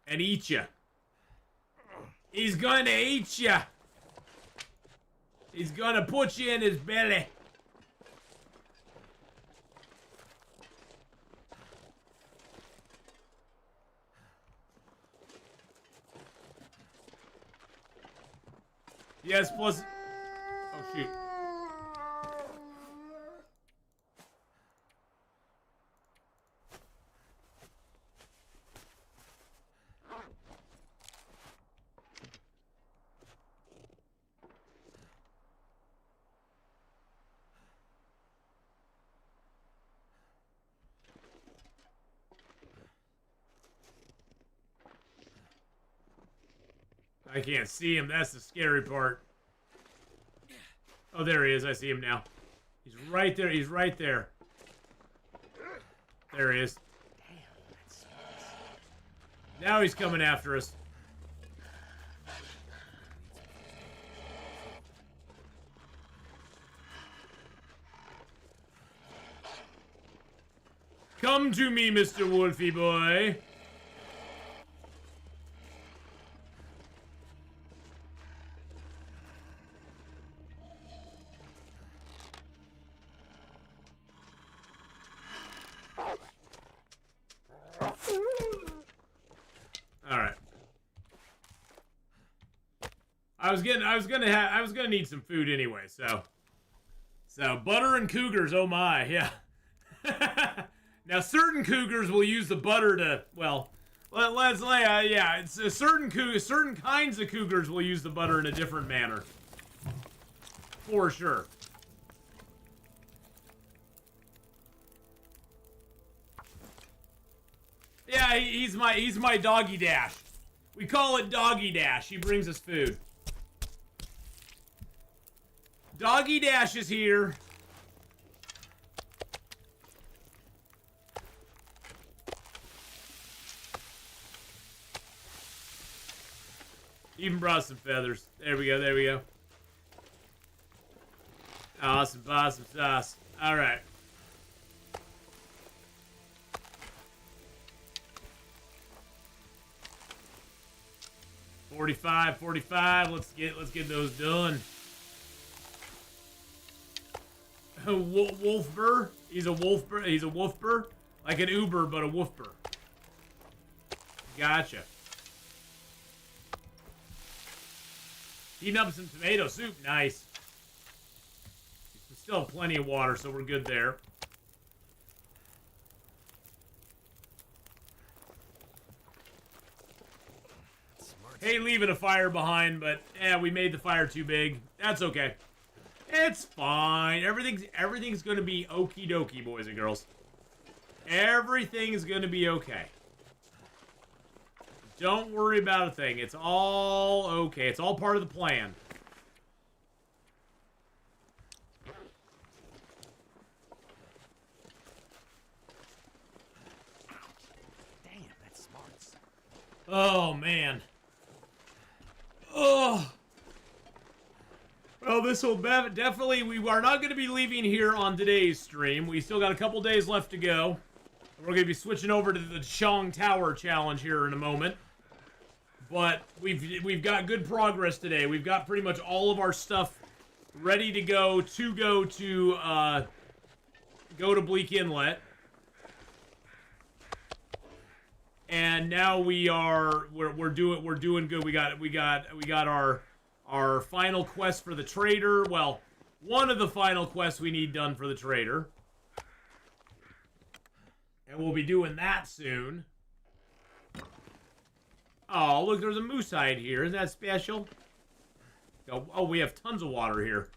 And eat you. He's gonna eat you. He's gonna put you in his belly. Yes, plus... Oh, shoot. I can't see him. That's the scary part. Oh, there he is. I see him now. He's right there. He's right there. There he is. Now he's coming after us. Come to me, Mr. Wolfie boy. I was gonna need some food anyway, so butter and cougars, oh my, yeah. Now certain cougars will use the butter to, well, yeah, it's certain kinds of cougars will use the butter in a different manner, for sure. Yeah, he's my doggy dash. We call it Doggy Dash. He brings us food. Doggy Dash is here. Even brought some feathers. There we go, there we go. Awesome, awesome sauce. All right. $45. Let's get those done. Wolfbur. He's a wolfbur. He's a wolfbur, like an Uber, but a wolfbur. Gotcha. Heating up some tomato soup. Nice. We still have plenty of water, so we're good there. Hey, leaving a fire behind, but we made the fire too big. That's okay. It's fine. Everything's gonna be okie dokie, boys and girls. Everything's gonna be okay. Don't worry about a thing. It's all okay. It's all part of the plan. Damn, that's smart. Oh, man. Oh. Well, this will definitely... We are not going to be leaving here on today's stream. We still got a couple days left to go. We're going to be switching over to the Chong Tower challenge here in a moment. But we've got good progress today. We've got pretty much all of our stuff ready to go to Bleak Inlet. And now we're doing good. We got our final quest for the trader. Well, one of the final quests we need done for the trader. And we'll be doing that soon. Oh, look, there's a moose hide here. Isn't that special? Oh, we have tons of water here.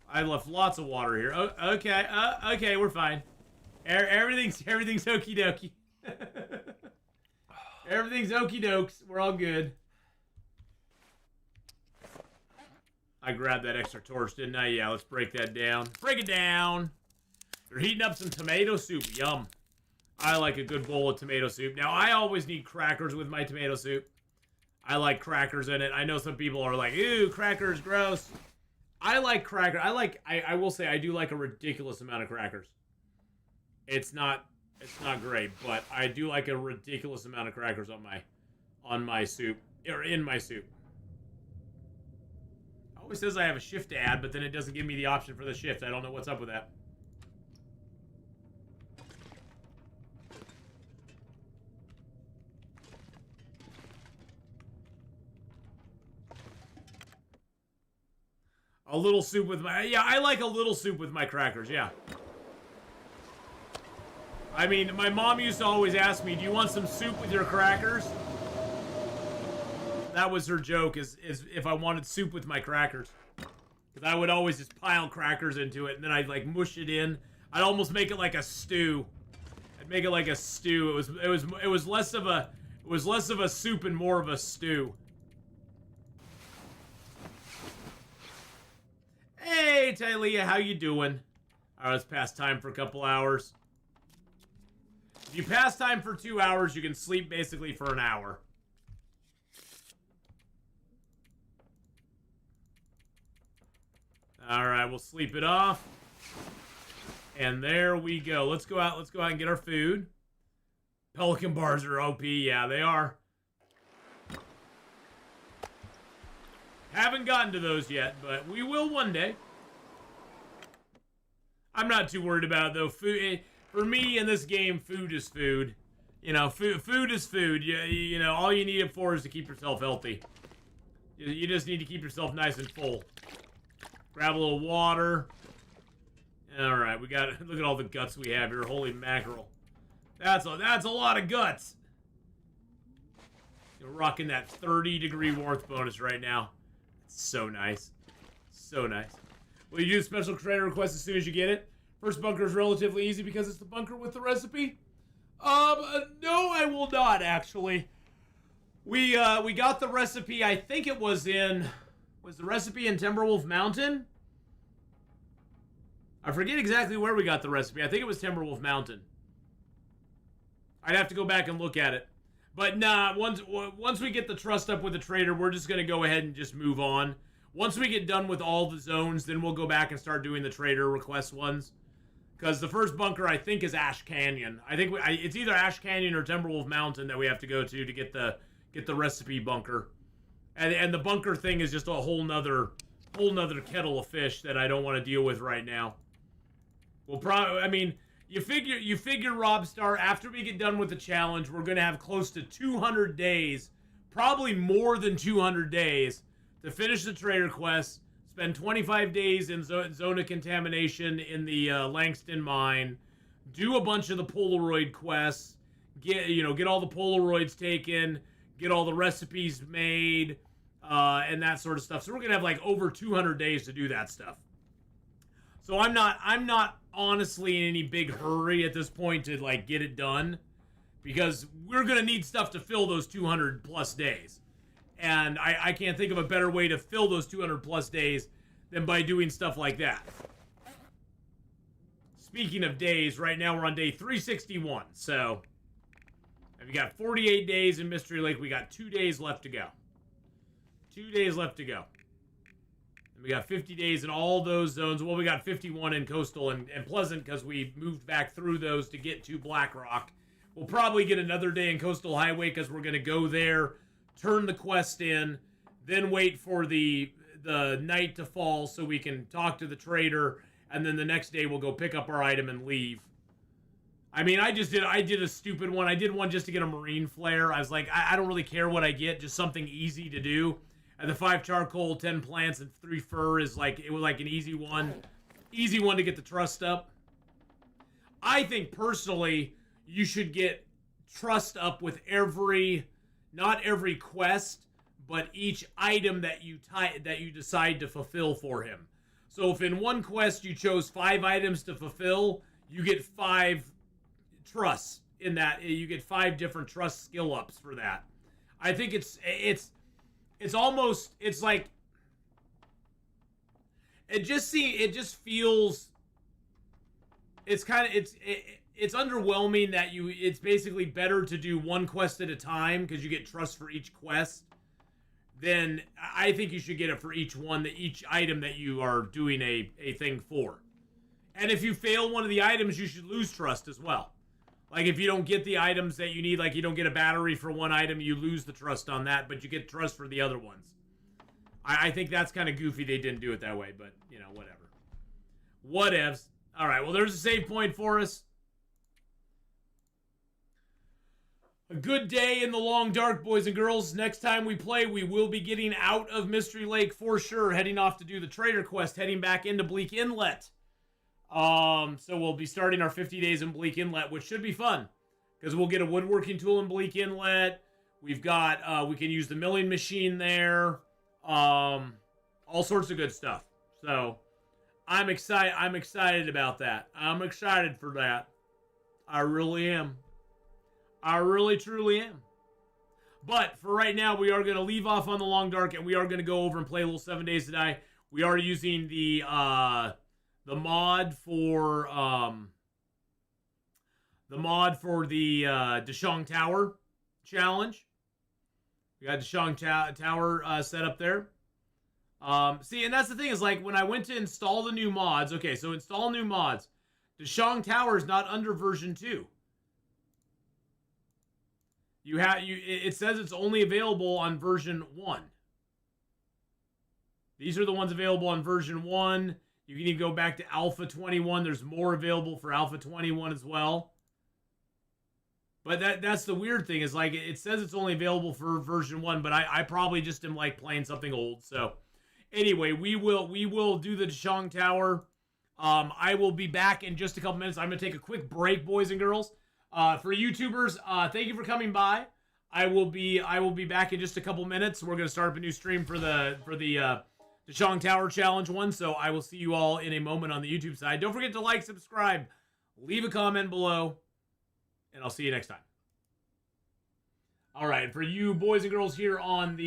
I left lots of water here. Oh, okay, okay, we're fine. Everything's okie dokie. Everything's okie dokes. We're all good. I grabbed that extra torch, didn't I? Yeah, let's break that down. Break it down. They're heating up some tomato soup. Yum. I like a good bowl of tomato soup. Now, I always need crackers with my tomato soup. I like crackers in it. I know some people are like, ew, crackers, gross. I like crackers. I will say I do like a ridiculous amount of crackers. It's not great, but I do like a ridiculous amount of crackers on my soup, or in my soup. It always says I have a shift to add, but then it doesn't give me the option for the shift. I don't know what's up with that. A little soup with my... Yeah, I like a little soup with my crackers, yeah. I mean, my mom used to always ask me, do you want some soup with your crackers? That was her joke, is if I wanted soup with my crackers. Because I would always just pile crackers into it, and then I'd, like, mush it in. I'd almost make it like a stew. I'd make it like a stew. It was less of a soup and more of a stew. Hey, Tylea, how you doing? All right, let's pass time for a couple hours. If you pass time for 2 hours, you can sleep basically for an hour. All right, we'll sleep it off. And there we go. Let's go out and get our food. Pelican bars are OP. Yeah, they are. Haven't gotten to those yet, but we will one day. I'm not too worried about it, though. Food, for me in this game, food is food. You know, food is food. You know, all you need it for is to keep yourself healthy. You just need to keep yourself nice and full. Grab a little water. All right, we got. Look at all the guts we have here. Holy mackerel! That's a lot of guts. You're rocking that 30-degree warmth bonus right now. So nice. So nice. Will you do the special trader request as soon as you get it? First bunker is relatively easy because it's the bunker with the recipe. No, I will not, actually. We got the recipe, I think it was the recipe in Timberwolf Mountain? I forget exactly where we got the recipe. I think it was Timberwolf Mountain. I'd have to go back and look at it. But nah, once we get the trust up with the trader, we're just going to go ahead and just move on. Once we get done with all the zones, then we'll go back and start doing the trader request ones. Because the first bunker, I think, is Ash Canyon. I think it's either Ash Canyon or Timberwolf Mountain that we have to go to get the recipe bunker. And the bunker thing is just a whole nother kettle of fish that I don't want to deal with right now. We'll probably, I mean... You figure, Robstar, after we get done with the challenge, we're going to have close to 200 days, probably more than 200 days, to finish the trader quest, spend 25 days in zone of contamination in the Langston mine, do a bunch of the Polaroid quests, get all the Polaroids taken, get all the recipes made, and that sort of stuff. So we're gonna have like over 200 days to do that stuff. So I'm not honestly in any big hurry at this point to like get it done, because we're gonna need stuff to fill those 200 plus days. And I can't think of a better way to fill those 200 plus days than by doing stuff like that. Speaking of days, right now we're on day 361. So, we got 48 days in Mystery Lake. We got 2 days left to go. 2 days left to go. And we got 50 days in all those zones. Well, we got 51 in Coastal and Pleasant because we moved back through those to get to Blackrock. We'll probably get another day in Coastal Highway because we're going to go there, turn the quest in, then wait for the night to fall so we can talk to the trader, and then the next day we'll go pick up our item and leave. I mean, I did a stupid one. I did one just to get a marine flare. I was like, I don't really care what I get, just something easy to do. And the 5 charcoal, 10 plants, and 3 fur is like, it was like an easy one to get the trust up. I think personally, you should get trust up with not every quest, but each item that you decide to fulfill for him. So if in one quest you chose 5 items to fulfill, you get 5 trusts in that. You get 5 different trust skill ups for that. I think it's like it just feels it's underwhelming that it's basically better to do one quest at a time because you get trust for each quest. Then I think you should get it for each item that you are doing a thing for. And if you fail one of the items, you should lose trust as well. Like if you don't get the items that you need, like you don't get a battery for one item, you lose the trust on that, but you get trust for the other ones. I think that's kind of goofy they didn't do it that way, but whatever. Whatevs. All right, well, there's a save point for us. A good day in the long dark, boys and girls. Next time we play, we will be getting out of Mystery Lake for sure, heading off to do the Trader Quest, heading back into Bleak Inlet. So we'll be starting our 50 days in Bleak Inlet, which should be fun, because we'll get a woodworking tool in Bleak Inlet. We've got, we can use the milling machine there. All sorts of good stuff. So I'm excited about that. I'm excited for that. I really am. I really, truly am. But for right now, we are going to leave off on the Long Dark, and we are going to go over and play a little 7 Days to Die. We are using the mod for the Deshong Tower challenge. We got Deshong Tower set up there. See, and that's the thing is, like, when I went to install the new mods, okay, so install new mods. Deshong Tower is not under version 2. It says it's only available on version 1. These are the ones available on version 1. You can even go back to Alpha 21. There's more available for Alpha 21 as well. But that's the weird thing is, like, it says it's only available for version 1, but I probably just am like playing something old. So anyway, we will do the Deshong Tower. I will be back in just a couple minutes. I'm going to take a quick break, boys and girls. For YouTubers, thank you for coming by. I will be back in just a couple minutes. We're going to start up a new stream for the Deshong Tower Challenge one, so I will see you all in a moment on the YouTube side. Don't forget to like, subscribe, leave a comment below, and I'll see you next time. All right, for you boys and girls here on the